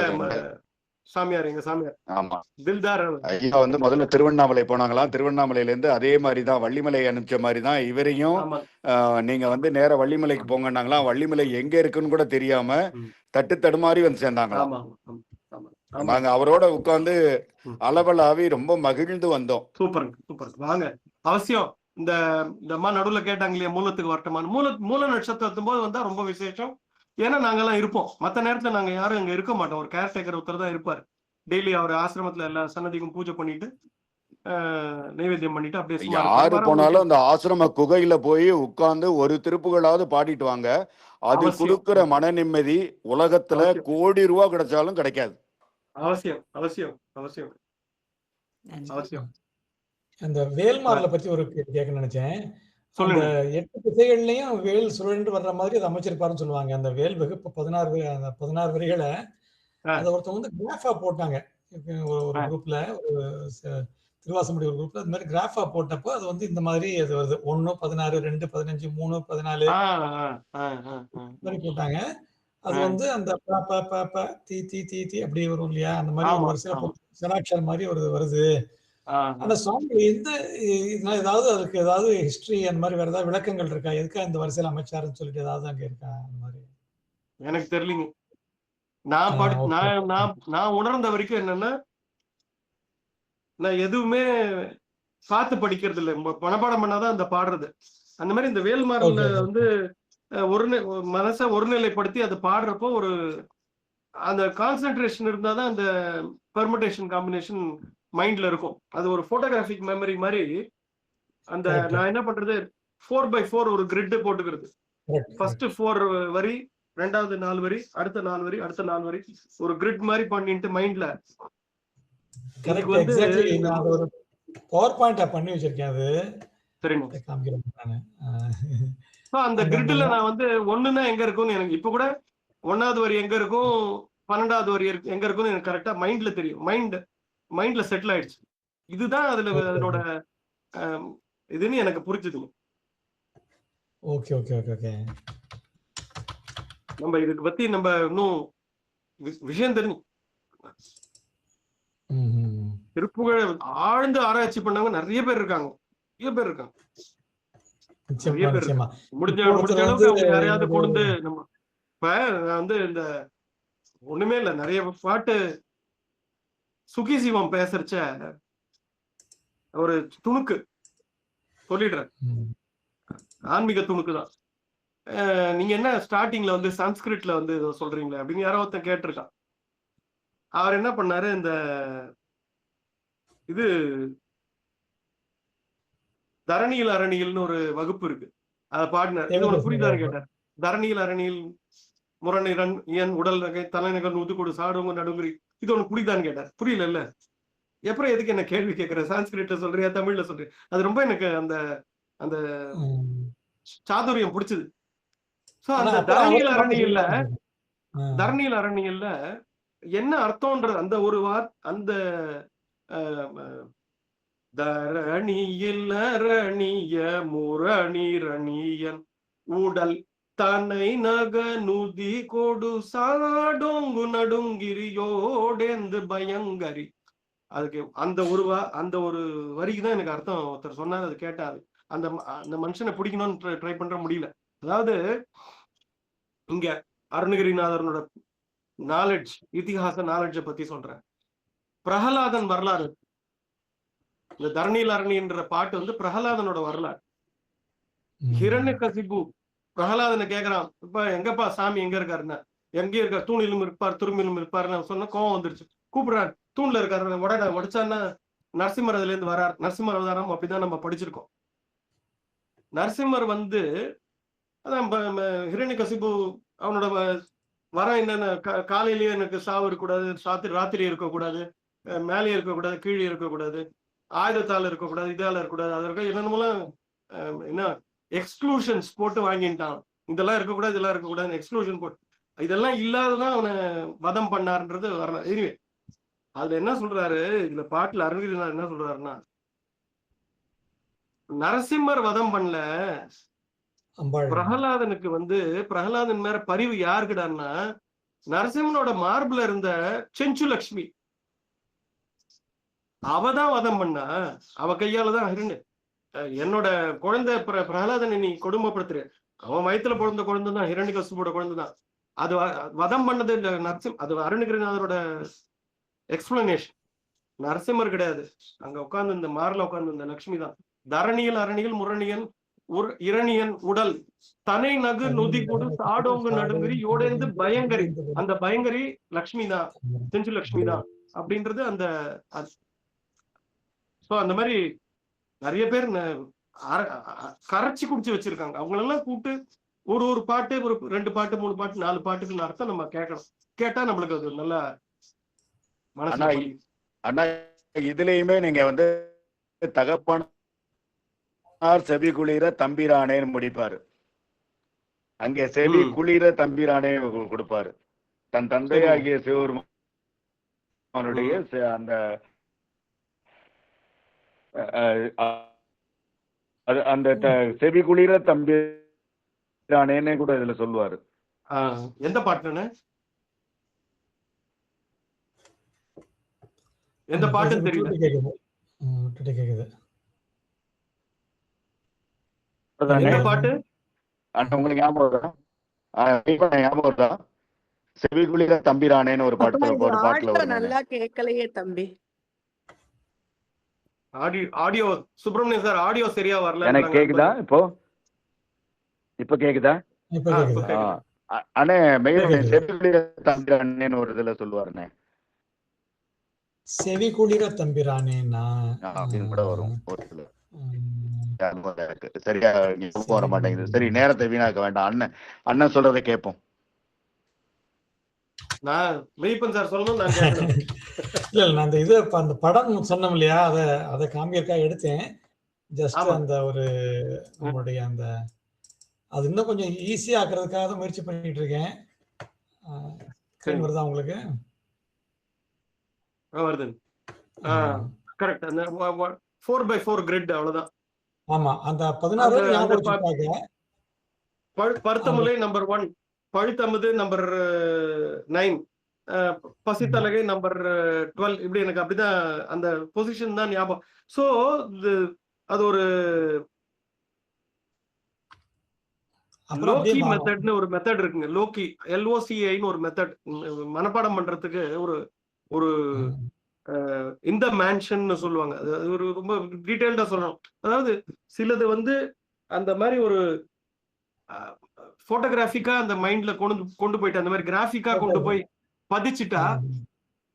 சாமியார் எங்க சாமியார். ஆமா, தில்தார் ஐயா வந்து முதல்ல திருவண்ணாமலை போனாங்களாம். திருவண்ணாமலையில இருந்து அதே மாதிரிதான் வள்ளிமலை அனுப்பிச்ச மாதிரிதான் இவரையும் நீங்க வந்து நேர வள்ளிமலைக்கு போங்கன்னாங்களாம். வள்ளிமலை எங்க இருக்குன்னு கூட தெரியாம தடுமாறி வந்து சேர்ந்தாங்களாம். நாங்க அவரோட உட்கார்ந்து அளவலாவி ரொம்ப மகிழ்ந்து வந்தோம். சூப்பர் சூப்பர், வாங்க அவசியம். இந்த அம்மா நடுவுல கேட்டாங்க இல்லையா, மூலத்துக்கு வரட்டுமான்னு. மூல நட்சத்திரத்தும் போது வந்தா ரொம்ப விசேஷம். ஏன்னா நாங்கெல்லாம் இருப்போம், மற்ற நேரத்துல நாங்க யாரும் அங்க இருக்க மாட்டோம். ஒரு கேர்டேக்கர் ஒருத்தர் தான் இருப்பாரு. டெய்லி அவர் ஆசிரமத்துல எல்லா சன்னதிக்கும் பூஜை பண்ணிட்டு நைவேத்தியம் பண்ணிட்டு அப்படியே யாரு போனாலும் அந்த ஆசிரம குகையில போய் உட்கார்ந்து ஒரு திருப்புகளாவது பாடிட்டு வாங்க. அது கொடுக்கிற மன நிம்மதி உலகத்துல கோடி ரூபாய் கிடைச்சாலும் கிடைக்காது. அவசியம் அவசியம் அவசியம் அவசியம். அந்த வேல்மாறலை பத்தி ஒரு கேட்க நினைச்சேன். அந்த 8 திசைகள்லயும் வேல் சுழன்று வர்ற மாதிரி அதை அமைச்சிருப்பாருன்னு சொல்லுவாங்க. அந்த வேல் வகுப்பு 16 வரிகளை அதை ஒருத்தவங்க வந்து கிராஃபா போட்டாங்க ஒரு குரூப்ல, ஒரு திருவாசமுடி ஒரு குரூப்ல. அது மாதிரி கிராஃபா போட்டப்போ அது வந்து இந்த மாதிரி அது வருது. 1, 16, 2, 15, 3, 14 மாதிரி போட்டாங்க. அது வந்து அந்த தி தி தி தி அப்படி வரும் இல்லையா, அந்த மாதிரி ஒரு வரிசையில சராட்சர் மாதிரி ஒரு வருது. அந்த சாங் எந்த ஏதாவது அதுக்கு ஏதாவது ஹிஸ்டரி அந்த மாதிரி வேற ஏதாவது விளக்கங்கள் இருக்கா? எதுக்கா இந்த வரிசையில அமைச்சாருன்னு சொல்லிட்டு ஏதாவது அங்க இருக்கா? அந்த மாதிரி எனக்கு தெரியலீங்க. நான் உணர்ந்த வரைக்கும் என்னன்னா, நான் எதுவுமே பார்த்து படிக்கிறது இல்லை, மனப்பாடம் பண்ணாதான் அந்த பாடுறது. அந்த மாதிரி இந்த வேல்மாறல்ல வந்து மனசை ஒருநிலைப்படுத்தி அதை பாடுறப்போ ஒரு அந்த கான்சென்ட்ரேஷன் இருந்தாதான் அந்த பெர்முடேஷன் காம்பினேஷன் மைண்ட்ல இருக்கும். அது ஒரு போட்டோகிராபிக் மெமரி மாதிரி. அந்த நான் என்ன பண்றது, 4x4 ஒரு கிரிட் போட்டுக்கிறது. ஃபர்ஸ்ட் 4 வரி, 2வது 4 வரி, அடுத்த 4 வரி, அடுத்த 4 வரி, ஒரு கிரிட் மாதிரி பண்ணிட்டு மைண்ட்ல பவர் பாயிண்ட் பண்ணி வச்சிருக்கேன். அது சரிங்க. காமிக்கிறேன். அந்த கிரிட்ல நான் வந்து 1ன்னா எங்க இருக்கும்னு எனக்கு இப்ப கூட 1வது வரி எங்க இருக்கும், 12வது வரி எங்க இருக்கும்னு எனக்கு கரெக்டா மைண்ட்ல தெரியும். மைண்ட்ல செட்டில் ஆயிடுச்சு. இதுதான் அதுல அதனோட இதுன்னு எனக்கு புரிஞ்சுது. Okay okay okay okay. நம்ம இதுக்கு பத்தி நம்ம இன்னும் விஷயம் தெரியும். திருப்புகழ ஆழ்ந்து ஆராய்ச்சி பண்ணவங்க நிறைய பேர் இருக்காங்க. முடிஞ்ச அளவுக்கு அவங்க யாரையாவது கொண்டு நம்ம இப்ப வந்து இந்த ஒண்ணுமே இல்ல, நிறைய பாட்டு சுகி சிவம் பேசுறச்ச ஒரு துணுக்கு சொல்லிடுறேன், ஆன்மீக துணுக்கு தான். நீங்க என்ன ஸ்டார்டிங்ல வந்து சன்ஸ்கிரிட்ல வந்து சொல்றீங்களே அப்படின்னு யாரோ ஒருத்தன் கேட்டிருக்கான். அவர் என்ன பண்ணாரு, இந்த இது தரணியில் அரணியல்னு ஒரு வகுப்பு இருக்கு, அதை பாடினார். இது ஒண்ணு புரியுதான்னு கேட்டார். தரணியில் அரணியில் முரணிரன் இயன் உடல் நகை தலைநகர் உதுக்கொடு சாடுங்க நடுங்குறி, இது ஒண்ணு புரியுதான்னு கேட்டார். புரியல இல்ல, அப்புறம் எதுக்கு என்ன கேள்வி கேட்கிற, சான்ஸ்கிரிட்ல சொல்றியா தமிழ்ல சொல்றியா? அது ரொம்ப எனக்கு அந்த அந்த சாதுரியம் பிடிச்சது. சோ அந்த தரணியில் அரணியல்ல என்ன அர்த்தம்ன்றது அந்த ஒரு அந்த தரணியில் அரணிய முரணி ரணியன் உடல் தன்னை நக நுதி கொடு சாடோங்கு நடுங்கிரியோடேந்து பயங்கரி. அதுக்கு அந்த ஒரு வரிக்குதான் எனக்கு அர்த்தம் ஒருத்தர் சொன்னார், அது கேட்டாரு. அந்த மனுஷனை பிடிக்கணும்னு ட்ரை பண்ற முடியல. அதாவது இங்க அருணகிரிநாதரோட நாலேஜ், இதிகாச நாலேஜை பத்தி சொல்றேன். பிரகலாதன் வரலாறு, இந்த தரணியில் அரணின்ற பாட்டு வந்து பிரகலாதனோட வரலாறு. ஹிரண்யகசிபு பிரகலாதனை கேக்குறான், இப்ப எங்கப்பா சாமி எங்க இருக்காருன்னா, எங்கே இருக்காரு, தூணிலும் இருப்பார் துரும்பிலும் இருப்பாருன்னு சொன்ன கோவம் வந்துருச்சு. கூப்பிடுறாரு, தூண்ல இருக்காரு, உடைச்சான்னா நரசிம்மர் அதுல இருந்து வரார். நரசிம்மர் அவதாரம் அப்படிதான் நம்ம படிச்சிருக்கோம். நரசிம்மர் வந்து அதான் ஹிரண்யகசிபு அவனோட வர என்னென்ன, காலையிலேயே எனக்கு சாவு இருக்கக்கூடாது, ராத்திரி இருக்கக்கூடாது, மேலே இருக்கக்கூடாது, கீழே இருக்கக்கூடாது, ஆயுதத்தால் இருக்கக்கூடாது, இதால இருக்கக்கூடாது, அதற்கு என்னென்னமோலாம் என்ன எக்ஸ்க்ளூஷன்ஸ் போட்டு வாங்கிட்டான். இதெல்லாம் இருக்கக்கூடாது, இதெல்லாம் இருக்கக்கூடாது, எக்ஸ்க்ளூஷன் போட்டு இதெல்லாம் இல்லாததான் அவனை வதம் பண்ணாருன்றது வரல. எனிவே அதுல என்ன சொல்றாரு, இதுல பாட்டுல அருணகிரிநாதர் என்ன சொல்றாருன்னா, நரசிம்மர் வதம் பண்ணல, பிரகலாதனுக்கு வந்து பிரகலாதன் மேல பரிவு யாருக்குடான்னா, நரசிம்மனோட மார்புல இருந்த செஞ்சுலக்ஷ்மி அவதான் வதம் பண்ணா. அவ கையாலதான் என்னோட குழந்தை பிரகலாதனை நீ கொடுமைப்படுத்துற, அவன் வயிற்றுல பிறந்த குழந்தை தான், ஹிரண்யகசிபுவோட குழந்தை தான். அது வதம் பண்ணது இல்ல அது அருணகிரிநாதரோட எக்ஸ்பிளனேஷன். நரசிம்மர் கிடையாது, அங்க உட்கார்ந்து இந்த மார்ல உட்கார்ந்து இந்த லட்சுமி தான். தரணியில் அரணியில் முரணியன் இரணியன் உடல் தனை நகு நுதி கொடு சாடோங்கு நடுங்கிரி யோடேந்து பயங்கரி. அந்த பயங்கரி லக்ஷ்மி தான், செஞ்சு லக்ஷ்மி தான் அப்படின்றது அந்த. அந்த மாதிரி நிறைய பேர் கரைச்சி குடிச்சு வச்சிருக்காங்க. அவங்களெல்லாம் கூப்பிட்டு ஒரு பாட்டு, ஒரு 2 பாட்டு 3 பாட்டு 4 பாட்டுக்கு அர்த்தம் நம்ம கேட்கணும். கேட்டா நம்மளுக்கு அது நல்ல மனசு. அண்ணா இதுலயுமே நீங்க வந்து தகப்பனார் செவி குளிர தம்பிரானேன்னு முடிப்பாரு. அங்கே செவி குளிர தம்பிரானே கொடுப்பாரு. தன் தந்தையாகிய சிவபெருமானுடைய அந்த அந்த செவி குளிர தம்பிரானேன்னு கூட இதுல சொல்லுவாரு. எந்த பாட்டுன்னு, எந்த பாட்டுன்னு தெரியல. எந்த பாட்டு உங்களுக்கு ஞாபகம் வருதா? செவி குளிர தம்பிரானேன்னு ஒரு பாட்டுல நல்லா கேட்கலையே தம்பி. ஆடியோ சுப்பிரமணியன் சார் ஆடியோ சரியா வரல. எனக்கு கேக்குதா? இப்ப கேக்குதா? அண்ணே செவி குளிர தம்பிரானேன்னு ஒரு இதுல சொல்லுவாருண்ணே. செவி குளிர தம்பிரானேன்னா அப்படின்னு கூட வரும் ஒரு சில. சரியா வர மாட்டேங்குது. சரி, நேரத்தை வீணாக்க வேண்டாம். அண்ணன் சொல்றதை கேட்போம். நான் மெய்ப்பன் சார் சொல்லணும். இல்ல நான் அந்த இது அந்த படம் சொன்னோம் இல்லையா, அதை காமியற்காக எடுத்தேன். ஜஸ்ட் அந்த ஒரு நம்மளுடைய அந்த அது இன்னும் கொஞ்சம் ஈஸியா ஆக்குறதுக்காக தான் முயற்சி பண்ணிட்டு இருக்கேன். வருதா உங்களுக்கு? வருது. கரெக்ட். அந்த 4x4 கிரிட் அவ்வளவுதான். ஆமா, அந்த 16 பருத்தமுலை நம்பர் 1, பழுத்தமுது நம்பர் 9, பசித்தலகை நம்பர் 12, இப்படி எனக்கு அப்படிதான் அந்த பொசிஷன் தான் ஞாபகம். சோ அது ஒரு லோக்கி மெத்தட்னு ஒரு மெத்தட் இருக்குங்க. லோக்கி LOCIன்னு ஒரு மெத்தட் மனப்பாடம் பண்றதுக்கு ஒரு இந்த மேன்ஷன் சொல்லுவாங்க. அது ஒரு ரொம்ப டீடைல்டா சொல்லணும். அதாவது சிலது வந்து அந்த மாதிரி ஒரு போட்டோகிராஃபிக்கா அந்த மைண்ட்ல கொண்டு போயிட்டு அந்த மாதிரி கிராஃபிக்கா கொண்டு போய் பதிச்சுட்டா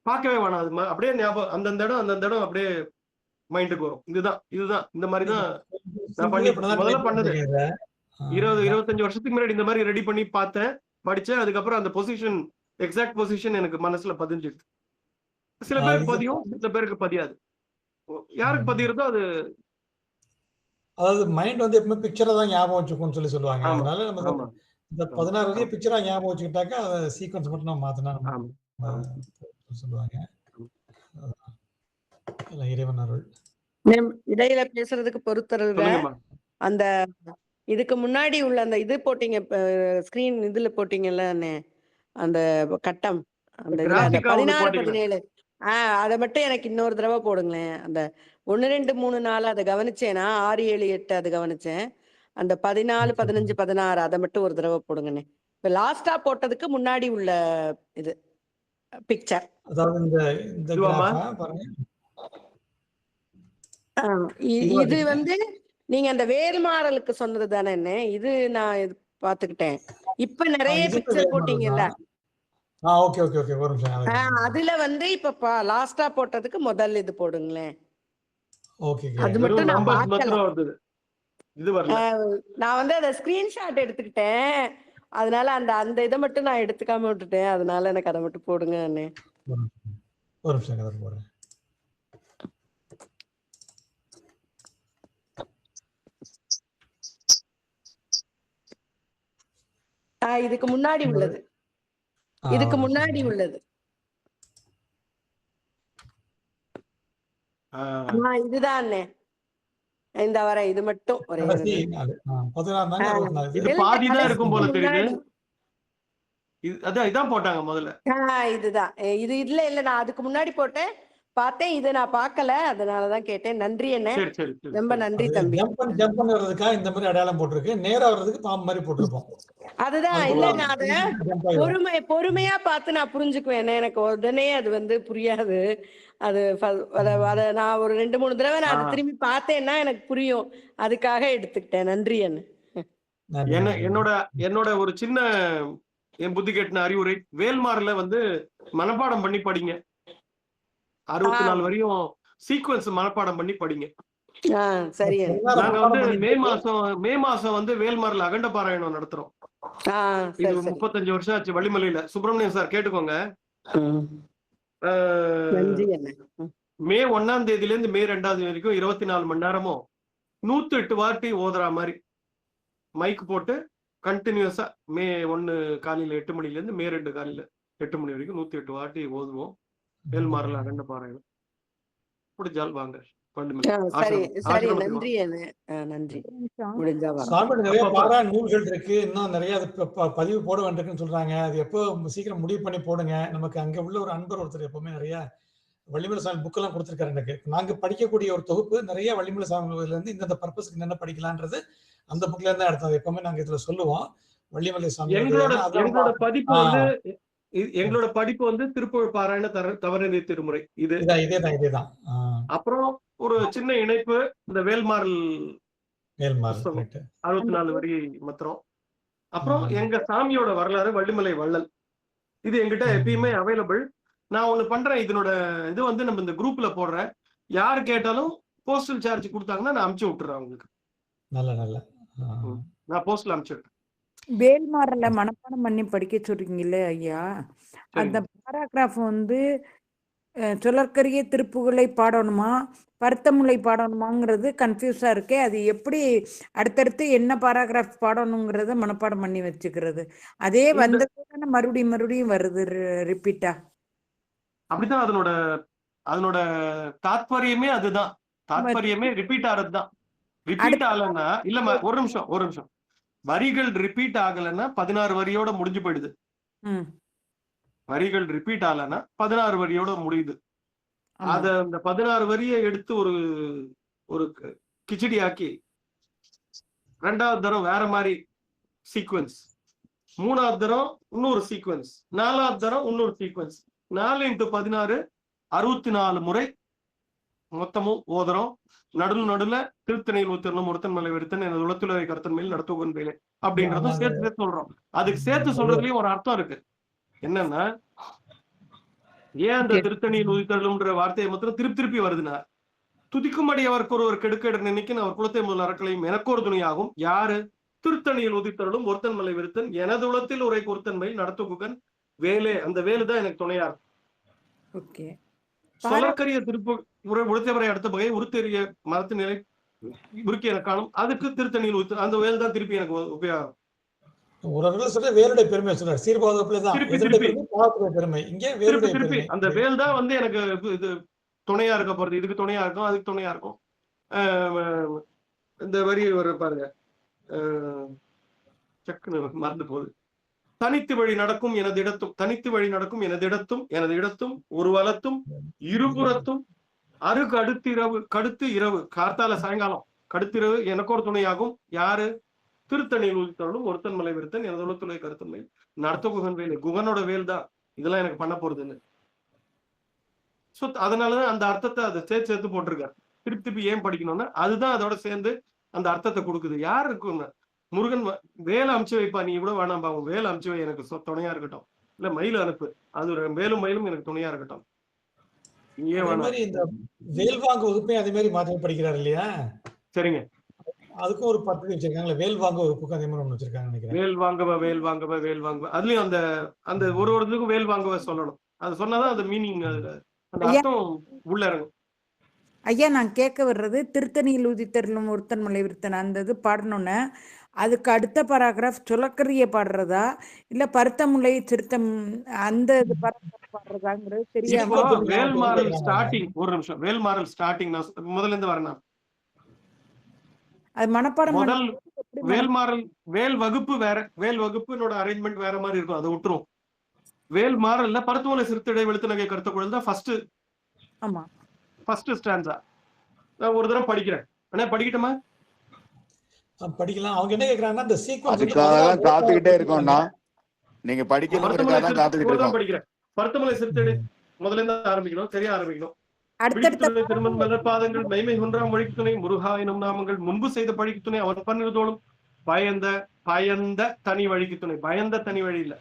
பார்க்கவே வேணாம். அது அப்படியே ஞாபகம் அந்தந்த இடம் அப்படியே மைண்டுக்கு வரும். இதுதான் இந்த மாதிரி தான் நான் முதல்ல பண்ணது. 20-25 வருஷத்துக்கு முன்னாடி இந்த மாதிரி ரெடி பண்ணி பார்த்தேன், படிச்சேன். அதுக்கப்புறம் அந்த பொசிஷன், எக்ஸாக்ட் பொசிஷன் எனக்கு மனசுல பதிஞ்சிடுது. சில பேருக்கு பதியும், சில பேருக்கு பதியாது. யாருக்கு பதியிருந்தோ அது. அதாவது மைண்ட் வந்து எப்பவுமே பிக்சரா தான் ஞாபகம் வச்சுக்கும்னு சொல்லுவாங்க. அதனால நம்ம இந்த 16 வரையும் பிக்சரா ஞாபகம் வச்சுக்கிட்டாக்கா சீக்வன்ஸ் மட்டும் நம்ம மாத்தினா சொல்லுவாங்க. இறைவன் அருள். இடையில பேசுறதுக்கு பொறுத்தருங்க. அந்த இதுக்கு முன்னாடி உள்ள அந்த இது போட்டீங்க, ஸ்கிரீன் இதுல போட்டீங்கல்ல அந்த கட்டம், அந்த இதுல அந்த 16 17 அதை மட்டும் எனக்கு இன்னொரு தடவை போடுங்களேன். அந்த 1 2 3 4 அதை கவனிச்சேனா, 6 7 8 அது கவனிச்சேன். அந்த 14 15 16 அதை மட்டும் ஒரு தடவை போடுங்கண்ணே. இப்ப லாஸ்டா போட்டதுக்கு முன்னாடி உள்ள இது பிக்சர். அதாவது இந்த இது வந்து நீங்க அந்த வேல்மாறலுக்கு சொன்னது தானே என்ன இது? நான் இது பாத்துக்கிட்டேன். இப்ப நிறைய பிக்சர் போட்டீங்கல்ல, அதுல வந்து இப்ப லாஸ்டா போட்டதுக்கு முதல் இது போடுங்களேன். அது மட்டும் நான் பார்க்கல. நான் வந்து அதை ஸ்கிரீன்ஷாட் எடுத்துக்கிட்டேன். அதனால அந்த இதை மட்டும் நான் எடுத்துக்காம விட்டுட்டேன். அதனால எனக்கு அதை மட்டும் போடுங்க அண்ணே. ஒரு நிமிஷம் போடுறேன். இதுக்கு முன்னாடி உள்ளது, இதுக்கு முன்னாடி உள்ளது. இதுதான் அண்ணே. இந்த வர இது மட்டும் ஒரே பாதிதான் இருக்கும் போல தெரியுது. இதான் போட்டாங்க முதல்ல. இதுதான் இது. இல்ல நான் அதுக்கு முன்னாடி போட்டேன், பார்த்தேன். இதை நான் பார்க்கல, அதனாலதான் கேட்டேன். நன்றி என்ன, ரொம்ப நன்றி தம்பி. ஜம்ப் பண்றதுக்காக இந்த மாதிரி அடையாளம் போட்டிருக்கு, நேரா வர்றதுக்கு பாம்பு மாதிரி போட்டிருப்போம். அதுதான். இல்ல நான் அதை பொறுமையா பார்த்து நான் புரிஞ்சுக்குவேன். எனக்கு உடனே அது வந்து புரியாது. அது அத நான் ஒரு 2 3 தடவை நான் அதை திரும்பி பார்த்தேன்னா எனக்கு புரியும். அதுக்காக எடுத்துக்கிட்டேன். நன்றி என்ன. என்னோட ஒரு சின்ன என் புத்தி கேட்டின அறிவுரை, வேல்மாறல வந்து மனப்பாடம் பண்ணி படிங்க. 64 வரையும் சீக்வன்ஸ் மனப்பாடம் பண்ணி படிங்க. சரி. நாங்க வந்து மே மாசம் வந்து வேல்மாறல அகண்ட பாராயணம் நடத்துறோம். இது 35 வருஷம் ஆச்சு வள்ளிமலையில. சுப்பிரமணியன் சார் கேட்டுக்கோங்க. மே 1ஆம் தேதியில இருந்து மே 2ஆம் தேதி வரைக்கும் 24 மணி நேரமும் 108 வாட்டி ஓதுற மாதிரி மைக் போட்டு கண்டினியூஸா மே 1 காலையில 8 மணில இருந்து மே 2 காலையில 8 மணி வரைக்கும் 108 வாட்டி ஓதுவோம். வேல்மாறல அகண்ட பாராயணம். பிடிச்சால் வாங்க. நூல்கள் இருக்கு, இன்னும் நிறைய பதிவு போட வேண்டியிருக்குன்னு சொல்றாங்க. அது எப்போ சீக்கிரம் முடிவு பண்ணி போடுங்க. நமக்கு அங்க உள்ள ஒரு அன்பர் ஒருத்தர் எப்பவுமே நிறைய வள்ளிமலை சாமி புக் எல்லாம் கொடுத்திருக்காரு. எனக்கு நாங்க படிக்கக்கூடிய ஒரு தொகுப்பு நிறைய வள்ளிமலை சாமில இருந்து இந்த பர்பஸ்க்கு என்னென்ன படிக்கலான்றது அந்த புக்ல இருந்து எடுத்தது. எப்பவுமே நாங்க இதுல சொல்லுவோம். வள்ளிமலை சாமி எங்களோட படிப்பு வந்து திருப்புகழ் பாராயண தவறினை திருமுறை இதேதான். அப்புறம் ஒரு சின்ன இணைப்பு, இந்த வேல்மாறல் 64 வரி மாத்திரம். அப்புறம் எங்க சாமியோட வரலாறு வள்ளிமலை வள்ளல், இது எங்கிட்ட எப்பயுமே அவைலபிள். நான் ஒண்ணு பண்றேன், இதனோட இது வந்து நம்ம இந்த குரூப்ல போடுறேன். யாரு கேட்டாலும் போஸ்டல் சார்ஜ் கொடுத்தாங்கன்னா நான் அனுப்பிச்சு விட்டுறேன் அவங்களுக்கு. நல்ல நான் போஸ்ட்ல அனுப்பிச்சு. வேல்மாறல மனப்பாடம் பண்ணி படிக்க சொல்றீங்கல்ல ஐயா, அந்த பாராகிராஃப் வந்து சுழற்கரிய திருப்புகளை பாடணுமா பருத்தமுலை பாடணுமாங்கிறது கன்ஃபியூஸா இருக்கே. அது எப்படி அடுத்தடுத்து என்ன பாராகிராஃப் பாடணுங்கிறத மனப்பாடம் பண்ணி வச்சுக்கிறது? அதே வந்ததுதானே மறுபடியும் வருது ரிப்பீட்டா? அப்படிதான் அதனோட தாத்பரியமே அதுதான். தாத்பரியமே ரிப்பீட் ஆறதுதான். ரிப்பீட் ஆகலன்னா இல்லம்மா ஒரு நிமிஷம் வரிகள் ரிப்பீட் ஆகலன்னா 16 வரியோட முடிஞ்சு போயிடுது. வரிகள் ரிப்பீட் ஆகலன்னா 16 வரியோட முடியுது. அத அந்த 16 வரியை எடுத்து ஒரு கிச்சடி ஆக்கி 2வது தரம் வேற மாதிரி சீக்வன்ஸ், 3வது தரம் இன்னொரு சீக்வன்ஸ், 4வது தரம் இன்னொரு சீக்வன்ஸ், 4 × 16 64 முறை மொத்தமும் ஓதுறோம். நடுல திருத்தணையில் உத்திரணும் ஒருத்தன் மலை வெறுத்தன் எனது உலத்துறை கருத்தன் மேல் நடத்துவன் வேலை அப்படின்றதும் சேர்த்து சொல்றோம். அதுக்கு சேர்த்து சொல்றதுலயும் ஒரு அர்த்தம் இருக்கு. என்னன்னா, ஏன் அந்த திருத்தணியில் உதித்தருளும்ன்ற வார்த்தையை மாத்திரம் திருப்பி வருதுன்னா, துதிக்கும்படி அவருக்கு ஒருவர் கெடுக்க நினைக்கின் அவர் குலத்தை முதல் அறக்களையும் எனக்கு ஒரு துணியாகும். யாரு? திருத்தணியில் உதித்தருளும் ஒருத்தன் மலை வெறுத்தன் எனது உலத்தில் உரை ஒருத்தன் மேல் நடத்துகுகன் வேலே. அந்த வேலுதான் எனக்கு துணையா இருக்கும். சொலற்கரிய திருப்பு உளுத்தவரை அடுத்த பகை உருத்தெறிய மரத்து நிலை உருக்கிய காலம் அதுக்கு திருத்தணியில் ஊத்து அந்த வேல் தான் திருப்பி எனக்கு உபயோகம். ஒரு சொல்ற வேருடைய பெருமை சொல்றாரு. சீர்பாதத்துல தான் பெருமை, இங்கே வேருடைய திருப்பி பெருமை. அந்த வேல் தான் வந்து எனக்கு இது துணையா இருக்க போறது, இதுக்கு துணையா இருக்கும், அதுக்கு துணையா இருக்கும். இந்த வரி ஒரு பாருங்க, சக்குன்னு மறந்து போகுது. தனித்து வழி நடக்கும் எனது இடத்தும், தனித்து வழி நடக்கும் எனது இடத்தும், எனது இடத்தும் ஒரு வலத்தும் இருபுறத்தும் அருகு கடுத்து இரவு கார்த்தால சாயங்காலம் கடுத்திரவு எனக்கு ஒரு துணையாகும். யாரு? திருத்தணியில் உதித்தவளும் ஒருத்தன் மலை விருத்தன் எனது உலத்துறை கருத்தன்மை நடத்த குகன் வேலை, குகனோட வேல் தான் இதெல்லாம் எனக்கு பண்ண போறதுன்னு. சோ அதனாலதான் அந்த அர்த்தத்தை அதை சேர்த்து போட்டிருக்காரு. திருப்பி ஏன் படிக்கணும்னா அதுதான் அதோட சேர்ந்து அந்த அர்த்தத்தை கொடுக்குது. யார் இருக்குன்னு முருகன் வேலை அமுச்சு வைப்பா, நீ கூட வேணாம் பாவம் வேலை அமுச்சு வை எனக்கு துணையா இருக்கட்டும், இல்ல மயில் அனுப்பு, அது வேலும் மயிலும் எனக்கு துணையா இருக்கட்டும். இந்த வேல்வாங்க வகுப்பே அதே மாதிரி மாற்றி படிக்கிறாரு இல்லையா? சரிங்க, அதுக்கும் ஒரு பத்தி வச்சிருக்காங்களே, வேல்வாங்க வகுப்புக்கு அதே மாதிரி ஒண்ணு வச்சிருக்காங்க நினைக்கிறேன். வேல் வாங்கவ அதுலயும் அந்த அந்த ஒரு இதுக்கும் வேல் வாங்கவ சொல்லணும். அது சொன்னாதான் அந்த மீனிங் அந்த அர்த்தம் உள்ள இறங்கும். ஐயா நான் கேட்க வர்றது திருத்தணியில் உதித்தருளும் ஒருத்தன் மலை விருத்தன் அந்த இது பாடணும்னு அதுக்கு அடுத்த பாராகிராஃப் சுலக்கரிய பாடுறதா இல்ல பருத்தமுலை திருத்தம் அந்த இது பாடுறதாங்கிறது தெரியாம. வேல்மாறல் ஸ்டார்டிங், ஒரு நிமிஷம், வேல்மாறல் ஸ்டார்டிங் நான் முதல்ல இருந்து வரேன். அது மனப்பாடம் முதல் வேல்மாறல் வேல் வகுப்பு வேற, வேல் வகுப்புனோட அரேஞ்ச்மெண்ட் வேற மாதிரி இருக்கும், அதை விட்டுரும். வேல்மாறல்ல பருத்தமுலை சிறுத்தடை வெளுத்துநகை கருத்த குழல் தான் ஃபர்ஸ்ட். ஆமா, ஃபர்ஸ்ட் ஸ்டான்ஸா நான் ஒரு தடவை படிக்கிறேன். அண்ணா படிக்கட்டுமா? படிக்கலாம். அவங்க என்ன கேக்குறாங்கன்னா இந்த சீக்வென்ஸ் அதுக்காக காத்துக்கிட்டே இருக்கோம்னா நீங்க படிக்கிறதுக்காக தான் காத்துக்கிட்டு இருக்கோம். படிக்கிறேன். பருத்தமுலை சிறுத்தடை முதல்ல இருந்து ஆரம்பிக்கணும், சரியா ஆரம்பிக்கணும். அடுத்தடுத்த திருமண் மலர் பாதங்கள் மைமை ஒன்றாம் வழிக்கு துணை முருகா எனும் நாமங்கள் முன்பு செய்த பழிக்கு துணை அவன் பன்னிருதோளும் பயந்த தனி வழிக்கு துணை, பயந்த தனி வழி இல்ல,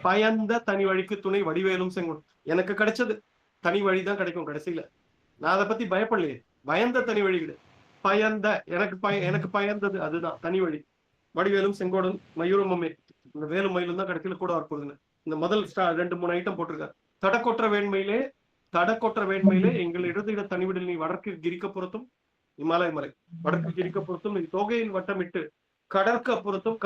பயந்த தனி வழிக்கு துணை வடிவேலும் செங்கோல். எனக்கு கிடைச்சது தனி வழிதான் கிடைக்கும் கடைசியில. நான் அதை பத்தி பயப்படலையே, பயந்த தனி வழி கிடையாது, பயந்த எனக்கு பயந்தது அதுதான் தனி வழி. வடிவேலும் செங்கோடன் மயூரமுமே, இந்த வேலும் மயிலும் தான் கடைசியில கூட வரப்போகுதுன்னு இந்த முதல் 2-3 ஐட்டம் போட்டிருக்காரு. தடக்கொற்ற வேண்மையிலே எங்கள் இடது தனிவிடல் நீ வடக்கு கிரிக்கப்புறத்தும் இமாலய மலை வடக்கு கிரிக்கப்புறத்தும் நீ தொகையில் வட்டமிட்டு கடற்கப்புறத்தும்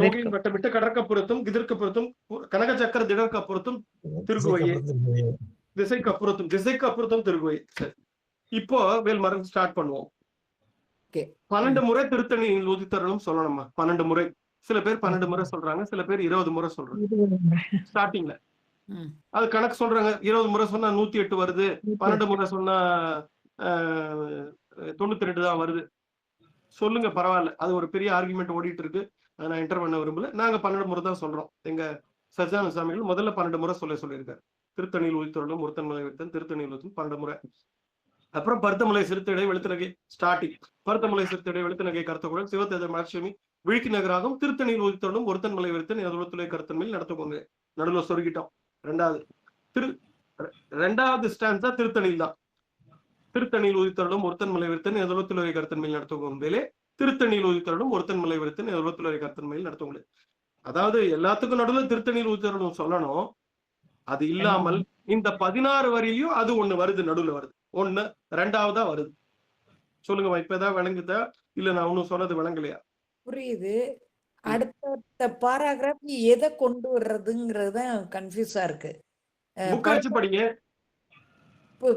தொகையில் வட்டமிட்டு கடற்கப்புறத்தும் கிதற்கப்புறத்தும் கனக சக்கர திடற்கப்புறத்தும் திருக்குவையே திசைக்கு அப்புறத்தும் திருக்குவையே. இப்போ வேல்மாறல் ஸ்டார்ட் பண்ணுவோம். 12 முறை திருத்தணியில் உதித்தருளும் சொல்லணுமா? 12 முறை. சில பேர் 12 முறை சொல்றாங்க, சில பேர் 20 முறை சொல்றாங்க. ஸ்டார்டிங்ல அது கணக்கு சொல்றாங்க. 20 முறை சொன்னா 108 வருது, 12 முறை சொன்னா 92 தான் வருது. சொல்லுங்க, பரவாயில்ல, அது ஒரு பெரிய ஆர்குமெண்ட் ஓடிட்டு இருக்கு, அதை நான் என்டர் பண்ண விரும்பல. நாங்க 12 முறை தான் சொல்றோம். எங்க சஜான சாமிகள் முதல்ல 12 முறை சொல்லியிருக்காரு. திருத்தணியில் உதித்தருளும் ஒருத்தன் மலை விருத்தன் திருத்தணியில் உதித்தும் 12 முறை. அப்புறம் பருத்தமுலை சிறுத்தடை வெளுத்துநகை ஸ்டார்டிங், பருத்தமுலை சிறுத்தடை வெளுத்துநகை கருத்தக்குழல் சிவத்தேஜ மலட்சுமி விழிக்கு நகராகும் திருத்தணியில் உதித்தருளும் ஒருத்தன் மலை விருத்தன் உலத்துறை கருத்தன்மையில் நடத்துக்கோங்க. நடுவில் சொருகிட்டோம். ரெண்டாவது ஸ்டான்ஸா திருத்தணியில் தான். திருத்தணியில் உதித்தருளும் ஒருத்தன் மலை விருத்தன் உலத்துறை கருத்தன்மையில் நடத்துக்கோங்க வேலே, திருத்தணியில் உதித்தருளும் ஒருத்தன் மலை விருத்தன் உலத்துறை கருத்தன்மையில் நடத்துக்கோங்க. அதாவது எல்லாத்துக்கும் நடுவில் திருத்தணியில் உதித்தருளும் சொல்லணும். அது இல்லாமல் இந்த 16 வரியிலையும் அது ஒண்ணு வருது, நடுவில் வருது ஒண்ணு, ரெண்டாவதா வருது. சொல்லுங்க, இப்பதான் விளங்குதா இல்ல நான் ஒன்னும் சொன்னது விளங்கலையா? புரியுது. அடுத்த பாராகிராஃப் எதை கொண்டு வர்றதுங்கிறது கன்ஃபியூஸா இருக்கு. புக் வச்சு படிங்க,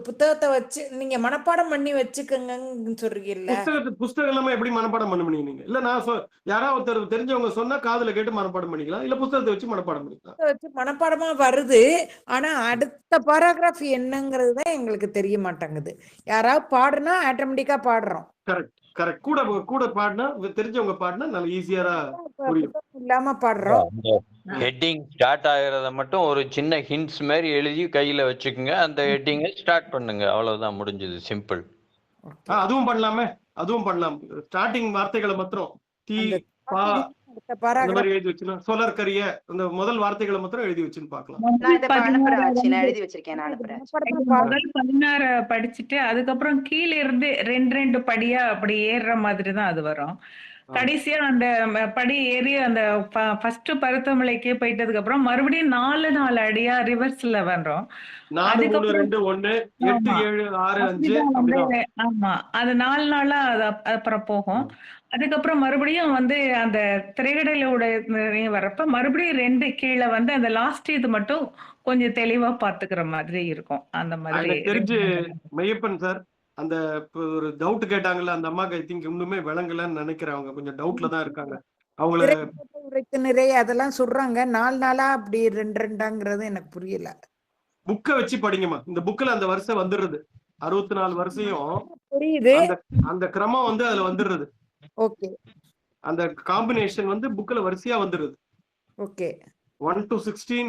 புத்தகத்தை வச்சு நீங்க மனப்பாடம் பண்ணி வச்சுக்கங்கன்னு சொல்றீங்கல்ல. புஸ்தகம் இல்லாம எப்படி மனப்பாடம் பண்ண முடியும்? இல்ல நான் யாராவது ஒருத்தர் தெரிஞ்சவங்க சொன்னா காதுல கேட்டு மனப்பாடம் பண்ணிக்கலாம், இல்ல புத்தகத்தை வச்சு மனப்பாடம் பண்ணிக்கலாம். வச்சு மனப்பாடமா வருது, ஆனா அடுத்த பாராகிராஃப் என்னங்கிறது தான் எங்களுக்கு தெரிய மாட்டேங்குது. யாராவது பாடுனா ஆட்டோமேட்டிக்கா பாடுறோம். கரெக்ட். கூட பாடினா தெரிஞ்சவங்க பாடினா நல்ல ஈஸியா புரியும். இல்லாம பாடுறோம். ஹெட்டிங் ஸ்டார்ட் ஆகிறத மட்டும் ஒரு சின்ன ஹிண்ட்ஸ் மாதிரி எழுதி கையில வச்சுக்கோங்க, அந்த ஹெட்டிங்கை ஸ்டார்ட் பண்ணுங்க, அவ்வளவுதான், முடிஞ்சது, சிம்பிள். அதுவும் பண்ணலாமே, அதுவும் பண்ணலாம். ஸ்டார்டிங் வார்த்தைகளை மாத்திரம் எழுதி வச்சுனா சொலற்கரிய அந்த முதல் வார்த்தைகளை மாத்திரம் எழுதி வச்சுன்னு பாக்கலாம். முதல் 16 படிச்சுட்டு அதுக்கப்புறம் கீழே இருந்து 2 படியா அப்படி ஏறுற மாதிரி தான் அது வரும். கடைசியா அந்த படி ஏறி அந்த ஃபர்ஸ்ட் பருத்தமலைக்கு போயிட்டதுக்கு அப்புறம் மறுபடியும் 4 அடியா ரிவர்ஸ்ல வர்றோம். 4 3 2 1 8 7 6 5 அப்படிதான். ஆமா, அது 4 நாளா அது அப்புறம் போகும். அதுக்கப்புறம் மறுபடியும் வந்து அந்த திரைக்கடலோட வரப்ப மறுபடியும் 2 கீழே வந்து அந்த லாஸ்ட் இது மட்டும் கொஞ்சம் தெளிவா பாத்துக்கிற மாதிரி இருக்கும். அந்த மாதிரி எனக்கு தெரிஞ்சு மெய்யப்பன் சார் அந்த ஒரு டவுட் கேட்டாங்கல்ல அந்த அம்மாக்கு ஐ திங்க் இன்னுமே விளங்கலன்னு நினைக்கிறேன். அவங்க கொஞ்சம் டவுட்ல தான் இருக்காங்க. அவங்கள உரைத்து நிறைய அதெல்லாம் சொல்றாங்க. 4 நாளா அப்படி 2 எனக்கு புரியல. புக்கை வச்சு படிங்கம்மா. இந்த புக்ல அந்த வருஷம் வந்துடுறது 64 வருஷம் புரியுது. அந்த கிரமம் வந்து அதுல வந்துடுறது. ஓகே. அந்த காம்பினேஷன் வந்து புக்ல வரிசையா வந்துடுது. ஓகே. 1 to 16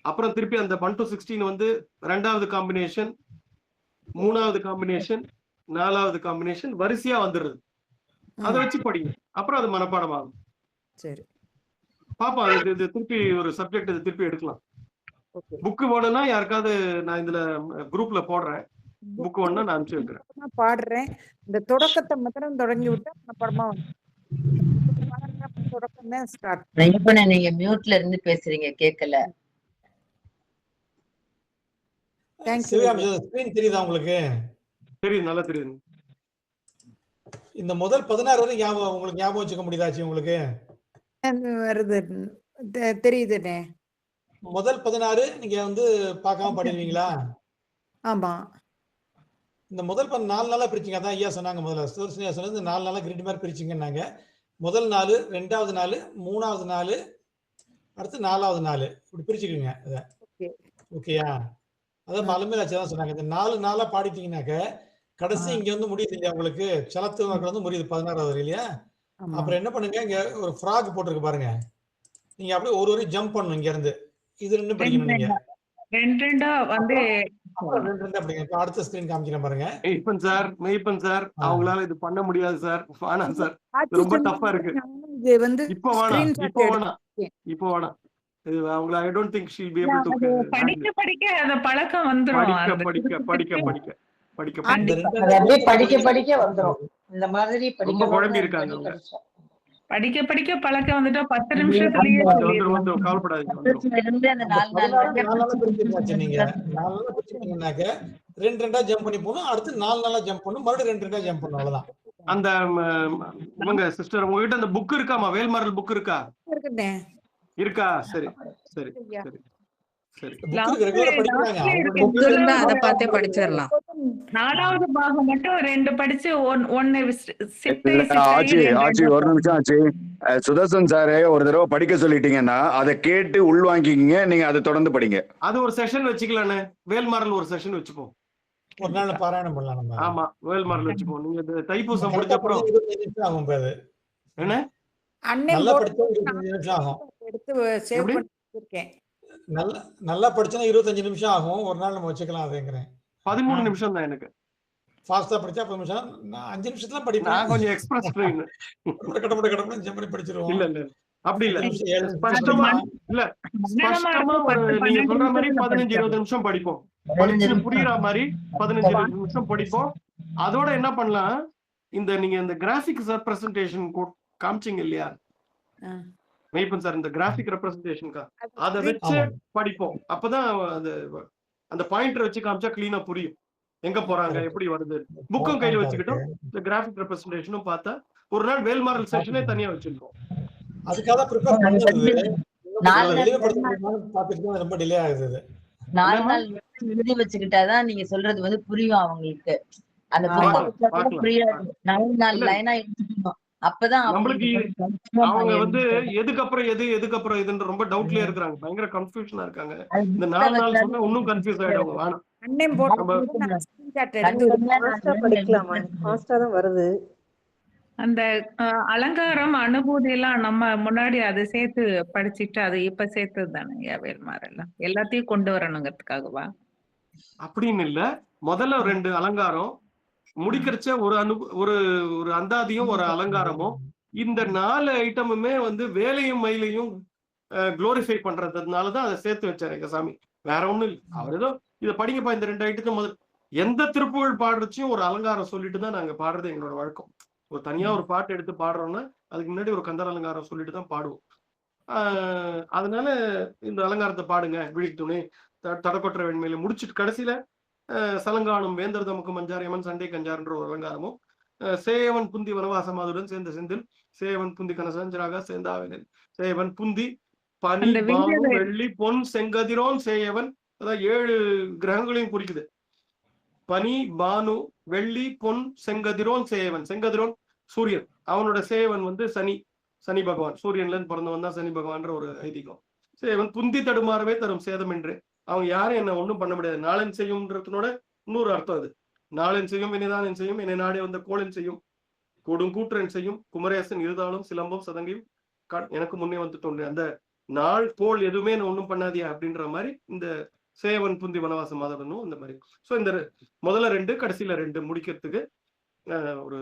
அப்புறம் திருப்பி அந்த 1 to 16 வந்து 2வது காம்பினேஷன், 3வது காம்பினேஷன், 4வது காம்பினேஷன் வரிசையா வந்துடுது. அதை வச்சு படிங்க. அப்புறம் அது மனப்பாடம் ஆகும். சரி பாப்பா, இது திருப்பி ஒரு சப்ஜெக்ட் இது திருப்பி எடுக்கலாம். ஓகே. புக்கு வேணும்னா யாருக்காவது நான் இதுல குரூப்ல போடுறேன். புக் வேணும்னா நான் அனுப்பிச்சு வைக்கிறேன். பாடுறேன். இந்த தொடக்கத்தை மாத்திரம் தொடங்கி விட்டா மனப்பாடமா வந்து தொடக்கம் தான் ஸ்டார்ட். நீங்க மியூட்ல இருந்து பேசுறீங்க, கேட்கல. ஸ்கிரீன் தெரியுதா உங்களுக்கு? தெரியுது, நல்லா தெரியுது. இந்த முதல் 16 வரை உங்களுக்கு ஞாபகம் வச்சுக்க முடியுதாச்சு உங்களுக்கு? வருது, தெரியுதுண்ணே. முதல் 16 நீங்க வந்து பார்க்காம படிடுவீங்களா? ஆமா. இந்த முதல் 4 நாளா பிரிச்சிங்க. அதான் ஐயா சொன்னாங்க முதல்ல. ஐயா சொன்னது 4 நாளா கிரிட் மாதிரி பிரிச்சிங்கன்னாங்க. முதல் 4, 2வது 4, 3வது 4, அடுத்து 4வது 4 இப்படி பிரிச்சுக்குங்க. அத ஓகேயா? அதான் பழமையாச்சு தான் சொன்னாங்க. இந்த 4 நாளா பாடிட்டீங்கன்னாக்க கடைசி இங்க வந்து முடியுது இல்லையா உங்களுக்கு? சலத்து வந்து முடியுது 16வது இல்லையா? அப்புறம் என்ன பண்ணுங்க, இங்க ஒரு ஃப்ராக் போட்டிருக்கு பாருங்க. நீங்க அப்படியே ஒரு வரி ஜம்ப் பண்ணணும் இங்க இருந்து. இது 2 படிக்கணும் நீங்க. 2 வந்து அடுத்த ஸ்கிரீன் காமிக்கிறேன் பாருங்க. மெய்ப்பன் சார் அவங்களால இது பண்ண முடியாது சார். வேணாம் சார், ரொம்ப டஃப்பா இருக்கு. இது வந்து இப்போ வேணாம். இது அவங்கள I don't think she'll be able to படிக்க அந்த பழக்கம் வந்துரும். படிக்க படிக்க வந்துரும். இந்த மாதிரி ரொம்ப குழம்பி இருக்காங்க அவங்க. படிக்க பழக்கம் வந்துட்டா 10 நிமிஷத்துலயே வந்துரும். கவலைப்படாதீங்க. அந்த 4 நீங்க 4 பிரிச்சிட்டீங்கன்னாக்க 2 ஜம்ப் பண்ணி போணும். அடுத்து 4 நாளா ஜம்ப் பண்ணும். மறுபடியும் 2 ஜம்ப் பண்ணும். அவ்வளவுதான். அந்த இவங்க சிஸ்டர் உங்ககிட்ட அந்த புக் இருக்காமா? வேல்மாறல் புக் இருக்கா? இருக்கா? சரி சரி சரி சரி. அத பார்த்தே படிச்சிடலாம். 4வது பாகம் மட்டும் 2 படிச்சு 1 ஆச்சி ஒரு நிமிஷம் ஆச்சு. சுதர்சன் சார் ஒரு தடவை படிக்க சொல்லிட்டீங்கன்னா அதை கேட்டு உள்வாங்கிக்கிங்க. நீங்க அதை தொடர்ந்து படிங்க. அது ஒரு செஷன் வச்சுக்கலானே. வேல்மாறல் ஒரு செஷன் வச்சுப்போம். ஒரு நாள் பாராயணம் பண்ணலாம் நம்ம. ஆமா, வேல்மாறல் வச்சுப்போம். நீங்க தைப்பூசம் முடிஞ்ச அப்புறம் 25 நிமிஷம் ஆகும். பாரு என்ன நல்லா படிச்சா 25 நிமிஷம் ஆகும். எடுத்து சேவ் பண்ணிருக்கேன். நல்லா படிச்சா 25 நிமிஷம் ஆகும். ஒரு நாள் நம்ம வச்சுக்கலாம். அதேங்கறேன் 13 நிமிஷம் தான் எனக்கு. ஃபாஸ்டா படிச்சா 10 நிமிஷம். நான் 5 நிமிஷத்துல படிப்பேன். நான் கொஞ்சம் எக்ஸ்பிரஸ் ட்ரெயின். கடப்பட ஜம்ப் பண்ணி படிச்சிருவோம். இல்ல அப்படி இல்ல. ஸ்பஷ்டமா இல்ல. ஸ்பஷ்டமா நீங்க சொல்ற மாதிரி 15-20 நிமிஷம் படிப்போம். படிச்சு புரியுற மாதிரி 15-20 நிமிஷம் படிப்போம். அதோட என்ன பண்ணலாம், நீங்க இந்த கிராபிக்ஸ் ரெப்ரசன்டேஷன் காமிச்சிங்க இல்லையா மெய்ப்பன் சார், இந்த கிராபிக் ரெப்ரசன்டேஷன்கா அதை வச்சு படிப்போம். அப்பதான் அந்த பாயிண்டர் வச்சு காமிச்சா கிளீனா புரியும் எங்க போறாங்க, எப்படி வருது. புக்கும் கையில வச்சுக்கிட்டோம், இந்த கிராபிக் ரெப்ரசன்டேஷனும் பார்த்தா ஒரு நாள் வேல்மாறல் செஷனே தனியா வச்சிருக்கோம். அதுக்காக ப்ரிப்பேர் பண்ணது. ரொம்ப டிலே ஆகுது. 4 நாள் எழுதி வச்சுக்கிட்டாதான் நீங்க சொல்றது வந்து புரியும் அவங்களுக்கு. அந்த புரியாது. 4 நாள் லைனா எழுதிக்கணும். அப்பதான் நம்மளுக்கு அவங்க வந்து எதுக்கப்புறம் எதுன்ற ரொம்ப டவுட்லயே இருக்காங்க. பயங்கர கன்ஃபியூஷனா இருக்காங்க. இந்த 4 நாள் சொன்னா இன்னும் கன்ஃபியூஸ் ஆயிடுவாங்க. வருது அந்த அலங்காரம் அனுபூதி எல்லாம் நம்ம முன்னாடி அதை சேர்த்து படிச்சுட்டு அது இப்ப சேர்த்தது தானே வேல்மாறல். எல்லாத்தையும் கொண்டு வரணுங்கிறதுக்காகவா? அப்படின்னு இல்ல. முதல்ல 2 அலங்காரம் முடிக்கிறச்ச ஒரு அந்தாதியும் ஒரு அலங்காரமும். இந்த 4 ஐட்டமுமே வந்து வேலையும் மயிலையும் குளோரிஃபை பண்றதுனாலதான் அதை சேர்த்து வச்சாரு எங்க சாமி. வேற ஒண்ணும் இல்லை. அவர் ஏதோ இதை படிங்கப்பா, இந்த 2 ஐட்டத்தையும் முதல் எந்த திருப்புகழ் பாடுறச்சையும் ஒரு அலங்காரம் சொல்லிட்டு தான் நாங்க பாடுறது எங்களோட வழக்கம். ஒரு தனியா ஒரு பாட்டு எடுத்து பாடுறோம்னா அதுக்கு முன்னாடி ஒரு கந்தர் அலங்காரம் சொல்லிட்டு தான் பாடுவோம். அதனால இந்த அலங்காரத்தை பாடுங்க, விழிக்கு துணை, தடக்கொற்ற வெண்மையில முடிச்சுட்டு கடைசியில சலங்கானும் வேந்தர் தமக்கு மஞ்சார் யமன் சண்டை கஞ்சார்ன்ற ஒரு அலங்காரமும், சேவன் புந்தி வனவாசமாதுடன் சேர்ந்த செந்தில் சேவன் புந்தி கனசஞ்சராக சேர்ந்தாவினன் சேவன் புந்தி பனி அந்த பானு வீரர்கள் வெள்ளி பொன் செங்கதிரோன் சேயவன், அதாவது 7 கிரகங்களையும் குறிக்குது. பனி பானு வெள்ளி பொன் செங்கதிரோன் சேயவன். செங்கதிரோன் சூரியன், அவனோட சேவன் வந்து சனி பகவான், சூரியன்ல இருந்து பிறந்தவன் தான் சனி பகவான்ற ஒரு ஐதீகம். சேவன் புந்தி தடுமாறவே தரும் சேதம் என்று, அவங்க யாரும் என்ன ஒண்ணும் பண்ண முடியாது. நாளன் செய்யும்ன்றதுனோட இன்னொரு அர்த்தம் அது. நாளன் செய்யும் வினைதான் செய்யும், என்னை நாடே வந்த கோளன் செய்யும், கூடும் கூற்றன் செய்யும், குமரேசன் இருதாலும் சிலம்பம் சதங்கியும் எனக்கு முன்னே வந்து தோன்று. அந்த நாள் கோள் எதுவுமே என்ன ஒண்ணும் பண்ணாதியா அப்படின்ற மாதிரி இந்த சேவன் புந்தி வனவாச மாதவனும் இந்த மாதிரி. ஸோ இந்த முதல்ல 2 கடைசியில 2 முடிக்கிறதுக்கு ஒரு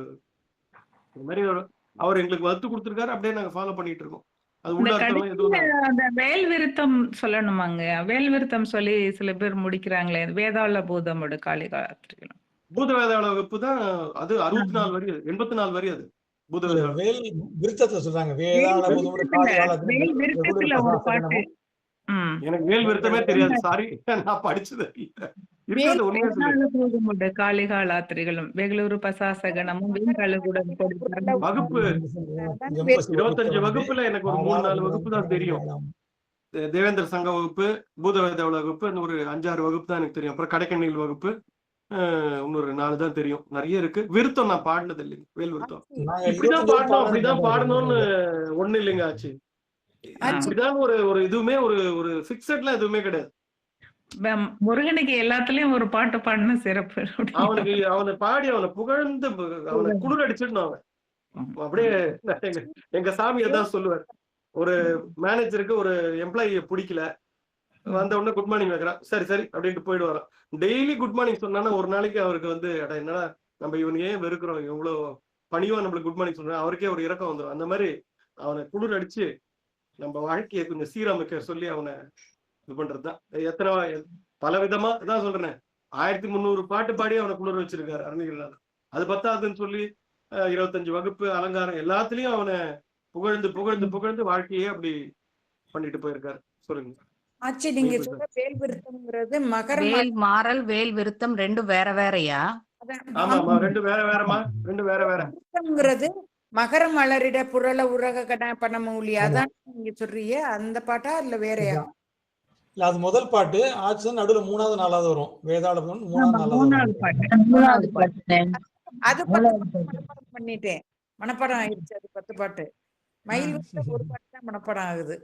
மாதிரி அவர் எங்களுக்கு வகுத்து கொடுத்துருக்காரு, அப்படியே நாங்க ஃபாலோ பண்ணிட்டு இருக்கோம். அது உள்ள அர்த்தம் எதுவும் அந்த வேல் விருத்தம் சொல்லணுமாங்க? வேல் விருத்தம் சொல்லி சில பேர் முடிக்கிறாங்களே, வேதாள பூதமோட காளிகாத்திரிகளும். பூத வேதாள வகுப்பு தான் அது. 64 வரி, 84 வரி அது பூத வேதாள. வேல் விருத்தத்தை சொல்றாங்க. வேதாள பூதமோட வேல் விருத்தத்துல ஒரு பாட்டு. எனக்கு வேல் விருத்தமே தெரியாது, சாரி, நான் படிச்சது காளிகாலாத்திரிகளும் வெகுளூர் பசாசகனமும் வகுப்பு 25 வகுப்புல எனக்கு ஒரு 3-4 வகுப்பு தான் தெரியும். தேவேந்திர சங்க வகுப்பு, பூதவேதாள வகுப்பு, ஒரு 5-6 வகுப்பு தான் எனக்கு தெரியும். அப்புறம் கடைக்கண்ணில் வகுப்பு இன்னொரு 4 தான் தெரியும். நிறைய இருக்கு. விருத்தம் நான் பாடினது இல்லைங்க. வேல் விருத்தம் இப்படிதான் பாடணும் அப்படிதான் பாடணும்னு ஒண்ணு இல்லைங்க ஆச்சு. அப்படிதான் ஒரு இதுவுமே ஒரு பிக்சட்ல எதுவுமே கிடையாது. முருகனுக்கு எல்லாத்துலயும் ஒரு பாட்டு பாடின சிறப்பு. அவனை பாடி அவனை புகழ்ந்து அவனை குளிர் அடிச்சிடணும். அவன் அப்படியே எங்க சாமி அதான் சொல்லுவார். ஒரு மேனேஜருக்கு ஒரு எம்ப்ளாயிய பிடிக்கல, வந்த உடனே குட் மார்னிங் வைக்கிறான், சரி சரி அப்படின்ட்டு போயிட்டு வரான். டெய்லி குட் மார்னிங் சொன்னா ஒரு நாளைக்கு அவருக்கு வந்து என்னடா நம்ம இவனு ஏன் வெறுக்கிறோம், எவ்வளவு பணிவா நம்மளுக்கு குட் மார்னிங் சொல்றோம், அவருக்கே ஒரு இறக்கம் வந்துடும். அந்த மாதிரி அவனை குளிர் அடிச்சு நம்ம வாழ்க்கையை கொஞ்சம் சீரமைக்க சொல்லி அவனை இது பண்றதுதான். எத்தனை பல விதமா தான் சொல்றேன். 1300 பாட்டு பாடி அவனை குளிர் வச்சிருக்காரு அருணகிரிநாதர். அது பத்தாதுன்னு சொல்லி 25 வகுப்பு அலங்காரம் எல்லாத்துலயும் அவனை புகழ்ந்து புகழ்ந்து புகழ்ந்து வாழ்க்கையே அப்படி பண்ணிட்டு போயிருக்காரு. சொல்லுங்க ஆச்சு. நீங்க சொல்ற வேல் விருத்தம்ங்கிறது வேல் மாறல் வேல் விருத்தம் 2 வேற வேறயா? ஆமாமா, 2 வேற வேறமா, 2 வேற வேற. விருத்தம்ங்கிறது மகர மலரிட புரள உரக கட பணமூலி, அதான் நீங்க சொல்றீங்க அந்த பாட்டா இல்ல வேறயா? இல்ல, அது முதல் பாட்டு. ஆச்சு நடுவுல 3வது 4வது வரும். வேதாள 3வது பாட்டு. அது பண்ணிட்டேன், மனப்பாடம் ஆயிடுச்சு. அது 10 பாட்டு. மயில் விருத்தம் ஒரு பாட்டு தான் மனப்பாடம் ஆகுது.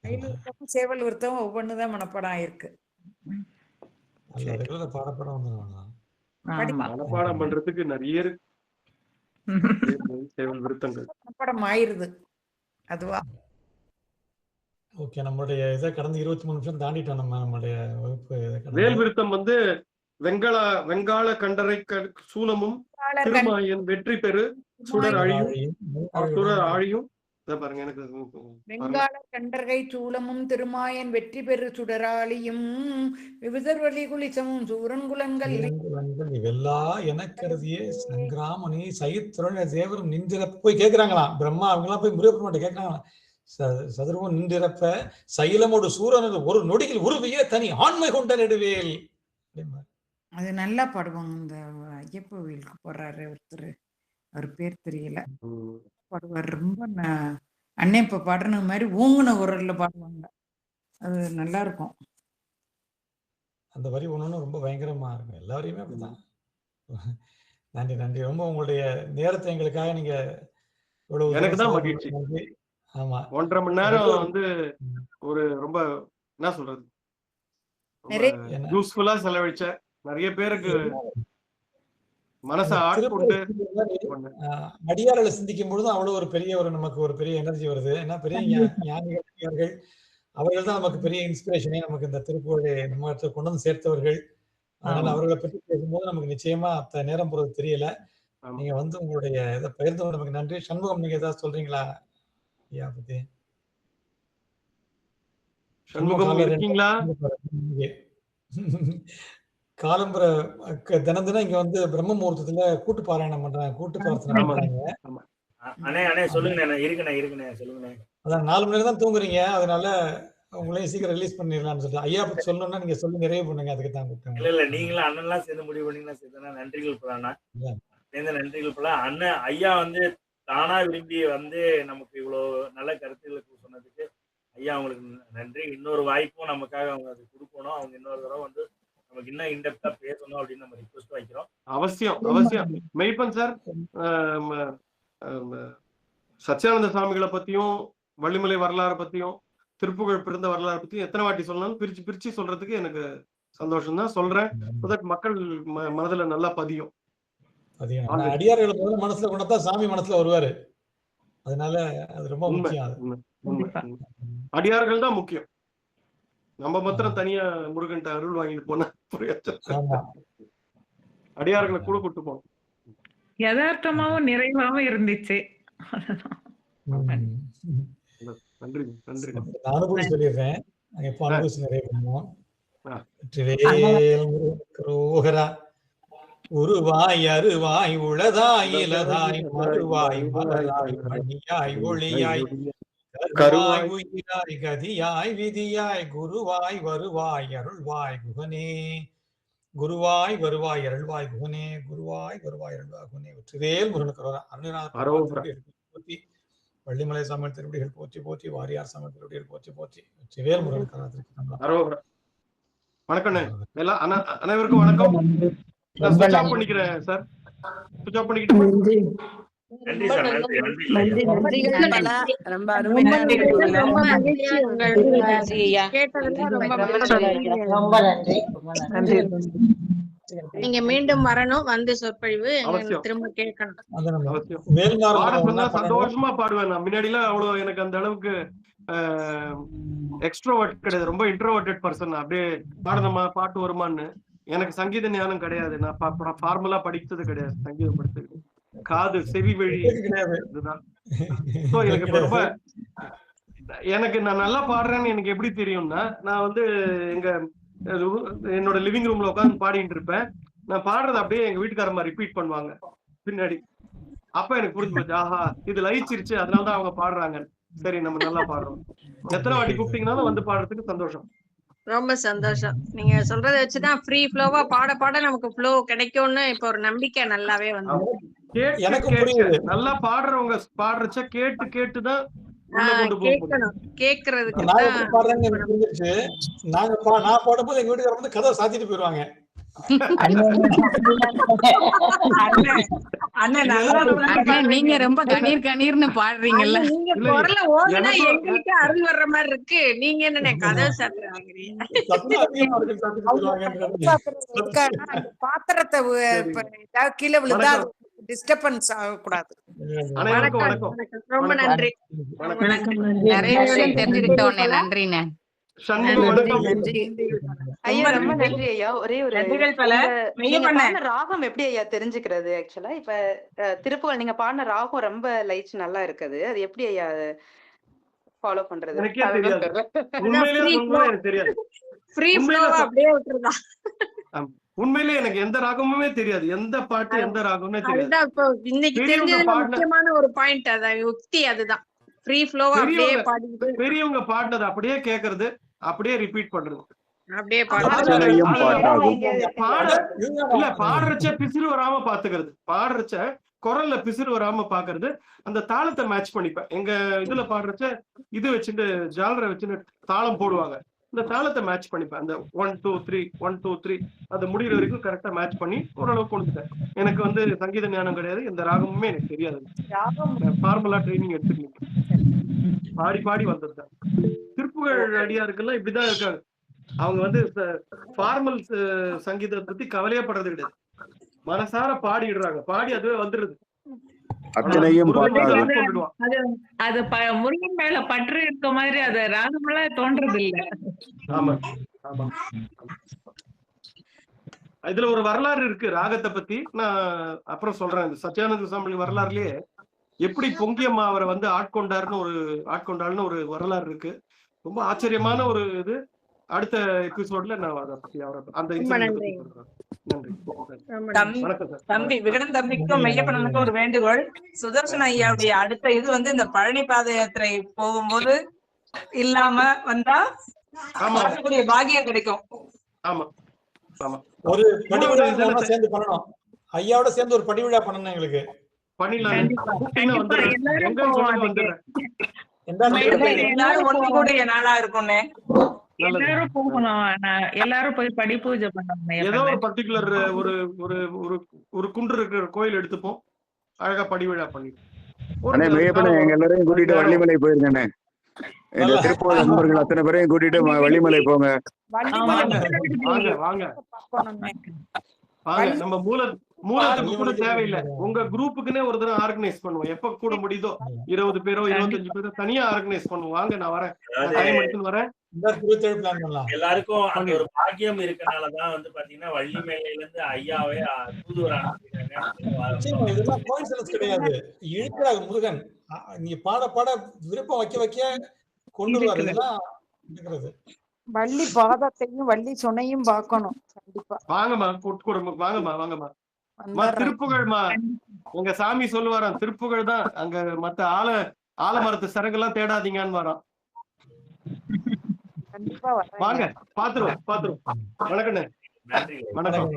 மயில் விருத்தமும் சேவல் விருத்தமும் ஒவ்வொன்றுதான் மனப்பாடம் ஆயிருக்கு. மனப்பாடம் பண்றதுக்கு நிறைய சேவல் விருத்தங்கள் மனப்பாடம் ஆயிருது. அதுவா ஓகே. நம்மளுடைய இதை கடந்து 23 நிமிஷம் தாண்டிட்டோம். நம்மளுடைய வகுப்பு வேல் விருத்தம் வந்து வெங்காள கண்டரை சூலமும் திருமாயன் வெற்றி பெறு சுடர் ஆழியும் பாருங்க. எனக்கு வெங்காள கண்டர்கை சூலமும் திருமாயன் வெற்றி பெறு சுடராளியும் விவிதர் வழி குளிசமும் சூரன்குலங்கள் இவெல்லா எனக்கருதியே சங்கிராமணி சயித்துடன் தேவரும் நின்றிறப்ப போய் கேட்கிறாங்களாம். பிரம்மா அவங்கெல்லாம் போய் முருகப்பெருமாட்ட கேட்கிறாங்களாம். சதுர்வம் நின்றிறப்ப சைலமோடு சூரன் ஒரு நொடியில் உருவியே தனி ஆண்மை கொண்ட நெடுவேல். அது நல்லா பாடுவாங்க. இந்த ஐயப்ப கோயிலுக்கு போறாரு ஒருத்தர், அவர் பேர் தெரியல, பாடுவார். ரொம்ப அண்ணே இப்ப பாடுற மாதிரி ஊங்குன குரல்ல பாடுவாங்க. அது நல்லா இருக்கும். அந்த வரி ஒண்ணு ரொம்ப பயங்கரமா இருக்கும். எல்லாரையுமே அப்படிதான். நன்றி நன்றி. ரொம்ப உங்களுடைய நேரத்தை எங்களுக்காக நீங்க எனக்கு தான் மகிழ்ச்சி. ஆமா, 1.5 மணி நேரம் வந்து ஒரு ரொம்ப என்ன சொல்றது யூஸ்ஃபுல்லா செலவழிச்ச. நிறைய பேருக்கு மனசை ஆட்கொண்டு அடியார்களை சிந்திக்கும் பொழுது அவ்வளவு ஒரு பெரிய நமக்கு ஒரு பெரிய எனர்ஜி வருது. ஏன்னா பெரிய ஞானிகள் அவர்கள் தான் நமக்கு பெரிய இன்ஸ்பிரேஷனே. நமக்கு இந்த திருப்புகழை நம்ம கொண்டு வந்து சேர்த்தவர்கள். அதனால அவர்களை பற்றி பேசும்போது நமக்கு நிச்சயமா அத்த நேரம் போறது தெரியல. நீங்க வந்து உங்களுடைய இதை பகிர்ந்து நமக்கு நன்றி. சண்முகம், நீங்க ஏதாவது சொல்றீங்களா ஐயா பத்தி? சண்முகம் இருக்கீங்களா? காலம்புற தினம் தினம் இங்க வந்து பிரம்ம முகூர்த்தத்துல கூட்டு பாராயணம் பண்றாங்க, கூட்டு பிரார்த்தனை பண்றாங்க. அண்ணே சொல்லுங்கண்ணே, இருக்குண்ணே சொல்லுங்கண்ணே. அதான் 4 மணி நேரம் தான் தூங்குறீங்க, அதனால உங்களையும் சீக்கிரம் ரிலீஸ் பண்ணிடலாம்னு சொல்லிட்டு ஐயா பத்தி சொல்லணும்னா நீங்க சொல்லி நிறைவு பண்ணுங்க, அதுக்கு தான் கூப்பிட்டேன். இல்ல நீங்களும் அண்ணன்லாம் சேர்ந்து முடிவு பண்ணீங்கன்னா சேர்த்துனா நன்றிகள் போலாண்ணா, சேர்ந்த நன்றிகள் போல. அண்ணன் ஐயா வந்து தானா விரும்பி வந்து நமக்கு இவ்வளவு நல்ல கருத்துக்களுக்கு சொன்னதுக்கு ஐயா அவங்களுக்கு நன்றி. இன்னொரு வாய்ப்பும் நமக்காக அவங்க அது கொடுக்கணும். அவங்க இன்னொரு தடவை வந்து நமக்கு இன்னும் இன்டெப்தா பேசணும் அப்படின்னு நம்ம ரிக்வெஸ்ட் வைக்கிறோம். அவசியம் மெய்ப்பன் சார், சச்சியானந்த சுவாமிகளை பத்தியும் வள்ளிமலை வரலாறு பத்தியும் திருப்புகழ் பிறந்த வரலாறு பத்தியும் எத்தனை வாட்டி சொன்னாலும் பிரிச்சு சொல்றதுக்கு எனக்கு சந்தோஷம் தான். சொல்றேன், மக்கள் மனதுல நல்லா பதியும். அடியார்கள் மனசுல கொண்டா சாமி மனசுல வருவாரு, அதனால அது ரொம்ப முக்கியம். அடியார்கள் தான் முக்கியம். நம்ம மாத்திரம் தனியா முருகன்ட்ட அருள் வாங்கிட்டு போனா அடியார்களை கூட கூட்டு போனோம். யதார்த்தமாவும் நிறைவாவும் இருந்துச்சு. நன்றி. அனுபவி சொல்லிடுறேன், எப்போ அனுபவிச்சு நிறைய பண்ணுவோம். உருவாய் அருவாய் உளதாய் இலதாய் மறுவாய் மலராய் மணியாய் ஒளியாய் கருவாய் உயிராய் கதியாய் விதியாய் குருவாய் வருவாய் அருள்வாய் குகனே, குருவாய் வருவாய் அருள்வாய் குகனே, குருவாய் வருவாய் அருள்வாய் குகனே. வெற்றிவேல் முருகனுக்கு அருணநாதர் போற்றி, வள்ளிமலை சாமி திருவடிகள் போற்றி போற்றி, வாரியார் சாமி திருவடிகள் போற்றி போற்றி. வெற்றிவேல் முருகனுக்கு வணக்கம் அனைவருக்கும் வணக்கம். சுவிட்ச் ஆஃப் பண்ணிக்கிறேன் சார், சுவிட்ச் ஆஃப் பண்ணிக்கிட்டு. நன்றி சார், நன்றி ரொம்ப அருமையா நீங்க மீண்டும் வரணும், வந்து சொற்பொழிவு திரும்ப கேட்கணும். சந்தோஷமா பாடுவேன். நான் முன்னாடி எல்லாம் அவ்வளவு எனக்கு அந்த அளவுக்கு எக்ஸ்ட்ரோவர்ட் கிடையாது, ரொம்ப இன்ட்ரோவர்டட் பர்சன். அப்படியே பாடணுமா பாட்டு வருமான்னு எனக்கு சங்கீத ஞானம் கிடையாது. நான் ஃபார்முலா படித்தது கிடையாது, சங்கீதம் படித்தது காது செவி வழி இதுதான். எனக்கு ரொம்ப எனக்கு நான் நல்லா பாடுறேன்னு எனக்கு எப்படி தெரியும்னா, நான் வந்து என்னோட லிவிங் ரூம்ல உட்காந்து பாடிட்டு இருப்பேன். நான் பாடுறது அப்படியே எங்க வீட்டுக்காரமா ரிப்பீட் பண்ணுவாங்க பின்னாடி. அப்ப எனக்கு புரிஞ்சு போச்சு, ஆஹா இது லயிச்சிருச்சு, அதனாலதான் அவங்க பாடுறாங்க. சரி நம்ம நல்லா பாடுறோம். எத்தனை வாட்டி கூப்பிட்டீங்கன்னாலும் வந்து பாடுறதுக்கு சந்தோஷம். ரொம்ப சந்தோஷம். நீங்க சொல்றதை வச்சுதான் ஃப்ரீ ஃப்ளோவா பாட பாட நமக்கு ஃப்ளோ கிடைக்கும்னு இப்ப ஒரு நம்பிக்கை நல்லாவே வந்து நல்லா பாடுறவங்க பாடுறச்ச கேட்டுதான் கேட்கணும். கேட்கறதுக்கு நான் பாடும்போது எங்க வீட்டுக்காரர் வந்து கதை சாத்திட்டு போயிருவாங்க. நீங்க ரொம்ப கணீர்னு பாடுறீங்கல்ல, குரல ஓதுனா எங்களுக்கு அருள் வர்ற மாதிரி இருக்கு. நீங்க என்ன கதை சாப்பிடுறீங்க? பாத்திரத்தை கீழே விழுந்தா டிஸ்டர்பன்ஸ் ஆகக்கூடாது. ரொம்ப நன்றி. நிறைய விஷயம் தெரிஞ்சுக்கிட்டோம். நன்றிண்ணே. ஐயா ரொம்ப நன்றி ஐயா. ஒரே ஒரு ராகம் எப்படி ஐயா தெரிஞ்சுக்கிறது? ஆக்சுவலா இப்ப திருப்புகழ் நீங்க பாடின ராகம் ரொம்ப லயிச்சு நல்லா இருக்குது, அது எப்படி ஐயா ஃபாலோ பண்றது? உண்மையிலே எனக்கு எந்த ராகமுமே தெரியாது, எந்த பாட்டு எந்த ராகமுமே தெரியாது. இன்னைக்கு தெரிஞ்சதுல முக்கியமான ஒரு பாயிண்ட் அதான் யுக்தி, அதுதான் ஃப்ரீ ஃப்ளோவா அப்படியே பாடிட்டு பெரியவங்க பாடுனது அப்படியே கேக்குறது, அப்படியே ரிப்பீட் பண்றது, அப்படியே பாடுறச்ச பிசிறு வராம பாத்துக்கிறது, பாடுறச்ச குரல்ல பிசிறு வராம பாக்குறது, அந்த தாளத்தை மேட்ச் பண்ணிப்பேன். எங்க இதுல பாடுறச்ச இது வச்சுட்டு ஜாலரை வச்சுட்டு தாளம் போடுவாங்க, இந்த தாளத்தை மேட்ச் பண்ணிப்பேன். அந்த 1 2 3 1 2 3 அது முடிகிற வரைக்கும் கரெக்டா மேட்ச் பண்ணி ஓரளவுக்கு கொடுத்துட்டேன். எனக்கு வந்து சங்கீத ஞானம் கிடையாது, எந்த ராகமுமே எனக்கு தெரியாது. ஃபார்முலா ட்ரைனிங் எடுத்துக்கீங்க, பாடி பாடி வந்துருந்தேன். திருப்புகழ் அடியாருக்கெல்லாம் இப்படிதான் இருக்காங்க. அவங்க வந்து ஃபார்மல் சங்கீதத்தை பத்தி கவலையப்படுறது கிடையாது, மனசார பாடிடுறாங்க, பாடி அதுவே வந்துடுது. அது முருகன் மேல பற்று இருக்க மாதிரி அது ராகமெல்லாம் தோன்றது இல்ல. ஆமா ஆமா. இதுல ஒரு வரலாறு இருக்கு ராகத்தை பத்தி, நான் அப்புறம் சொல்றேன். இந்த சச்சியானந்த சுவாமி வரலாறுலயே எப்படி பொங்கியம்மா அவரை வந்து ஆட்கொண்டாருன்னு ஒரு வரலாறு இருக்கு. ரொம்ப ஆச்சரியமான ஒரு இது. அடுத்த எபிசோட்ல நான் அதை பத்தி அந்த நன்றி. நன்றி. வணக்கம் சார். தம்பி விகடன் தம்பிக்கும் மெய்யப்பனுக்கும் ஒரு வேண்டுகோள். சுதர்சன ஐயாவுடைய அடுத்த இது வந்து இந்த பழனி பாத யாத்திரை போகும்போது இல்லாம வந்தா வரக்கூடிய பாக்கியம் கிடைக்கும். ஆமா ஆமா, ஒரு படிவிழா சேர்ந்து பண்ணணும். ஐயாவோட சேர்ந்து ஒரு படிவிழா பண்ணணும் எங்களுக்கு. எல்லாரும் ஒன்று கூடிய நாளா இருக்கும்னு எல்லாரும் போகணும். எல்லாரும் போய் படி பூஜை பண்ணணும். ஏதோ ஒரு பர்டிகுலர் ஒரு குன்று இருக்கிற கோயில் எடுத்துப்போம், அழகா படி விழா பண்ணி. எங்க எல்லாரையும் கூட்டிட்டு வள்ளிமலை போயிருக்கேன். இந்த திருப்பூர் நண்பர்கள் அத்தனை பேரையும் கூட்டிட்டு வள்ளிமலை போங்க. வாங்க வாங்க வாங்க. நம்ம மூலத்துக்கு கூட தேவையில்லை, உங்க குரூப்புக்குன்னே ஒரு தடவை ஆர்கனைஸ் பண்ணுவோம். எப்ப கூட முடியுதோ 20 பேரோ 25 பேரோ தனியா ஆர்கனைஸ் பண்ணுவோம். வாங்க, நான் வரேன், டைம் எடுத்துன்னு வரேன். எல்லாருக்கும் அந்த ஒரு பாக்கியம் இருக்கனாலதான் வந்து பாத்தீங்கன்னா வள்ளிமலையில இருந்து ஐயாவே தூதுவரா கிடையாது. இழுக்கிறாங்க முருகன். நீங்க பாட பாட விருப்பம் வைக்க கொண்டு வருது. வள்ளி பாதத்தையும் வள்ளி சொன்னையும் பார்க்கணும். கண்டிப்பா வாங்கம்மா, வாங்கம்மா வாங்கம்மா. திருப்புகழ்மா, உங்க சாமி சொல்லுவாராம், திருப்புகழ் தான் அங்க. மத்த ஆலமரத்து சரங்கெல்லாம் தேடாதீங்கன்னு வரோம். வாங்க, பாத்துருவோம். வணக்கம். வணக்கம்.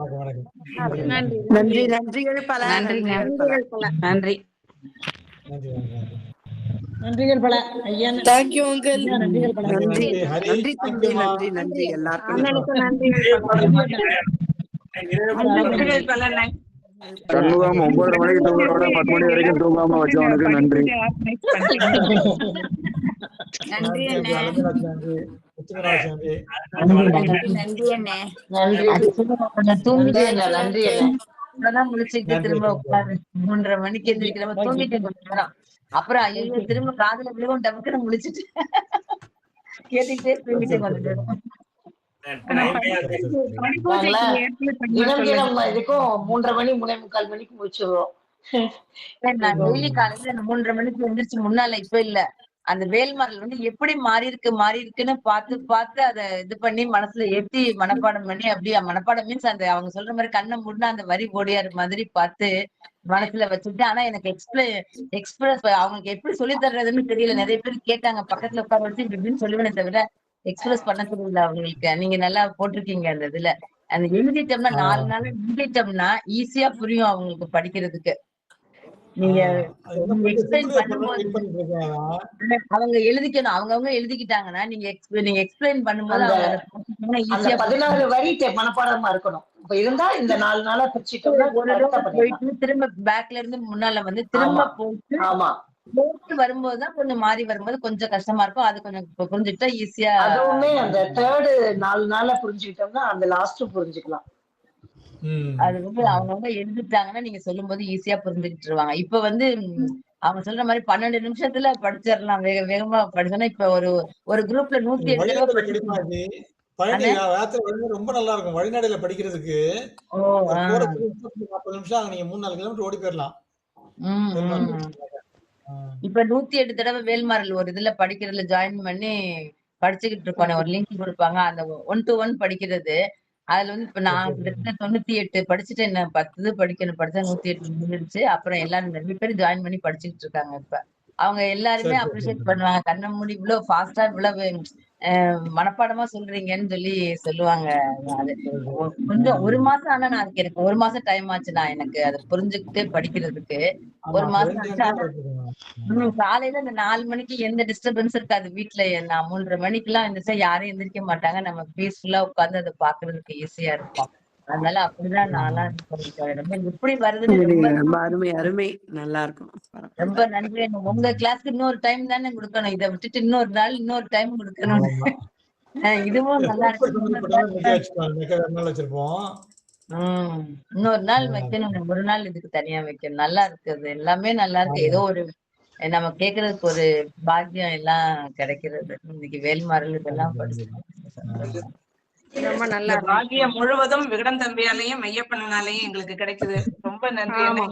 நன்றி. நன்றிகள் பல. நன்றி. நன்றிகள் பல ஐயா. Thank you uncle. நன்றிகள் பல. நன்றி தம்பி. நன்றி எல்லாருக்கும் நன்றிகள் பல. சண்முகம் 9:30 மணிக்கு தூங்குறோட 10 மணி வரைக்கும் தூங்காம வச்சவனுக்கு நன்றி. நன்றி அண்ணே. தூங்கிட்டே நன்றி அண்ணே. முடிச்சுட்டு திரும்ப உட்காரு. 3:30 மணிக்கு எந்திரிக்கிறப்ப தூங்கிட்டு கொஞ்ச நேரம். அப்புறம் ஐயோ திரும்ப காதுல விழுவும் டப்புன்னு முடிச்சுட்டு கேட்டுக்கிட்டே தூங்கிட்டு கொஞ்ச நேரம். இதுக்கும் 3:30 மணி 3:45 மணிக்கு முடிச்சிடுவோம். நான் டெய்லி காலையில 3:30 மணிக்கு எந்திரிச்சு முன்னால இப்ப இல்ல அந்த வேல்மாரல் வந்து எப்படி மாறி இருக்குன்னு பார்த்து அதை இது பண்ணி மனசுல ஏற்றி மனப்பாடம் பண்ணி அப்படியே மனப்பாடம் மீன்ஸ் அந்த அவங்க சொல்ற மாதிரி கண்ணை மூடினா அந்த வரி போடியாரு மாதிரி பார்த்து மனசுல வச்சுட்டு. ஆனா எனக்கு எக்ஸ்பிரஸ் அவங்களுக்கு எப்படி சொல்லி தர்றதுன்னு தெரியல. நிறைய பேர் கேட்டாங்க, பக்கத்துல உட்கார வச்சு இப்படின்னு சொல்லுவேனே தவிர எக்ஸ்பிரஸ் பண்ண தெரியல அவங்களுக்கு. நீங்க நல்லா போட்டிருக்கீங்க அந்த இதுல. அந்த எழுதிட்டோம்னா 4 நாள் எழுதிட்டோம்னா ஈஸியா புரியும் அவங்களுக்கு படிக்கிறதுக்கு. நீங்க எக்ஸ்பிளைன் பண்ணும்போது அவங்க எழுதிக்கணும். அவங்கவுங்க எழுதிக்கிட்டாங்கன்னா நீங்க எக்ஸ்பிளைன் பண்ணும்போது 16 வரி மனப்பாடமா இருக்கணும். இப்ப இருந்தா இந்த 4 நாளா போயிட்டு திரும்ப பேக்ல இருந்து முன்னால வந்து திரும்ப போயிட்டு வரும்போதுதான் கொஞ்சம் மாறி வரும்போது கொஞ்சம் கஷ்டமா இருக்கும். அது கொஞ்சம் புரிஞ்சுக்கிட்டா ஈஸியா. அதுவுமே அந்த 3rd 4 நாளா புரிஞ்சுக்கிட்டோம்னா அந்த லாஸ்ட் புரிஞ்சுக்கலாம். அது வந்து அவங்கவுங்க எழுதிட்டாங்கன்னா நீங்க சொல்லும் போது ஈஸியா புரிஞ்சுக்கிட்டுருவாங்க. இப்ப வந்து அவங்க சொல்ற மாதிரி 12 நிமிஷத்துல படிச்சிடலாம். வேகமா படிச்சோன்னா இப்ப ஒரு குரூப்ல 108 ரொம்ப நல்லா இருக்கும். வழிநடையில படிக்கிறதுக்கு 40 நிமிஷம் நீங்க 3-4 கிலோமீட்டர் ஓடி போயிடலாம். இப்ப 108 தடவை வேல்மாரல் ஒரு இதுல படிக்கிறதுல ஜாயின் பண்ணி படிச்சுக்கிட்டு இருக்கோம். ஒரு லிங்க் கொடுப்பாங்க, அந்த 1 to 1 படிக்கிறது. அதுல வந்து இப்ப நான் 98 படிச்சுட்டு என்ன 10 இது படிக்கணும். படிச்சா 108 முடிஞ்சிருச்சு. அப்புறம் எல்லாரும் நிறைய பேர் ஜாயின் பண்ணி படிச்சுக்கிட்டு இருக்காங்க. இப்ப அவங்க எல்லாருமே அப்ரிஷியேட் பண்ணுவாங்க. கண்ண மூடி இவ்வளவு ஃபாஸ்டா இவ்வளவு மனப்பாடமா சொல்றீங்கன்னு சொல்லி சொல்லுவாங்க. அது கொஞ்சம் 1 மாசம் ஆனா நான் எனக்கு 1 மாசம் டைம் ஆச்சு. நான் எனக்கு அதை புரிஞ்சுக்கிட்டு படிக்கிறதுக்கு 1 மாசம் ஆச்சு. காலையில இந்த 4 மணிக்கு எந்த டிஸ்டர்பன்ஸ் இருக்காது வீட்டுல. நான் 3:30 மணிக்கு எல்லாம் எந்திரிச்சா யாரும் எந்திரிக்க மாட்டாங்க. நம்ம பீஸ்ஃபுல்லா உட்கார்ந்து அதை பாக்குறதுக்கு ஈஸியா இருக்கும். அதனால அப்படிதான் நான்லாம் எப்படி வருதுன்னு அருமை நல்லா இருக்கும். ரொம்ப நன்றி. உங்க கிளாஸ்க்கு இன்னொரு டைம் தானே கொடுக்கணும். இதை விட்டுட்டு இன்னொரு டைம் கொடுக்கணும். இதுவும் நல்லா வச்சிருப்போம். இன்னொரு நாள் வைக்கணும். ஒரு நாள் இதுக்கு தனியா வைக்கணும். நல்லா இருக்குது, எல்லாமே நல்லா இருக்கு. ஏதோ ஒரு நம்ம கேக்குறதுக்கு ஒரு பாக்கியம் எல்லாம் கிடைக்கிறது. இன்னைக்கு வேல்மாரல் இதெல்லாம் படிச்சு ரொம்ப நல்ல பாக்கியம் முழுவதும் விகடன் தம்பியாலையும் மெய்யப்பனாலையும் எங்களுக்கு கிடைக்குது. ரொம்ப ரொம்ப நன்றி ஆமா.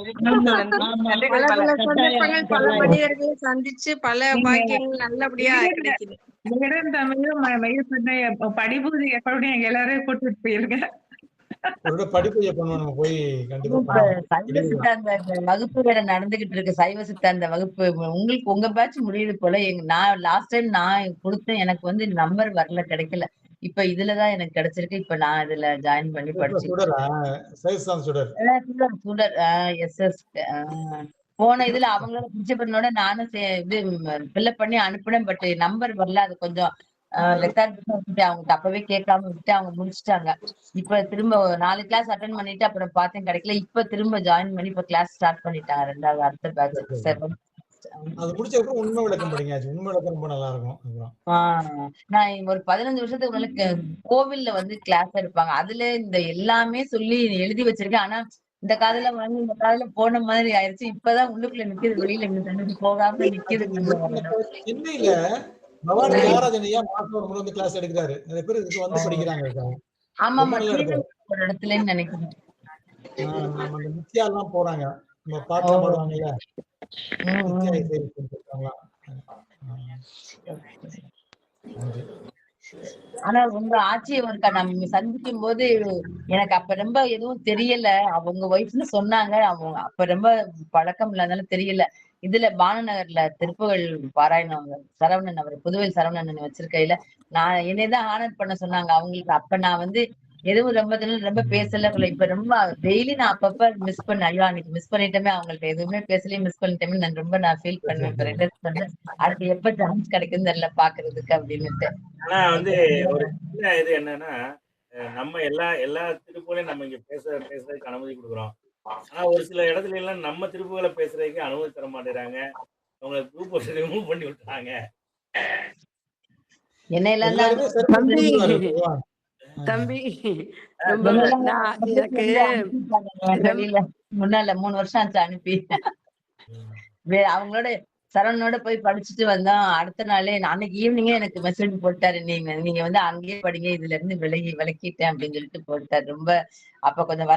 நன்றி நன்றிகள் பல பல. பல சந்தர்ப்பங்கள் பல மனிதர்களை சந்திச்சு பல பாக்கியங்கள் நல்லபடியா கிடைக்குது. தமிழும் மயில் பண்ண படிப்பு எப்படியும் எல்லாரையும் கூட்டிட்டு போயிருங்க. ஒரு படிப்பு பண்ணுவோம் நம்ம போய் கண்டிப்பா இப்ப சைவ சித்தாந்த வகுப்பு வேற நடந்துகிட்டு இருக்கு. சைவ சித்தாந்த வகுப்பு உங்களுக்கு உங்க பேட்ச் முடியுது போல. நான் லாஸ்ட் டைம் நான் கொடுத்தேன், எனக்கு வந்து நம்பர் வரல, கிடைக்கல. இப்ப இதுலதான் எனக்கு கிடைச்சிருக்கு. இப்ப நான் இதுல ஜாயின் பண்ணி படிச்சுட்டு போன இதுல அவங்களோட பிரின்சிபலோட நானும் இது ஃபில்அப் பண்ணி அனுப்பினேன். பட் நம்பர் வரல. அது கொஞ்சம் விட்டு அவங்க அப்பவே கேட்காம விட்டு அவங்க முடிச்சுட்டாங்க. இப்ப திரும்ப 4 கிளாஸ் அட்டன் பண்ணிட்டு அப்புறம் பார்த்தேன் கிடைக்கல. இப்ப திரும்ப ஜாயின் பண்ணி இப்ப கிளாஸ் ஸ்டார்ட் பண்ணிட்டாங்க. 2வது அடுத்த பேட்ச் 7. அது முடிச்ச அப்புறம் உண்மை விளக்கம் படிங்க. உண்மை விளக்கம் ரொம்ப நல்லா இருக்கும். நான் ஒரு 15 வருஷத்துக்கு முன்னால கோவில்ல வந்து கிளாஸ் எடுப்பாங்க. அதுல இந்த எல்லாமே சொல்லி எழுதி வச்சிருக்கேன். ஆனா இந்த காதுல வாங்கி இந்த காதுல போன மாதிரி ஆயிடுச்சு. இப்பதான் உள்ளுக்குள்ள நிக்குது, வெளியில நின்று போகாம நிக்குது. சென்னையில பவானி தியாகராஜன் ஐயா மாசம் ஒரு முறை வந்து கிளாஸ் எடுக்கிறாரு. நிறைய பேர் இதுக்கு வந்து படிக்கிறாங்க. ஆமாமா, ஒரு இடத்துல நினைக்கிறேன். நம்ம அந்த நித்யா எல்லாம் போறாங்க. நம்ம பாட்டு பாடுவாங்கல்ல, நித்யா இசை கொடுத்துருக்காங்களா. ஆனா உங்க ஆட்சியை ஒருக்கா நம்ம சந்திக்கும் போது எனக்கு அப்ப ரொம்ப எதுவும் தெரியல. அவங்க ஒய்ஃப்னு சொன்னாங்க. அவங்க அப்ப ரொம்ப பழக்கம் இல்லாதனால தெரியல. இதுல பானநகர்ல திருப்புகழ் பாராயணம் சரவணன், அவர் புதுவையில் சரவணன் வச்சிருக்கையில நான் என்னையதான் ஆனர் பண்ண சொன்னாங்க அவங்களுக்கு. அப்ப நான் வந்து எதுவும் ரொம்ப பேசல. இப்ப ரொம்ப டெய்லி நான் அப்பப்ப மிஸ் பண்ண, ஐயோ அன்னைக்கு மிஸ் பண்ணிட்டோமே, அவங்கள்ட்ட எதுவுமே பேசலையே, மிஸ் பண்ணிட்டோமே நான் ஃபீல் பண்ணுவேன். அடுத்து எப்ப சான்ஸ் கிடைக்குன்னு தெரியல பாக்குறதுக்கு அப்படின்னுட்டு. ஆனா வந்து ஒரு சின்ன இது என்னன்னா, நம்ம எல்லா திருப்புகளையும் நம்ம இங்க பேசுறதுக்கு அனுமதி கொடுக்குறோம். ஆனா ஒரு சில இடத்துல எல்லாம் நம்ம திருப்புகளை பேசுறதுக்கு அனுமதி தர மாட்டேறாங்க. அவங்க குரூப் ரிமூவ் பண்ணி விட்டுறாங்க. தம்பி ரொம்ப எனக்கு வெளியில முன்னால 3 வருஷம் ஆச்சு அனுப்பி. அவங்களோட சரவணனோட போய் படிச்சுட்டு வந்தோம். அடுத்த நாளே அன்னைக்கு ஈவினிங்கே எனக்கு மெசேஜ் போட்டாரு, நீங்க வந்து அங்கேயே படிங்க, இதுல இருந்து விலகிட்டேன் அப்படின்னு சொல்லிட்டு போட்டாரு. ரொம்ப அப்ப கொஞ்சம்